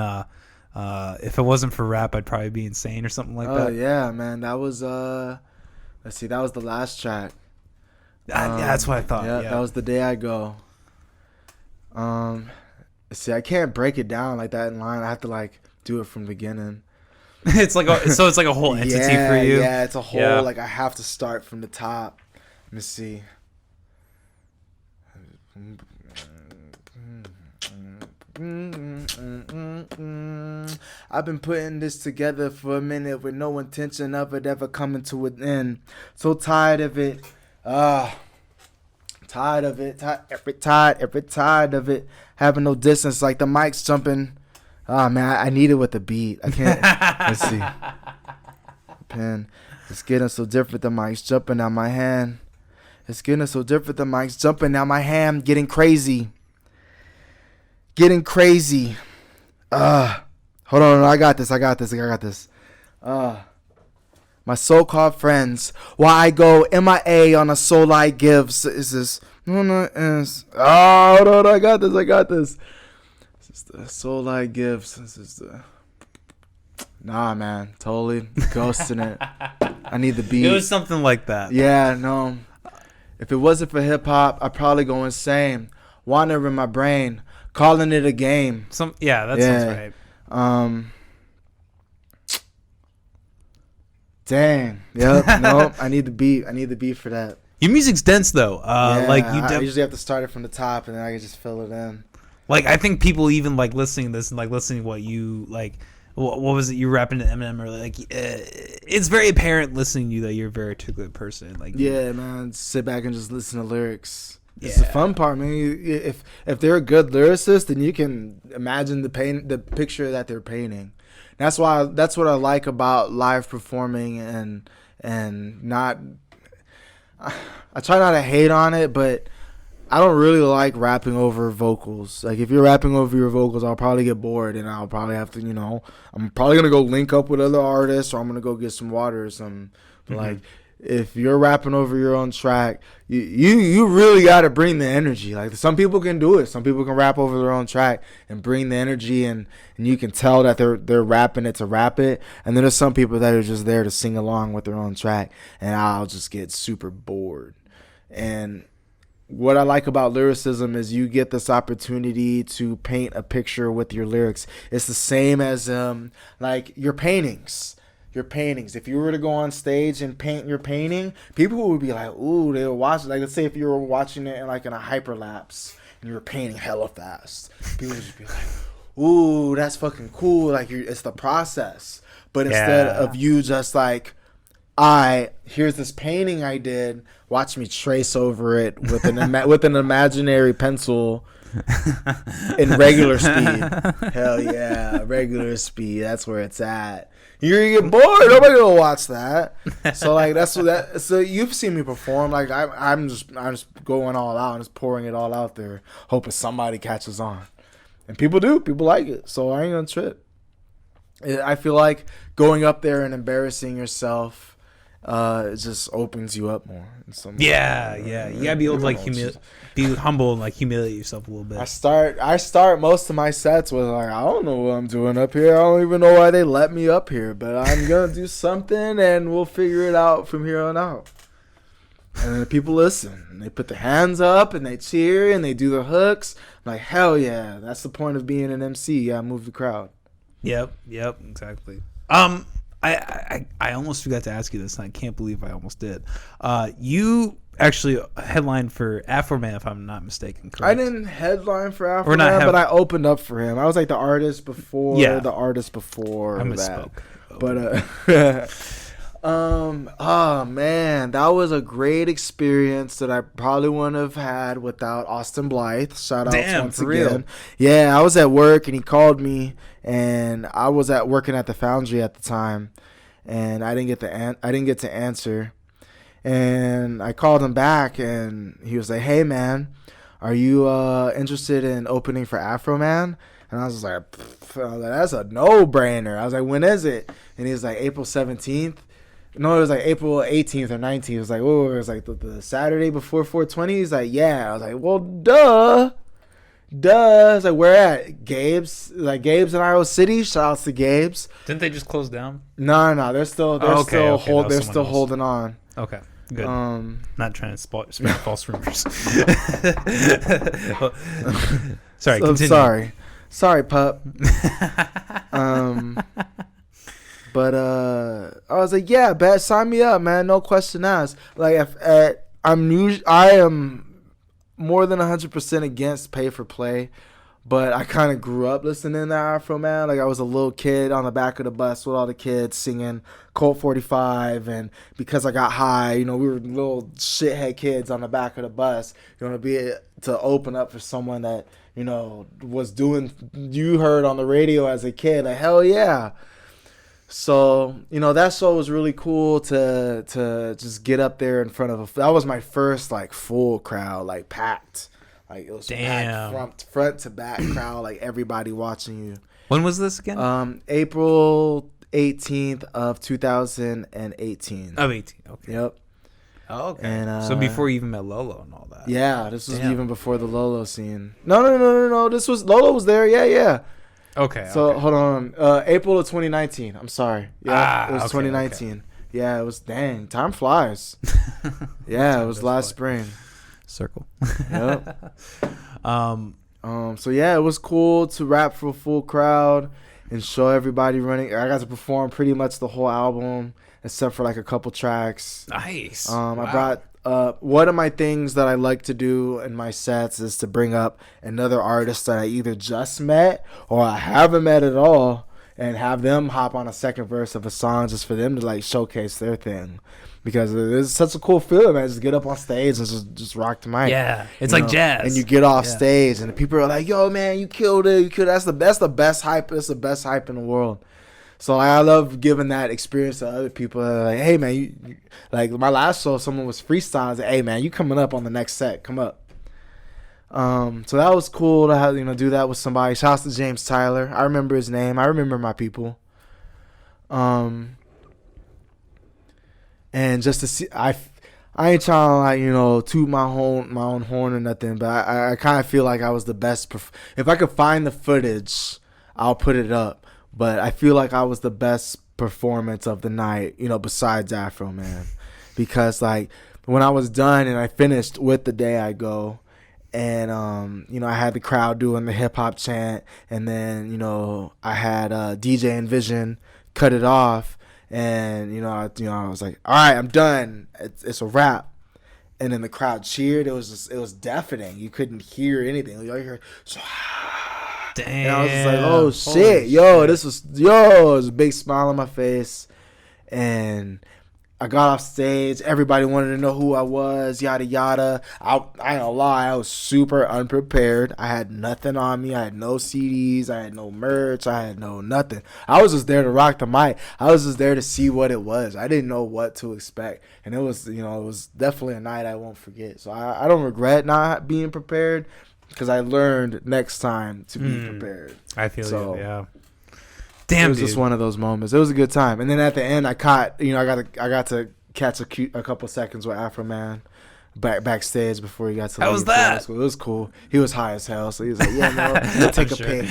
If it wasn't for rap, I'd probably be insane or something like that. Oh yeah, man, that was let's see, that was the last track. Yeah, that's what I thought. Yeah, that was The Day I Go. See, I can't break it down like that in line. I have to like do it from the beginning. It's like a whole entity for you. Yeah, it's a whole like I have to start from the top. Let me see. I've been putting this together for a minute with no intention of it ever coming to an end. So tired of it. Tired of it. Tired of it. Having no distance, like the mic's jumping. Oh man, I need it with the beat. I can't. Let's see. Pen. It's getting so different. The mic's jumping out my hand. It's getting so different. The mic's jumping out my hand. Getting crazy. Hold on. I got this. My so-called friends. Why I go MIA on a soul I gives. Is this? Hold on. I got this. This is the soul I gives. This is the. Nah, man. Totally ghosting it. I need the beat. It was something like that. Yeah, no. If it wasn't for hip-hop, I'd probably go insane. Wandering in my brain. Calling it a game. Sounds right. Dang. Yep. No, I need the beat for that. Your music's dense though. I usually have to start it from the top and then I can just fill it in. Like I think people even like listening to this and like listening to what you like. What was it you were rapping to Eminem or like? It's very apparent listening to you that you're a very articulate person. Like yeah, man. Sit back and just listen to lyrics. It's the fun part, man. If they're a good lyricist, then you can imagine the picture that they're painting. That's what I like about live performing and not. I try not to hate on it, but I don't really like rapping over vocals. Like if you're rapping over your vocals, I'll probably get bored and I'll probably have to, I'm probably gonna go link up with other artists or I'm gonna go get some water or something. But like if you're rapping over your own track, you really got to bring the energy. Like, some people can do it. Some people can rap over their own track and bring the energy, and you can tell that they're rapping it to rap it. And then there's some people that are just there to sing along with their own track, and I'll just get super bored. And what I like about lyricism is you get this opportunity to paint a picture with your lyrics. It's the same as like your paintings. Your paintings. If you were to go on stage and paint your painting, people would be like, ooh, they would watch it. Like, let's say if you were watching it in a hyperlapse and you were painting hella fast, people would just be like, ooh, that's fucking cool. Like, it's the process. But instead of you just like, here's this painting I did, watch me trace over it with an imaginary pencil in regular speed. Hell yeah, regular speed. That's where it's at. You're gonna get bored. Nobody will watch that. So like so you've seen me perform. Like I'm just going all out and just pouring it all out there, hoping somebody catches on. And people do. People like it. So I ain't gonna trip. I feel like going up there and embarrassing yourself it just opens you up more. Yeah. You gotta be able to be humble and like humiliate yourself a little bit. I start most of my sets with like, I don't know what I'm doing up here. I don't even know why they let me up here, but I'm gonna do something and we'll figure it out from here on out. And then people listen. And they put their hands up and they cheer and they do the hooks. I'm like, hell yeah, that's the point of being an MC. You gotta move the crowd. Yep, exactly. I almost forgot to ask you this, and I can't believe I almost did. You actually headlined for Afro Man, if I'm not mistaken, correct? I didn't headline for Afro Man, but I opened up for him. I was like the artist before the artist before I misspoke. But oh man, that was a great experience that I probably wouldn't have had without Austin Blythe. Shout out once again. Real? Yeah, I was at work and he called me, and I was working at the Foundry at the time, and I didn't get to answer, and I called him back, and he was like, "Hey man, are you interested in opening for Afro Man?" And I was like, "That's a no-brainer." I was like, "When is it?" And he was like, "April 17th." No, it was like April 18th or 19th. It was like, oh, it was like the Saturday before 420. He's like, yeah. I was like, well, duh. I was like, where at? Gabe's? Like, Gabe's in Iowa City. Shout outs to Gabe's. Didn't they just close down? No. They're still holding on. Okay. Good. Not trying to spread false rumors. Sorry, continue. Sorry, pup. But I was like, yeah, bet, sign me up, man. No question asked. Like, I am more than 100% against pay for play, but I kind of grew up listening to Afro Man. Like, I was a little kid on the back of the bus with all the kids singing Colt 45, and because I got high, we were little shithead kids on the back of the bus. To open up for someone that was doing you heard on the radio as a kid. Like, hell yeah. So, that show was really cool to just get up there in front of that was my first like full crowd, like packed. Like, it was packed front to back crowd, like everybody watching you. When was this again? April 18th of 2018. Of 18. Okay. Yep. Oh, okay. And, so before you even met Lolo and all that. Yeah, this was even before the Lolo scene. No. Lolo was there. Yeah. Okay. So hold on, April of 2019. I'm sorry. Yeah, it was 2019. Okay. Yeah, it was. Dang, time flies. Yeah, it was last spring. Circle. Yep. So yeah, it was cool to rap for a full crowd and show everybody running. I got to perform pretty much the whole album except for like a couple tracks. Nice. Wow. I brought. One of my things that I like to do in my sets is to bring up another artist that I either just met or I haven't met at all, and have them hop on a second verse of a song just for them to like showcase their thing, because it's such a cool feeling, man. Just get up on stage and just rock the mic. Yeah, it's like jazz. And you get off stage and the people are like, "Yo, man, you killed it! That's the best hype. It's the best hype in the world." So I love giving that experience to other people. Like, hey man, you like my last show, someone was freestyling. I was like, hey man, you coming up on the next set? Come up. So that was cool to have do that with somebody. Shouts to James Tyler. I remember his name. I remember my people. and just to see, I ain't trying to like toot my own horn or nothing, but I kind of feel like I was the best. If I could find the footage, I'll put it up. But I feel like I was the best performance of the night, besides Afro Man, because like when I was done and I finished with The Day I Go, and I had the crowd doing the hip hop chant, and then I had DJ Envision cut it off, and I was like, all right, I'm done. It's a wrap. And then the crowd cheered. It was deafening. You couldn't hear anything. You heard. Damn. And I was just like, oh shit, yo, it was a big smile on my face. And I got off stage. Everybody wanted to know who I was, yada yada. I ain't gonna lie, I was super unprepared. I had nothing on me. I had no CDs. I had no merch. I had no nothing. I was just there to rock the mic. I was just there to see what it was. I didn't know what to expect, and it was definitely a night I won't forget. So I don't regret not being prepared, because I learned next time to be prepared. I feel so, you. Yeah. Damn, it was just one of those moments. It was a good time. And then at the end, I got to catch a couple seconds with Afro Man backstage before he got to. How was that? It was cool. He was high as hell, so he was like, "Yeah, no, take a pic."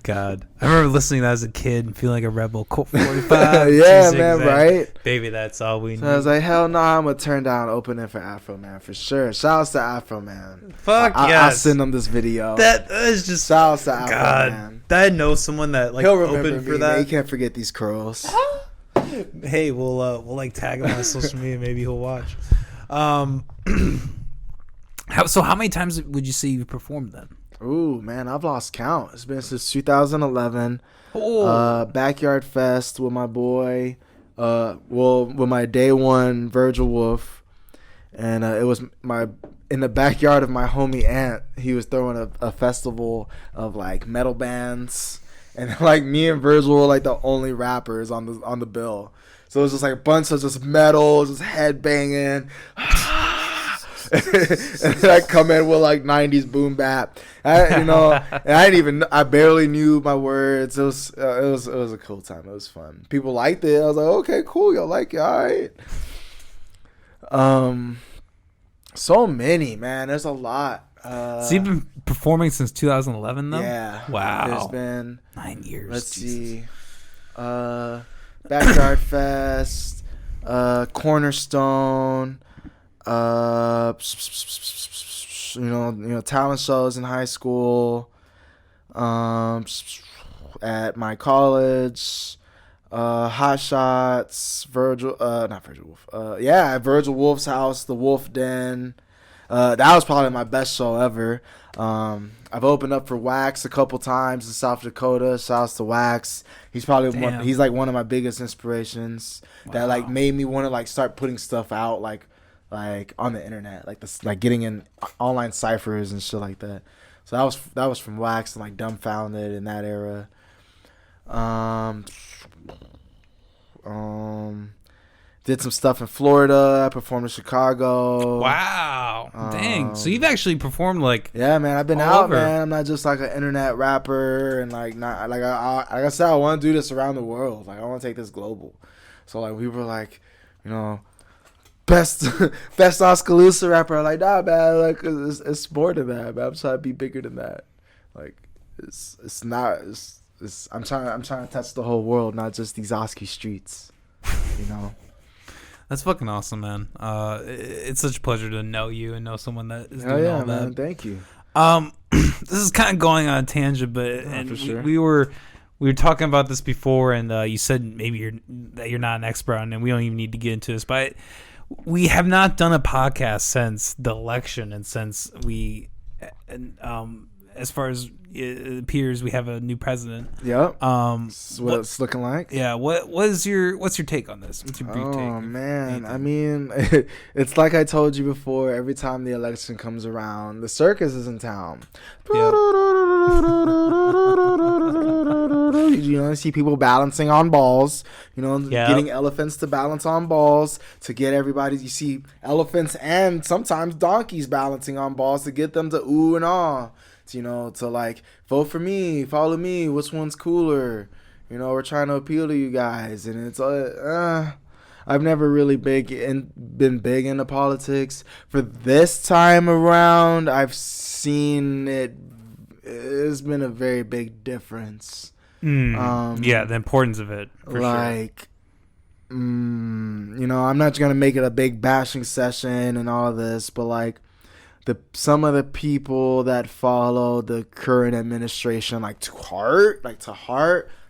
God, I remember listening to that as a kid and feeling like a rebel. Colt 45. Yeah, man, right? Baby, that's all we need. So I was like, "Hell no, I'm gonna turn down opening for Afro Man for sure." Shouts to Afro Man. Fuck yes. I'll send him this video. That is just shouts to Afro God. Man. I know someone that like he'll remember opened me, for that. Man. You can't forget these curls. Hey, we'll like tag him on social media. Maybe he'll watch. How many times would you say you performed then? Ooh, man, I've lost count. It's been since 2011. Oh. Backyard Fest with my boy. With my day one Virgil Wolf, and it was in the backyard of my homie aunt. He was throwing a festival of like metal bands, and like me and Virgil were like the only rappers on the bill. So it was just like a bunch of just metal, just head banging. And I come in with like 90s boom bap, and I barely knew my words. It was a cool time. It was fun. People liked it. I was like, okay, cool, y'all like it, all right. So many, man. There's a lot. So you've been performing since 2011, though? Yeah. Wow. There's been 9 years. Let's Jesus. see. Backyard Fest, Cornerstone, talent shows in high school, at my college, Hot Shots, not Virgil Wolf. At Virgil Wolf's house, the Wolf Den. That was probably my best show ever. I've opened up for Wax a couple times in South Dakota. Shouts to Wax. He's probably he's like one of my biggest inspirations. Wow. That like made me want to like start putting stuff out like on the internet, like getting in online ciphers and shit like that. So that was from Wax and like Dumbfounded in that era. Did some stuff in Florida. I performed in Chicago. Wow. Dang. So you've actually performed like yeah, man. I've been out, over. Man. I'm not just like an internet rapper and like not like like I said, I want to do this around the world. Like I want to take this global. So like we were like, best Oskaloosa rapper. I'm like, nah, man. Like it's more than that, man. I'm trying to be bigger than that. Like it's not. I'm trying to touch the whole world, not just these Oski streets. That's fucking awesome, man. It's such a pleasure to know you and know someone that is doing all that. Man, thank you. This is kind of going on a tangent, but for sure. we were talking about this before, and you said maybe you're not an expert on it, and we don't even need to get into this, but we have not done a podcast since the election, and since as far as it appears, we have a new president. Yep. What it's looking like. Yeah. What's your take on this? What's your brief take? Oh man, I mean, it's like I told you before. Every time the election comes around, the circus is in town. Yep. You see people balancing on balls. Getting elephants to balance on balls to get everybody. You see elephants and sometimes donkeys balancing on balls to get them to ooh and ah. To like vote for me, follow me. Which one's cooler? We're trying to appeal to you guys, and it's I've never really been big into politics. For this time around, I've seen it. It's been a very big difference. Yeah, the importance of it, for sure. You know, I'm not gonna make it a big bashing session and all of this, but like some of the people that follow the current administration like to heart,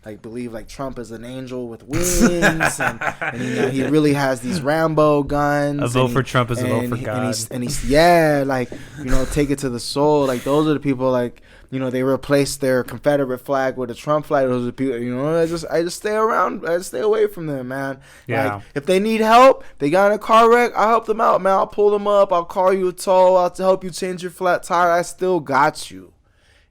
like believe like Trump is an angel with wings, and you know, he really has these Rambo guns. A vote for Trump is a vote for God. And he's yeah, like, you know, take it to the soul. Like those are the people, like, you know, they replaced their Confederate flag with a Trump flag. Those are the people, you know, I just stay around. I just stay away from them, man. Yeah. Like, if they need help, they got in a car wreck, I'll help them out, man. I'll pull them up. I'll call you a tow. I'll help you change your flat tire. I still got you.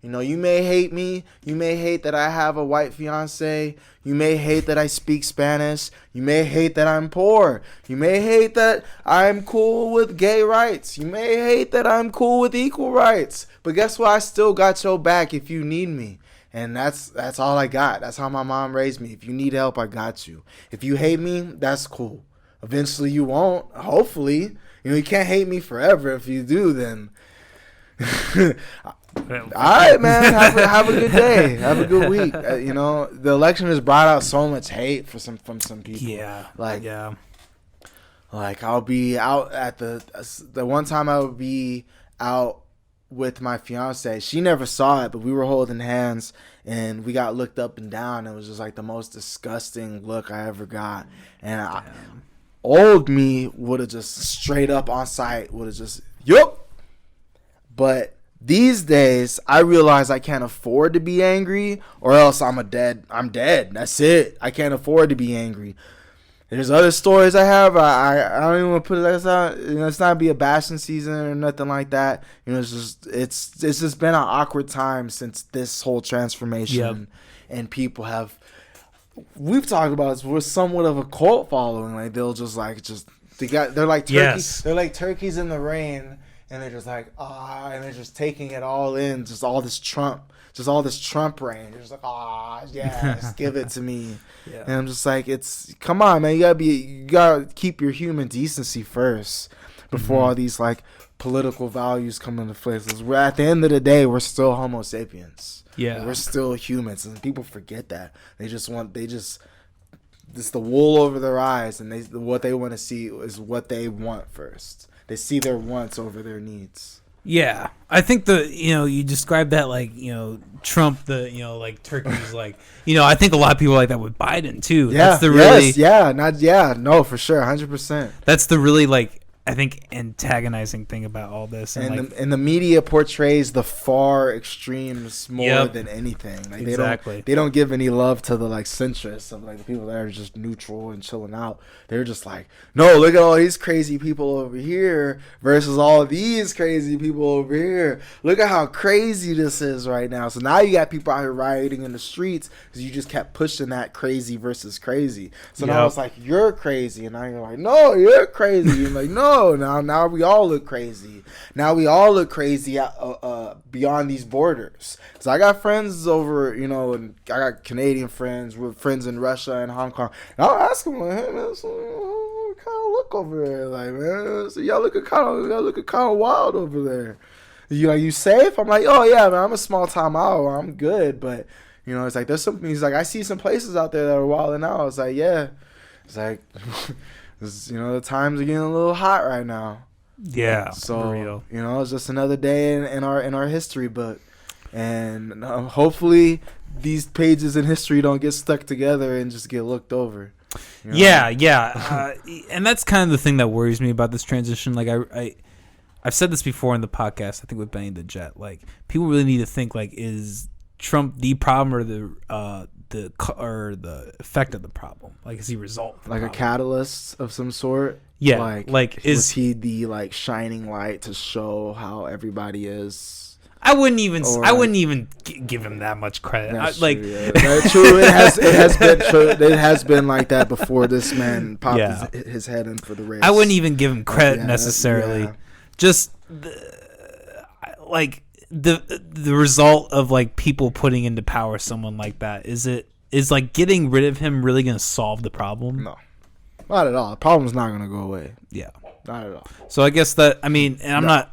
You know, you may hate me. You may hate that I have a white fiance. You may hate that I speak Spanish. You may hate that I'm poor. You may hate that I'm cool with gay rights. You may hate that I'm cool with equal rights. But guess what? I still got your back if you need me. And that's all I got. That's how my mom raised me. If you need help, I got you. If you hate me, that's cool. Eventually you won't. Hopefully. You know, you can't hate me forever. If you do, then... All right, man. Have a good day. Have a good week. You know, the election has brought out so much hate from some people. Yeah. Like, yeah. Like, I'll be out at the one time I would be out with my fiance. She never saw it, but we were holding hands and we got looked up and down. It was just like the most disgusting look I ever got. And old me would have just straight up on sight would have just yup. But these days, I realize I can't afford to be angry, or else I'm dead. That's it. I can't afford to be angry. There's other stories I have. I don't even want to put it like that. You know, it's not be a bashing season or nothing like that. You know, it's just been an awkward time since this whole transformation, and people have. We've talked about this. We're somewhat of a cult following. Like they're like turkeys. Yes. They're like turkeys in the rain. And they're just like, and they're just taking it all in, just all this Trump rain. They're just like, yes, give it to me. Yeah. And I'm just like, come on, man, you gotta keep your human decency first before all these like political values come into place. At the end of the day, we're still Homo sapiens. Yeah, like, we're still humans, and people forget that. It's the wool over their eyes, and what they want to see is what they want first. They see their wants over their needs. Yeah, I think you described that like, Trump, like turkeys, like, I think a lot of people like that with Biden too. Yeah, for sure, 100%. That's the really like, I think, antagonizing thing about all this. And the media portrays the far extremes more than anything. Like exactly. They don't give any love to the like centrists of like the people that are just neutral and chilling out. They're just like, no, look at all these crazy people over here versus all these crazy people over here. Look at how crazy this is right now. So now you got people out here rioting in the streets because you just kept pushing that crazy versus crazy. So now it's like, you're crazy. And now you're like, no, you're crazy. You're like, no, now we all look crazy. Now we all look crazy beyond these borders. So I got friends over, and I got Canadian friends with friends in Russia and Hong Kong. And I'll ask them, like, hey, man, so what kind of look over there? Like, man, so y'all looking kind of wild over there. You safe? I'm like, oh yeah, man, I'm a small time out. I'm good, but it's like there's some. He's like, I see some places out there that are wilding out. It's like, yeah, it's like, the times are getting a little hot right now. Yeah, so for real. It's just another day in our history book, and hopefully these pages in history don't get stuck together and just get looked over. Yeah. And that's kind of the thing that worries me about this transition. Like I've said this before in the podcast, I think with Benny the Jet. Like people really need to think like, is Trump the problem or the effect of the problem? Like, is he result? Like a catalyst of some sort? Yeah. Was he the like shining light to show how everybody is? I wouldn't even give him that much credit. True, yeah. That's true. It has been true. It has been like that before this man popped his head in for the race. I wouldn't even give him credit necessarily. Just the result of like people putting into power someone like that. Is like getting rid of him really going to solve the problem? No. Not at all. The problem's not gonna go away. Yeah. Not at all. So I guess that and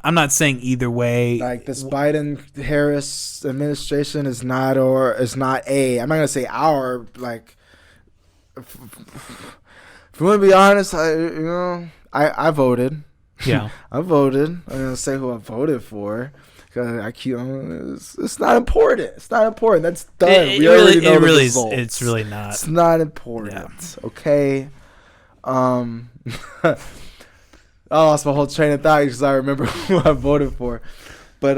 I'm not saying either way. Like this Biden Harris administration is not I'm not gonna say our like. If you want to be honest, I voted. Yeah. I voted. I'm gonna say who I voted for. It's not important. It's not important. That's done. We already know the results. It's really not. It's not important. Yeah. Okay. I lost my whole train of thought because I remember who I voted for. But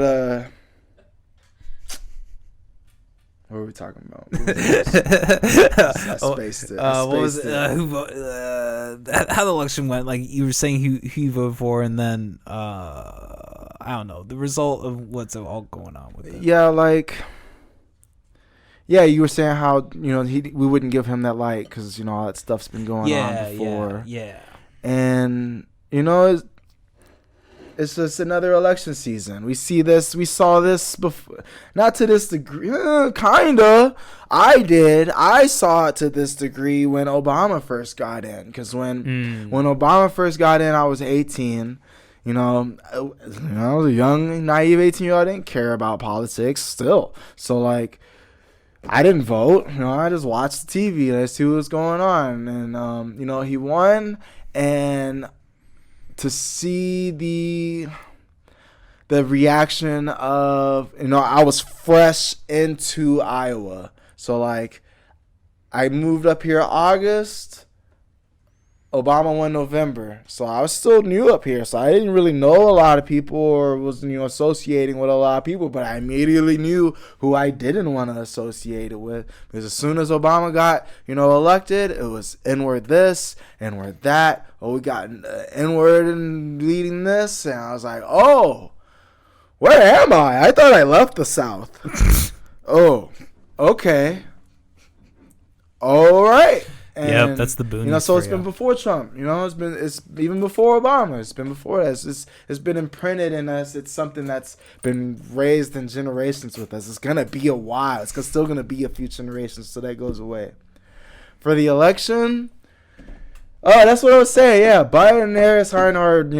what were we talking about? I spaced it. What was it? Who voted? How the election went? Like you were saying, who you voted for, and then I don't know the result of what's all going on with it. Yeah, like. Yeah, you were saying how we wouldn't give him that light because all that stuff's been going on before. Yeah. And it's just another election season. We saw this before, not to this degree, kinda. I saw it to this degree when Obama first got in, because when Obama first got in, I was 18. I was a young, naive 18-year-old. I didn't care about politics still. So like, I didn't vote. I just watched the TV and I see what was going on. And he won. And to see the reaction of, I was fresh into Iowa. So like, I moved up here August. Obama won November. So I was still new up here. So I didn't really know a lot of people or was, associating with a lot of people. But I immediately knew who I didn't want to associate it with. Because as soon as Obama got, elected, it was N-word this, N-word that. Oh, we got N-word and leading this. And I was like, oh, where am I? I thought I left the South. Oh, okay. All right. And, that's the boon. So it's been before Trump. It's even before Obama. It's been before that. It's been imprinted in us. It's something that's been raised in generations with us. It's gonna be a while. It's still gonna be a few generations, so that goes away. For the election, that's what I was saying. Yeah, Biden and Harris aren't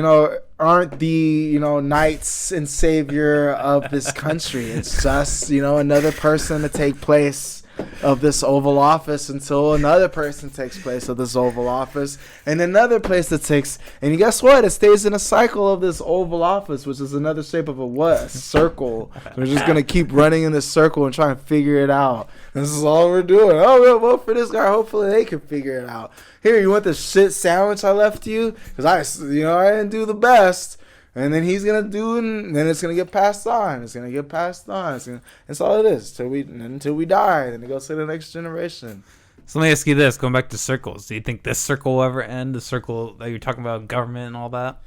the knights and savior of this country. It's just another person to take place of this Oval Office until another person takes place of this Oval Office and another place that takes, and guess what? It stays in a cycle of this Oval Office, which is another shape of a circle. We're just going to keep running in this circle and trying to figure it out. This is all we're doing. Oh, we'll vote for this guy. Hopefully they can figure it out. Here, you want the shit sandwich I left you? Because I didn't do the best. And then he's going to do it, and then it's going to get passed on. It's going to get passed on. That's all it is until we die. And it goes to the next generation. So let me ask you this, going back to circles. Do you think this circle will ever end, the circle that you're talking about, government and all that?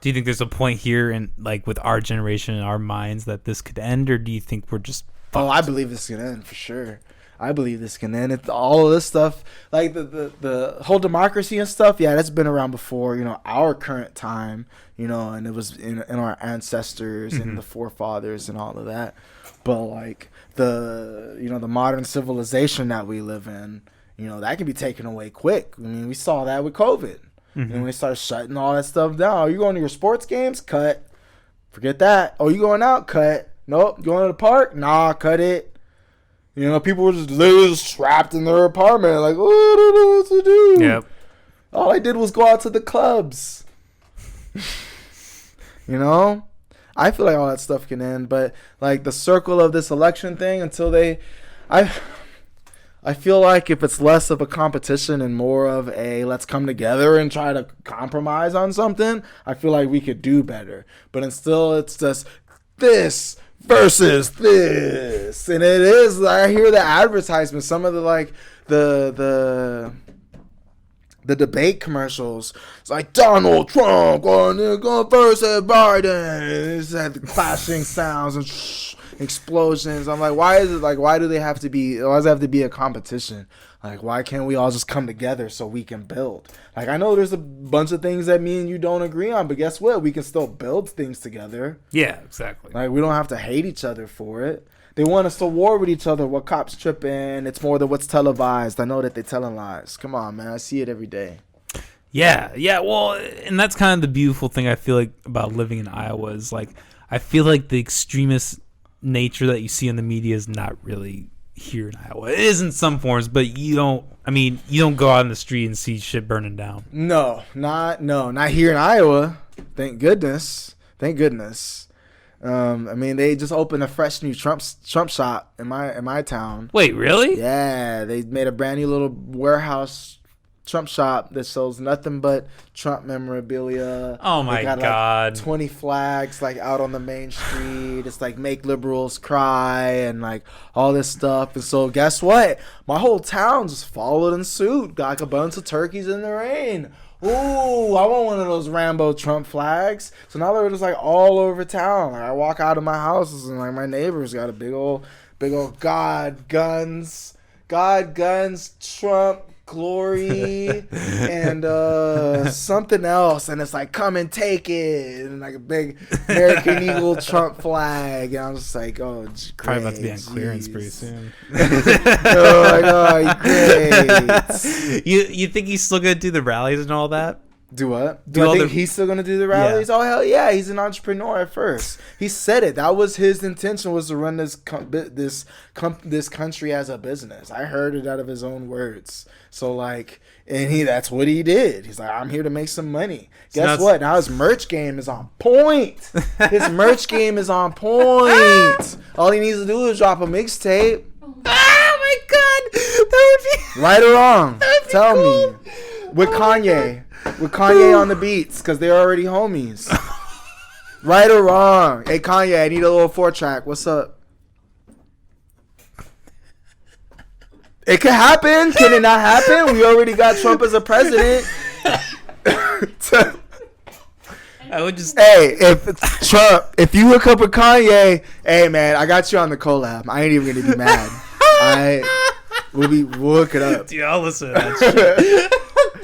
Do you think there's a point here in, like, with our generation and our minds that this could end, or do you think we're just fucked? Oh, I believe this can end for sure. I believe this can end. All of this stuff, like the whole democracy and stuff, yeah, that's been around before, our current time, and it was in our ancestors and the forefathers and all of that. But like the modern civilization that we live in, that can be taken away quick. I mean, we saw that with COVID. When we started shutting all that stuff down. Are you going to your sports games? Cut. Forget that. Oh, you going out? Cut. Nope. Going to the park? Nah, cut it. People were just literally trapped in their apartment, like, oh, I don't know what to do. Yep. All I did was go out to the clubs. I feel like all that stuff can end, but like the circle of this election thing I feel like if it's less of a competition and more of a let's come together and try to compromise on something, I feel like we could do better. But it's just this versus this, and it is. I hear the advertisements, some of the debate commercials. It's like Donald Trump going versus Biden. It's had the clashing sounds and explosions. I'm like, why do they have to be? Why does it have to be a competition? Like, why can't we all just come together so we can build? Like, I know there's a bunch of things that me and you don't agree on, but guess what? We can still build things together. Yeah, exactly. Like, we don't have to hate each other for it. They want us to war with each other. What cops tripping? It's more than what's televised. I know that they're telling lies. Come on, man. I see it every day. Yeah. Well, and that's kind of the beautiful thing I feel like about living in Iowa is like I feel like the extremist nature that you see in the media is not really here in Iowa. It is in some forms, but you don't go out in the street and see shit burning down. No, not here in Iowa. Thank goodness. I mean, they just opened a fresh new Trump shop in my town. Wait, really? Yeah, they made a brand new little warehouse Trump shop that sells nothing but Trump memorabilia. Oh my God. Like 20 flags like out on the main street. It's like make liberals cry and like all this stuff. And so guess what? My whole town just followed in suit. Got like a bunch of turkeys in the rain. Ooh, I want one of those Rambo Trump flags. So now they're just like all over town. Like I walk out of my house and like my neighbor's got a big old God guns, Trump glory, and something else, and it's like come and take it, and like a big American Eagle Trump flag, and I'm just like, oh, great, probably about to be on clearance pretty soon. Oh, great. You think he's still gonna do the rallies and all that? Do what? Do I think he's still gonna do the rallies? Yeah. Oh hell yeah! He's an entrepreneur at first. He said it. That was his intention, was to run this country as a business. I heard it out of his own words. So like, and that's what he did. He's like, I'm here to make some money. Guess what? Now his merch game is on point. His merch game is on point. All he needs to do is drop a mixtape. Oh my God, that would be right or wrong. Tell me, with Kanye. With Kanye on the beats, because they're already homies. Right or wrong? Hey, Kanye, I need a little 4-track. What's up? It could happen. Can it not happen? We already got Trump as a president. I would just... Hey, if you hook up with Kanye, hey, man, I got you on the collab. I ain't even going to be mad. We'll hook it up. Dude, I'll listen to that shit.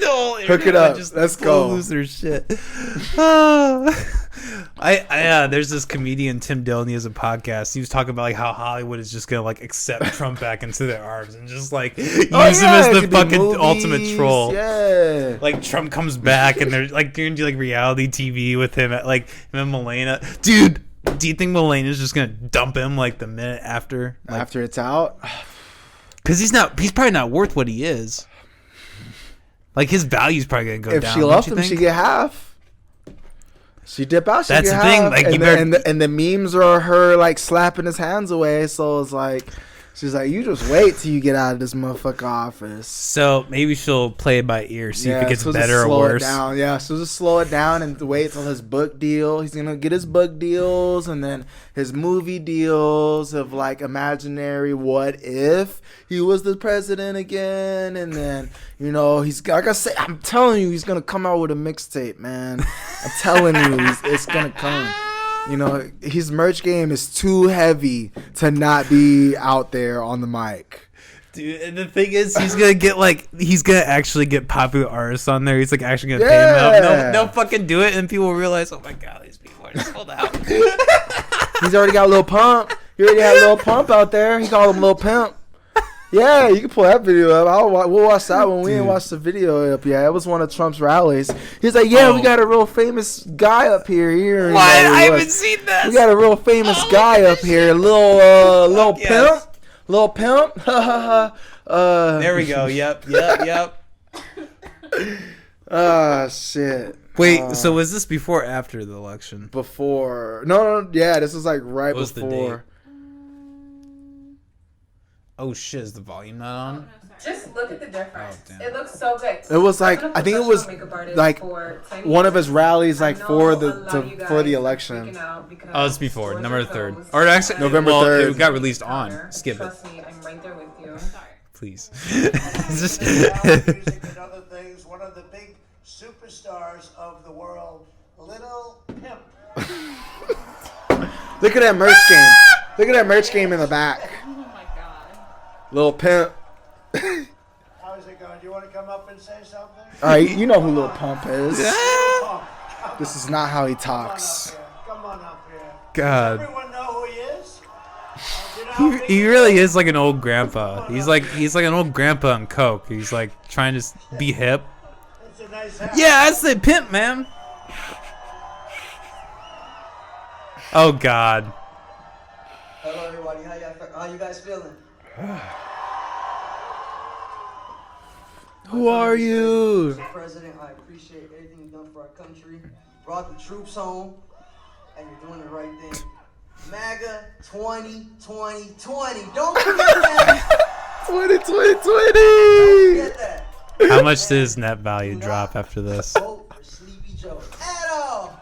No, hook it up. Let's go. Lose their shit. There's this comedian Tim Dillon. He has a podcast. He was talking about like how Hollywood is just gonna like accept Trump back into their arms and just like use him as the fucking ultimate troll. Yeah. Like Trump comes back and they're like gonna do like reality TV with him at like him and Melania. Dude, do you think Melania's just gonna dump him like the minute after? Like, after it's out? Because he's probably not worth what he is. Like his value's probably gonna go down. If she left him, she get half. She dip out, she That's get the thing. half. Like and the memes are her like slapping his hands away. So it's like she's like, you just wait till you get out of this motherfucker office. So maybe she'll play it by ear, see if it gets better or worse. So just slow it down and wait till his book deal. He's gonna get his book deals and then his movie deals of like imaginary what if he was the president again, and then he's like I say, I'm telling you, he's gonna come out with a mixtape, man. I'm telling you, it's gonna come. His merch game is too heavy to not be out there on the mic. Dude, and the thing is, he's gonna actually get popular artists on there. He's like actually gonna pay him out. No, fucking do it, and people will realize, oh my God, these people are just sold out. He's already got a little pump. He already had a little pump out there. He called him Lil Pimp. Yeah, you can pull that video up. We'll watch that one. We didn't watch the video up yet. It was one of Trump's rallies. He's like, we got a real famous guy up here. What? I haven't seen this. We got a real famous guy up here. Lil Pimp. Lil Pimp. There we go. Yep. Shit. Wait, so was this before or after the election? Before. No, yeah, this was like right what was before. The date? Oh shit, is the volume not on? No, just look at the difference. Oh, it looks so good. It was like, I think it was like one of his rallies like for the election. Oh, it's before, November 3rd. Or actually, November 3rd. It got released on. Skip it. Trust me, I'm right there with you. Sorry. Please. Music and other things, one of the big superstars of the world, Little Pimp. Look at that merch game. Look at that merch game in the back. Oh my God. Lil Pimp. How's it going? Do you want to come up and say something? All right, you know who Lil Pump is. This is not how he talks. Come on up here. God. Does everyone know who he is? He really is like an old grandpa. He's like an old grandpa on coke. He's like trying to be hip. That's a nice hat. Yeah, I say pimp, man. Oh God. Hello, everybody. How you guys feeling? Who are you? Mr. President, I appreciate everything you've done for our country. You brought the troops home, and you're doing the right thing. MAGA 2020. Don't forget that. 2020. Get that. How much did his net value drop after this? Vote for Sleepy Joe at all.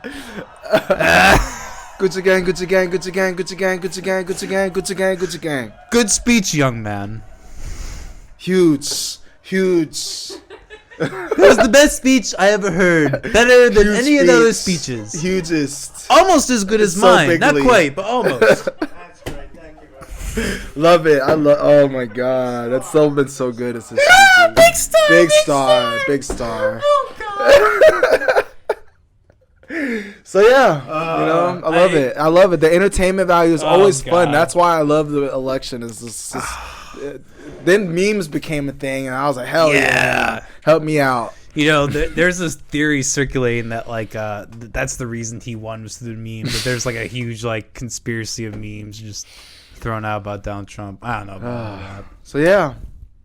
Gucci gang, Gucci gang, Gucci gang, Gucci gang, Gucci gang, Gucci gang, Gucci gang, Gucci gang. Good speech, young man. Huge. That was the best speech I ever heard. Better than Huge any of the other speech. speeches. Hugest. Almost as good as It's so mine. big Not league. quite, but almost. That's great. Thank you, man. Love it. Oh my God. That's so been so good. It's Big star. Big star. Oh God. So yeah, I love it. The entertainment value is always fun. God. That's why I love the election. Is just then memes became a thing, and I was like, hell yeah, help me out. You know, there's this theory circulating that like that's the reason he won was through the meme. But there's like a huge like conspiracy of memes just thrown out about Donald Trump. I don't know about that. So yeah,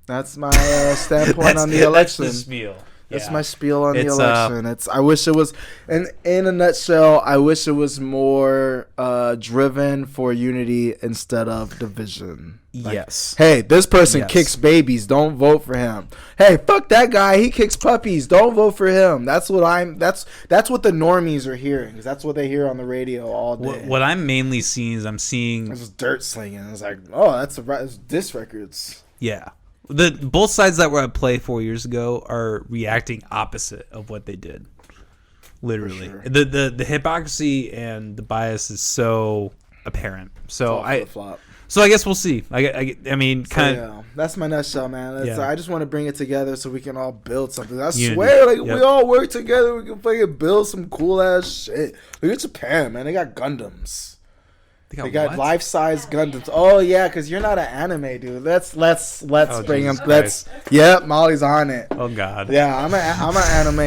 that's my standpoint on the election. That's the spiel. That's Yeah. my spiel on the It's, election. I wish it was, in a nutshell, I wish it was more driven for unity instead of division. Like, Yes. hey, this person Yes. kicks babies. Don't vote for him. Hey, fuck that guy. He kicks puppies. Don't vote for him. That's what what the normies are hearing. 'Cause that's what they hear on the radio all day. What I'm mainly seeing is I'm seeing It's just dirt slinging. It's like, oh, that's diss records. yeah. Both sides that were at play 4 years ago are reacting opposite of what they did. Literally, sure. the hypocrisy and the bias is so apparent. So All I flip-flop. so I guess we'll see. I mean, So, kind of. yeah, that's my nutshell, man. Yeah. I just want to bring it together so we can all build something. I Unity. swear, like Yep. we all work together, we can fucking build some cool ass shit. Look at Japan, man. They got Gundams. They got what? life-size Gundams. Oh yeah, because you're not an anime dude. Let's Oh, bring him. Jesus Let's. Yep, Molly's on it. Oh God. Yeah, I'm an anime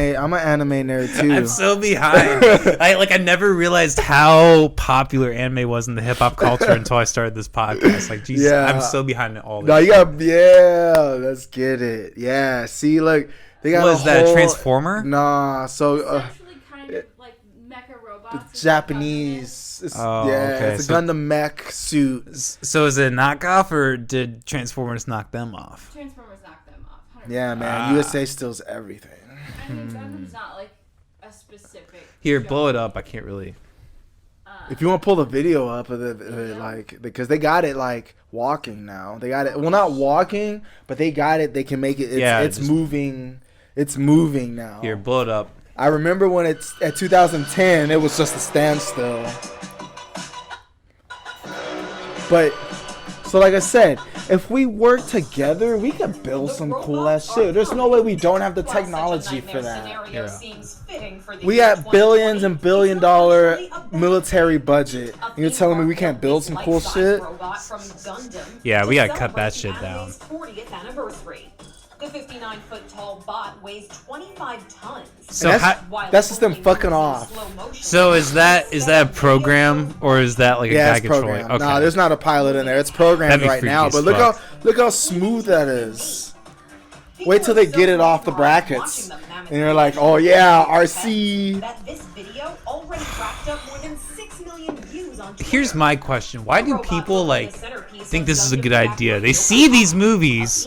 nerd too. I'm so behind. I never realized how popular anime was in the hip hop culture until I started this podcast. Like Jesus, Yeah. I'm so behind in all this. No, you got let's get it. Yeah, see, look, they got Was a that a whole- Transformer? Nah, so It's actually kind of like mecha robots. the Japanese. Okay, It's a so- Gundam mech suit. So is it a knockoff or did Transformers knock them off? Transformers knocked them off. 100%. Yeah, man. USA steals everything. I mean, Gundam's not like a specific. Here, show. blow it up. I can't really. If you want to pull the video up of it, like, because they got it like walking now. They got it. Well, not walking, but they got it. They can make it. It's just- moving. It's moving now. Here, blow it up. I remember when it's at 2010, it was just a standstill. But so like I said, if we work together, we can build some cool ass shit. There's no way we don't have the technology for that. We got billions and $billion military budget. And you're telling me we can't build some cool shit? Yeah, we gotta cut that shit down. 40th anniversary. The 59-foot tall bot weighs 25 tons. So And how, that's just them fucking off. so is that a program or is that like a Yeah, guy it's controlling? programmed. Nah, there's not a pilot in there. It's programmed That'd be right now. freaky But as look how smooth that is. Wait till they get it off the brackets. And you're like, oh yeah, RC. That this video already racked up more than 6 million views on Twitter. Here's my question: why do people like think this is a good idea? They see these movies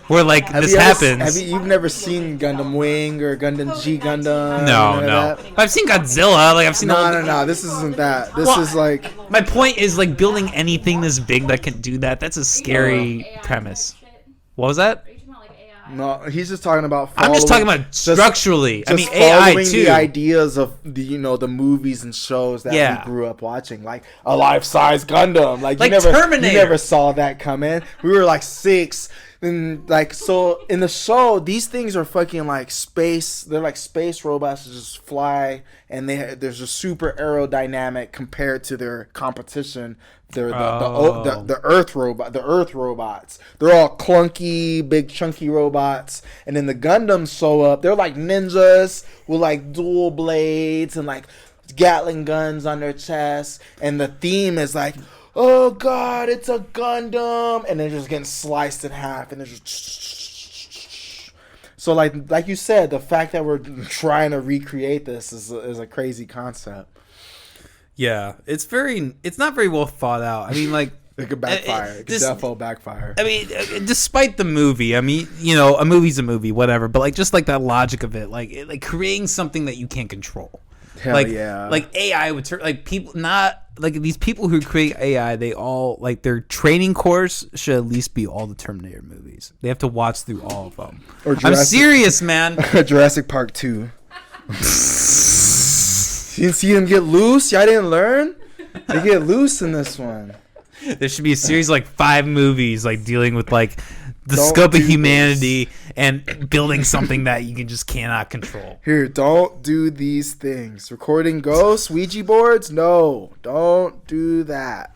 where like this happens. You've never seen Gundam Wing or Gundam G Gundam? No. That? I've seen Godzilla. Like I've seen. all the- No. This isn't that. This Well, is like. My point is like building anything this big that can do that. That's a scary AI premise. shit. What was that? Are you talking about like AI? No, he's just talking about. I'm just talking following- about structurally. I mean just AI following too. the ideas of the movies and shows that Yeah. we grew up watching, like a life-size Gundam. Like Like you Terminator. never saw that coming. We were like 6, And like, so in the show, these things are fucking like space. They're like space robots that just fly, and there's a super aerodynamic compared to their competition. They're the Earth robot. The Earth robots. They're all clunky, big, chunky robots. And then the Gundams show up. They're like ninjas with like dual blades and like Gatling guns on their chests. And the theme is like, oh God, it's a Gundam, and they're just getting sliced in half, and they're just. So like you said, the fact that we're trying to recreate this is a crazy concept. Yeah, it's not very well thought out. I mean, like, It could backfire. It could definitely backfire. I mean, despite the movie, I mean, you know, a movie's a movie, whatever. But like, just like that logic of it, like creating something that you can't control. Hell like, yeah. Like AI would turn like people not like these people who create AI. They all like their training course should at least be all the Terminator movies. They have to watch through all of them. Or I'm serious, man. Jurassic Park 2. You didn't see them get loose? Y'all didn't learn? They get loose in this one. There should be a series of, like 5 movies like dealing with like the Don't scope of do humanity and building something that you just cannot control. Here, don't do these things. Recording ghosts, Ouija boards? No, don't do that.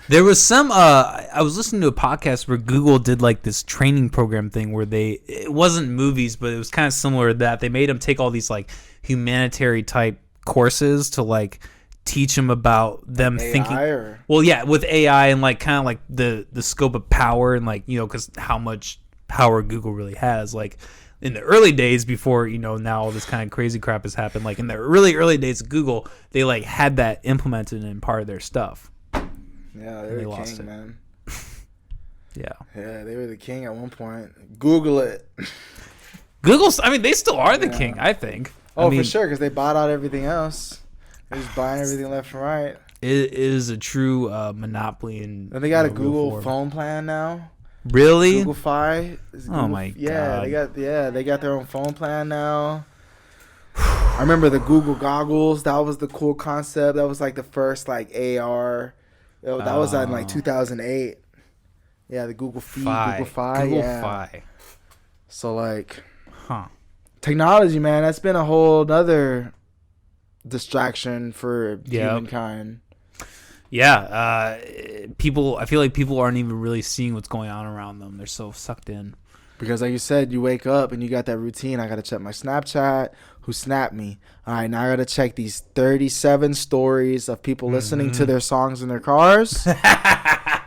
There was some I was listening to a podcast where Google did like this training program thing where it wasn't movies, but it was kind of similar to that. They made them take all these like humanitarian type courses to like teach them about them AI thinking. Or? Well, yeah, with AI and like kind of like the scope of power and like, you know, because how much power Google really has. Like in the early days before, you know, now all this kind of crazy crap has happened. Like in the really early days of Google, they like had that implemented in part of their stuff. Yeah, they were the king, man. Yeah. Yeah, they were the king at one point. Google it. Google's, I mean, they still are the king, I think. Oh, I mean, for sure, because they bought out everything else. They're just buying everything left and right. It is a true monopoly. And they got a Google phone plan now. Really? Google Fi. Oh my god. They got their own phone plan now. I remember the Google goggles. That was the cool concept. That was like the first like AR. That was in like 2008. Yeah, the Google Fi. Google Fi. Google yeah. Fi. So like, huh? Technology, man. That's been a whole other distraction for humankind. Yeah, people. I feel like people aren't even really seeing what's going on around them. They're so sucked in. Because like you said, you wake up and you got that routine. I got to check my Snapchat. Who snapped me? All right, now I got to check these 37 stories of people listening to their songs in their cars.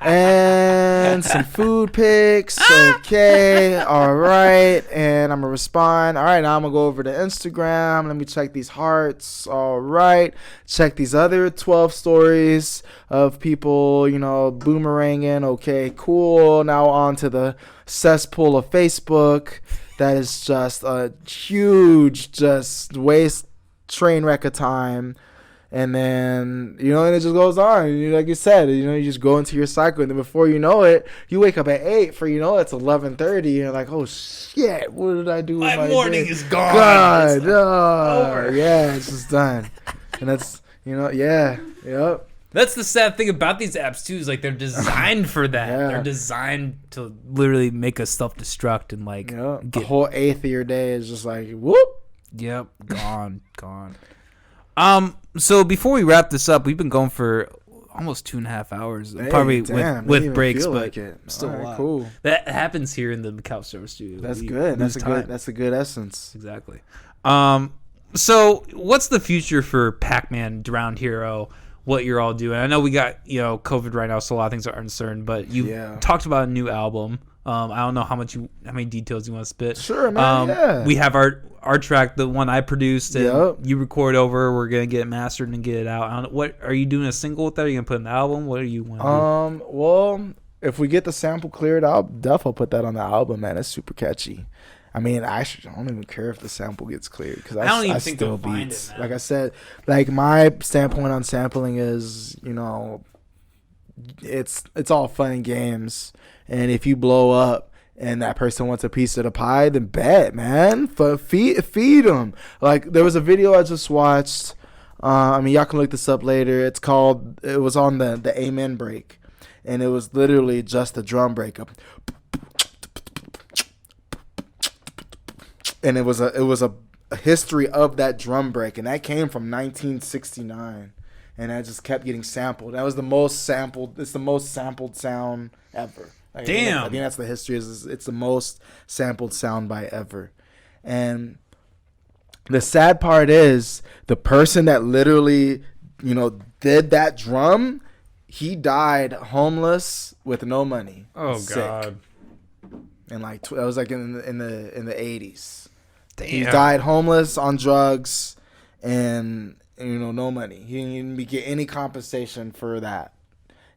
And some food pics. Okay, all right. And I'm going to respond. All right, now I'm going to go over to Instagram. Let me check these hearts. All right. Check these other 12 stories of people, you know, boomeranging. Okay, cool. Now on to the cesspool of Facebook. That is just a huge just waste train wreck of time. And then, you know, and it just goes on. Like you said, you know, you just go into your cycle. And then before you know it, you wake up at 8. For, you know, it's 11:30. And you're like, oh, shit, what did I do with my morning day? is gone. God, over. Yeah, it's just done. And that's, you know, yeah, yep. That's the sad thing about these apps too. Is like they're designed for that. Yeah. They're designed to literally make us self-destruct and like The whole 8th of your day is just like, whoop. Yep, gone. So before we wrap this up, we've been going for almost 2.5 hours, Hey, probably damn, with breaks, but like it. still All a right, lot. cool. That happens here in the Couch Service Studio. That's We good. lose That's time. a good essence. Exactly. So what's the future for Pac-Man, Drowned Hero? What you're all doing? I know we got, you know, COVID right now, so a lot of things are uncertain. But you talked about a new album. I don't know how many details you want to spit. Sure, man. Yeah. We have our track, the one I produced, and you record over. We're gonna get it mastered and get it out. I don't know, what are you doing a single with that? Are you gonna put in the album? What do you want to do? Well, if we get the sample cleared, I'll definitely put that on the album, man. It's super catchy. I mean, I don't even care if the sample gets cleared because I don't even think they'll find it, man. Like I said, like my standpoint on sampling is, you know, it's all fun and games, and if you blow up and that person wants a piece of the pie, then bet, man, feed them. Like there was a video I just watched. I mean, y'all can look this up later. It was on the Amen break, and it was literally just the drum break up. and it was a history of that drum break, and that came from 1969, and that just kept getting sampled. That was the most sampled. It's the most sampled sound ever. Like, Damn. I think that's the history. It's the most sampled sound by ever, and the sad part is the person that literally, did that drum, he died homeless with no money. Oh sick. God. And that was like in the 80s. Damn. He died homeless on drugs and no money. He didn't even get any compensation for that.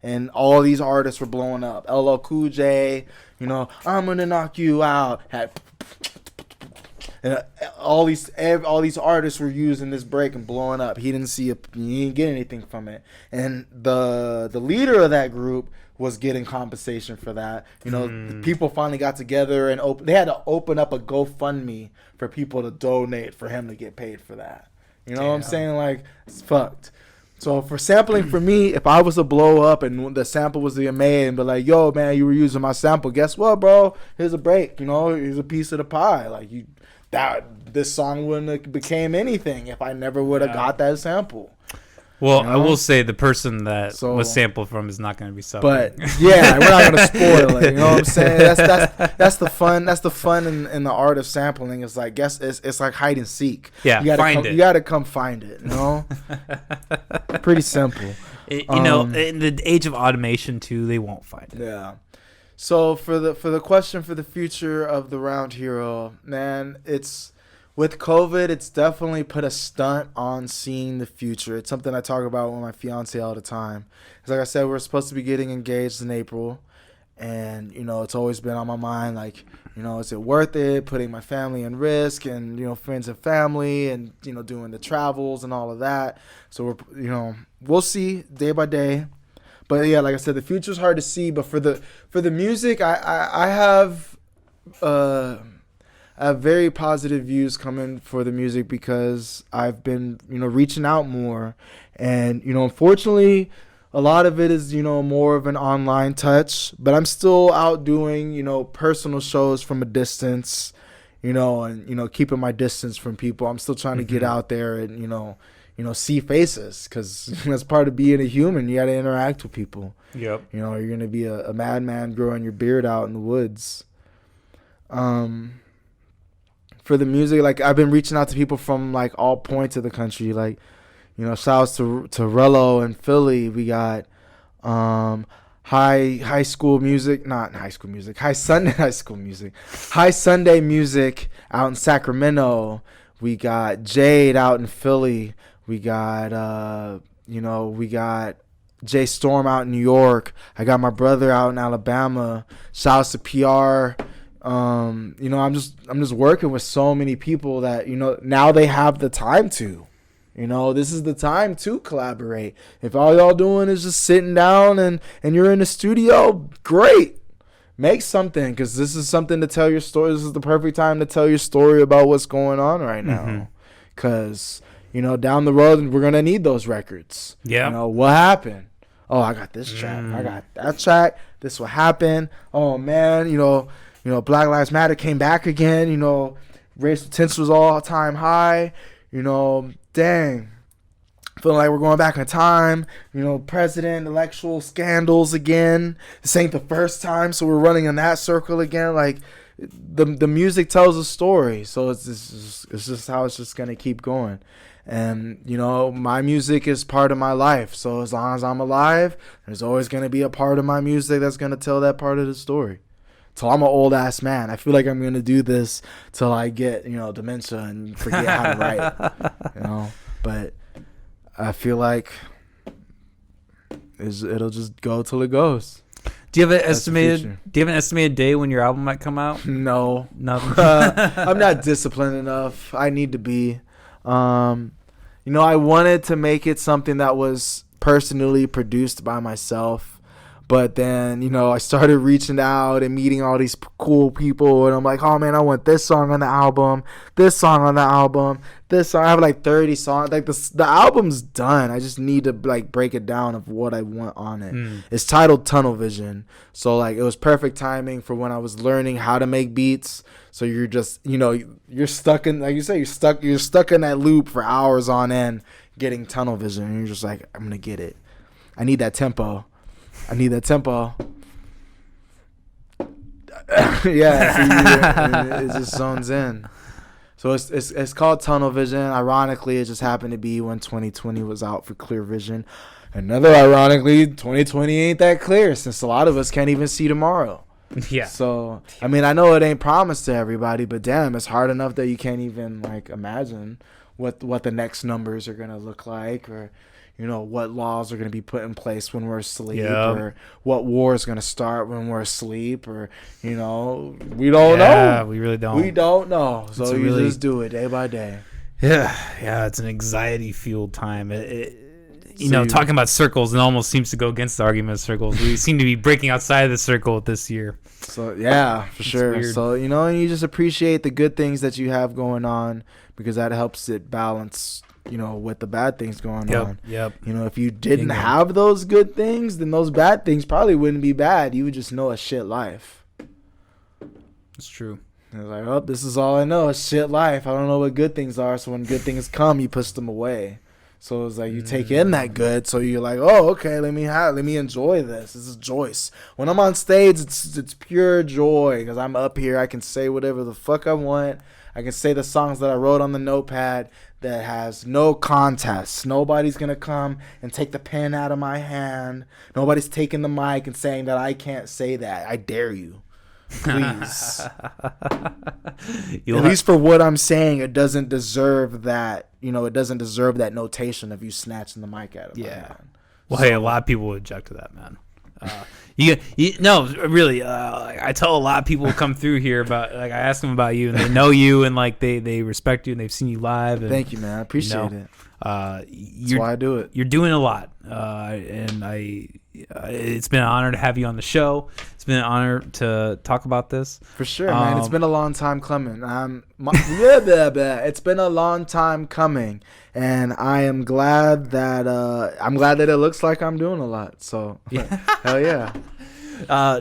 And all these artists were blowing up. LL Cool J, I'm gonna knock you out. And all these artists were using this break and blowing up. He didn't get anything from it. And the leader of that group was getting compensation for that. People finally got together and they had to open up a GoFundMe for people to donate for him to get paid for that. You know what I'm saying? Like, it's fucked. So for sampling, for me, if I was to blow up and the sample was the made and be like, yo, man, you were using my sample. Guess what, bro? Here's a break. Here's a piece of the pie. Like, this song wouldn't have became anything if I never would have got that sample. Well, I will say the person that was sampled from is not going to be suffering. But yeah, we're not going to spoil it. You know what I'm saying? That's the fun. That's the fun in the art of sampling. It's like it's like hide and seek. Yeah, you got to come find it. Pretty simple. In the age of automation too, they won't find it. Yeah. So for the question for the future of the Round Hero, man, it's with COVID, it's definitely put a stunt on seeing the future. It's something I talk about with my fiance all the time. Because like I said, we're supposed to be getting engaged in April. And, it's always been on my mind, like, is it worth it, putting my family in risk and, friends and family and, doing the travels and all of that. So, we'll see day by day. But, yeah, like I said, the future's hard to see. But for the music, I have very positive views coming for the music because I've been, reaching out more. And, unfortunately, a lot of it is, more of an online touch. But I'm still out doing, personal shows from a distance, and, keeping my distance from people. I'm still trying to get out there and, see faces because that's part of being a human. You got to interact with people. Yep. You're going to be a madman growing your beard out in the woods. For the music, like I've been reaching out to people from like all points of the country, like shout outs to Rello and Philly. We got high school music, not high school music, high Sunday music out in Sacramento. We got Jade out in Philly. We got we got Jay Storm out in New York. I got my brother out in Alabama. Shout outs to PR. I'm just working with so many people that, now they have the time to, this is the time to collaborate. If all y'all doing is just sitting down and you're in the studio, great. Make something, because this is something to tell your story. This is the perfect time to tell your story about what's going on right now. Because, down the road, we're going to need those records. Yeah. What happened? Oh, I got this track. I got that track. This will happen. Oh, man, Black Lives Matter came back again. Racial tension was all-time high. Dang. Feeling like we're going back in time. President, electoral scandals again. This ain't the first time, so we're running in that circle again. Like, the music tells a story. So it's just how it's just going to keep going. And, my music is part of my life. So as long as I'm alive, there's always going to be a part of my music that's going to tell that part of the story. So I'm an old ass man. I feel like I'm gonna do this till I get, dementia and forget how to write. But I feel like it'll just go till it goes. Do you have an estimated day when your album might come out? No, nothing. I'm not disciplined enough. I need to be. I wanted to make it something that was personally produced by myself. But then, I started reaching out and meeting all these cool people, and I'm like, oh man, I want this song on the album, this song on the album, this song. I have like 30 songs. Like the album's done. I just need to like break it down of what I want on it. It's titled Tunnel Vision. So like it was perfect timing for when I was learning how to make beats. So you're just, you're stuck in, like you say, you're stuck in that loop for hours on end getting tunnel vision, and you're just like, I'm gonna get it. I need that tempo. Yeah, it just zones in. So it's called Tunnel Vision. Ironically, it just happened to be when 2020 was out for Clear Vision. Another ironically, 2020 ain't that clear, since a lot of us can't even see tomorrow. Yeah. So I mean, I know it ain't promised to everybody, but damn, it's hard enough that you can't even like imagine what the next numbers are gonna look like, or what laws are going to be put in place when we're asleep, or what war is going to start when we're asleep, or, we don't know. Yeah, we really don't. We don't know. So you really, just do it day by day. Yeah, it's an anxiety-fueled time. Talking about circles, it almost seems to go against the argument of circles. We seem to be breaking outside of the circle this year. So, yeah, for sure. Weird. So, and you just appreciate the good things that you have going on, because that helps it balance with the bad things going on. Yep. If you didn't have those good things, then those bad things probably wouldn't be bad. You would just know a shit life. It's true. And it's like, oh, this is all I know, a shit life. I don't know what good things are. So when good things come, you push them away. So it's like you take in that good. So you're like, oh, okay, let me enjoy this. This is joyce. When I'm on stage, it's pure joy, because I'm up here. I can say whatever the fuck I want. I can say the songs that I wrote on the notepad that has no contest. Nobody's going to come and take the pen out of my hand. Nobody's taking the mic and saying that I can't say that. I dare you. Please. At least for what I'm saying, it doesn't deserve that, it doesn't deserve that notation of you snatching the mic out of my hand. Well, hey, a lot of people would object to that, man. No, really. I tell a lot of people who come through here about, like, I ask them about you, and they know you, and like they respect you, and they've seen you live. And, thank you, man. I appreciate it. That's why I do it. You're doing a lot, and it's been an honor to have you on the show. It's been an honor to talk about this. For sure, man. It's been a long time coming. It's been a long time coming, and I am glad that it looks like I'm doing a lot. So, hell yeah.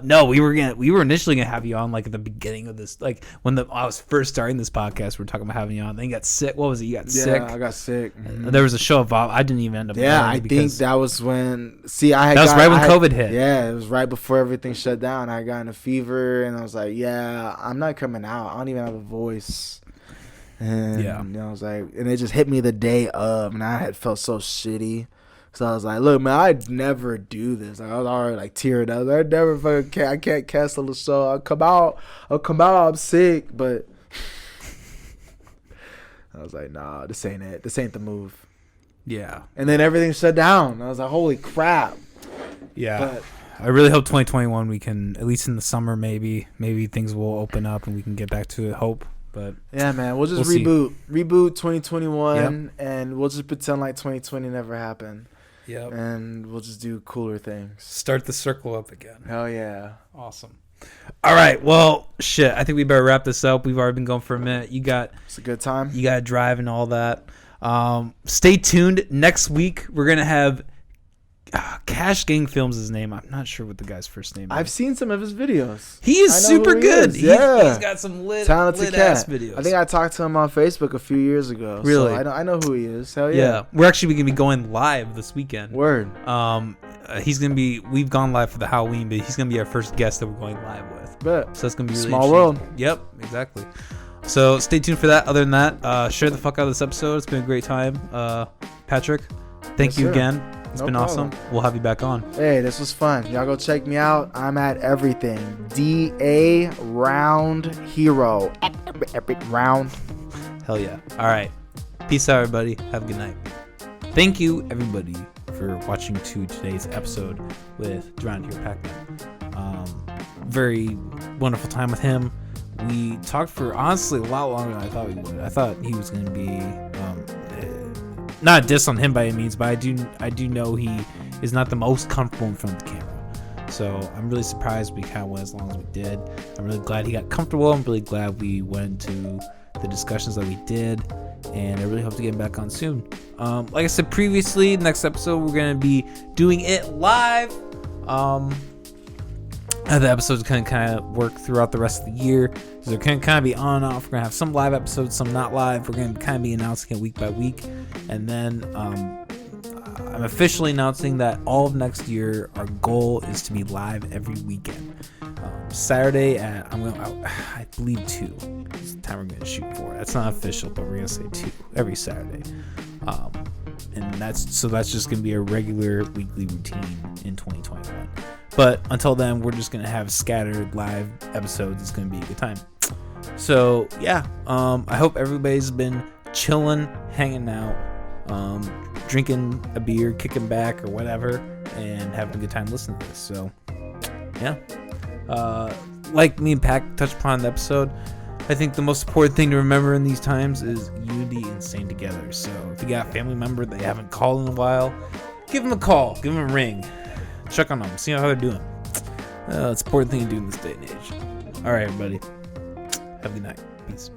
No, we were initially gonna have you on like at the beginning of this, like when I was first starting this podcast. We were talking about having you on. Then you got sick. What was it? You got sick. Yeah, I got sick. Mm-hmm. There was a show about. I didn't even end up. Yeah, I think that was when. That was right when COVID hit. Yeah, it was right before everything shut down. I got in a fever, and I was like, "Yeah, I'm not coming out. I don't even have a voice." And I was like, and it just hit me the day of, and I had felt so shitty. So I was like, look, man, I'd never do this. Like, I was already like teared up. I never fucking I can't cancel the show. I'll come out, I'm sick. But I was like, nah, this ain't it. This ain't the move. Yeah. And then everything shut down. I was like, holy crap. Yeah. But I really hope 2021 we can, at least in the summer, maybe things will open up and we can get back to hope. But yeah, man, we'll just reboot 2021, and we'll just pretend like 2020 never happened. Yep. And we'll just do cooler things. Start the circle up again. Hell yeah. Awesome. All right. Well, shit. I think we better wrap this up. We've already been going for a minute. It's a good time. You got to drive and all that. Stay tuned. Next week, we're going to have Cash Gang Films his name. I'm not sure what the guy's first name is. I've seen some of his videos. He is super good. He's Yeah. He's got some talented ass cat. videos. I think I talked to him on Facebook a few years ago. Really? So I know who he is. Hell Yeah. yeah. We're actually going to be going live this weekend. Word. He's going to be, we've gone live for the Halloween, but he's going to be our first guest that we're going live with. Bet. So that's going to be really Small world. Yep, exactly. So stay tuned for that. Other than that, share the fuck out of this episode. It's been a great time. Patrick, thank you again. It's been awesome. We'll have you back on. Hey, this was fun. Y'all go check me out. I'm at everything. DA Round Hero. Epic Round. Hell yeah. All right. Peace out, everybody. Have a good night. Thank you, everybody, for watching to today's episode with Drowned Here Pac-Man. Very wonderful time with him. We talked for, honestly, a lot longer than I thought we would. I thought he was going to be... not a diss on him by any means, but I do know he is not the most comfortable in front of the camera. So I'm really surprised we kind of went as long as we did. I'm really glad he got comfortable. I'm really glad we went to the discussions that we did, and I really hope to get him back on soon. Like I said previously, next episode we're gonna be doing it live. The episodes kind of work throughout the rest of the year, so they're going to kind of be on and off. We're gonna have some live episodes, some not live. We're gonna kind of be announcing it week by week, and then I'm officially announcing that all of next year our goal is to be live every weekend. Saturday at I believe 2 is the time we're gonna shoot for. That's not official, but we're gonna say 2 every Saturday. And that's just gonna be a regular weekly routine in 2021. But until then, we're just gonna have scattered live episodes. It's gonna be a good time. So yeah, I hope everybody's been chilling, hanging out, drinking a beer, kicking back or whatever, and having a good time listening to this. So yeah, like me and Pac touched upon in the episode, I think the most important thing to remember in these times is unity and staying together. So if you got a family member that you haven't called in a while, give them a call, give them a ring, check on them, see how they're doing. It's an important thing to do in this day and age. All right, everybody. Have a good night. Peace.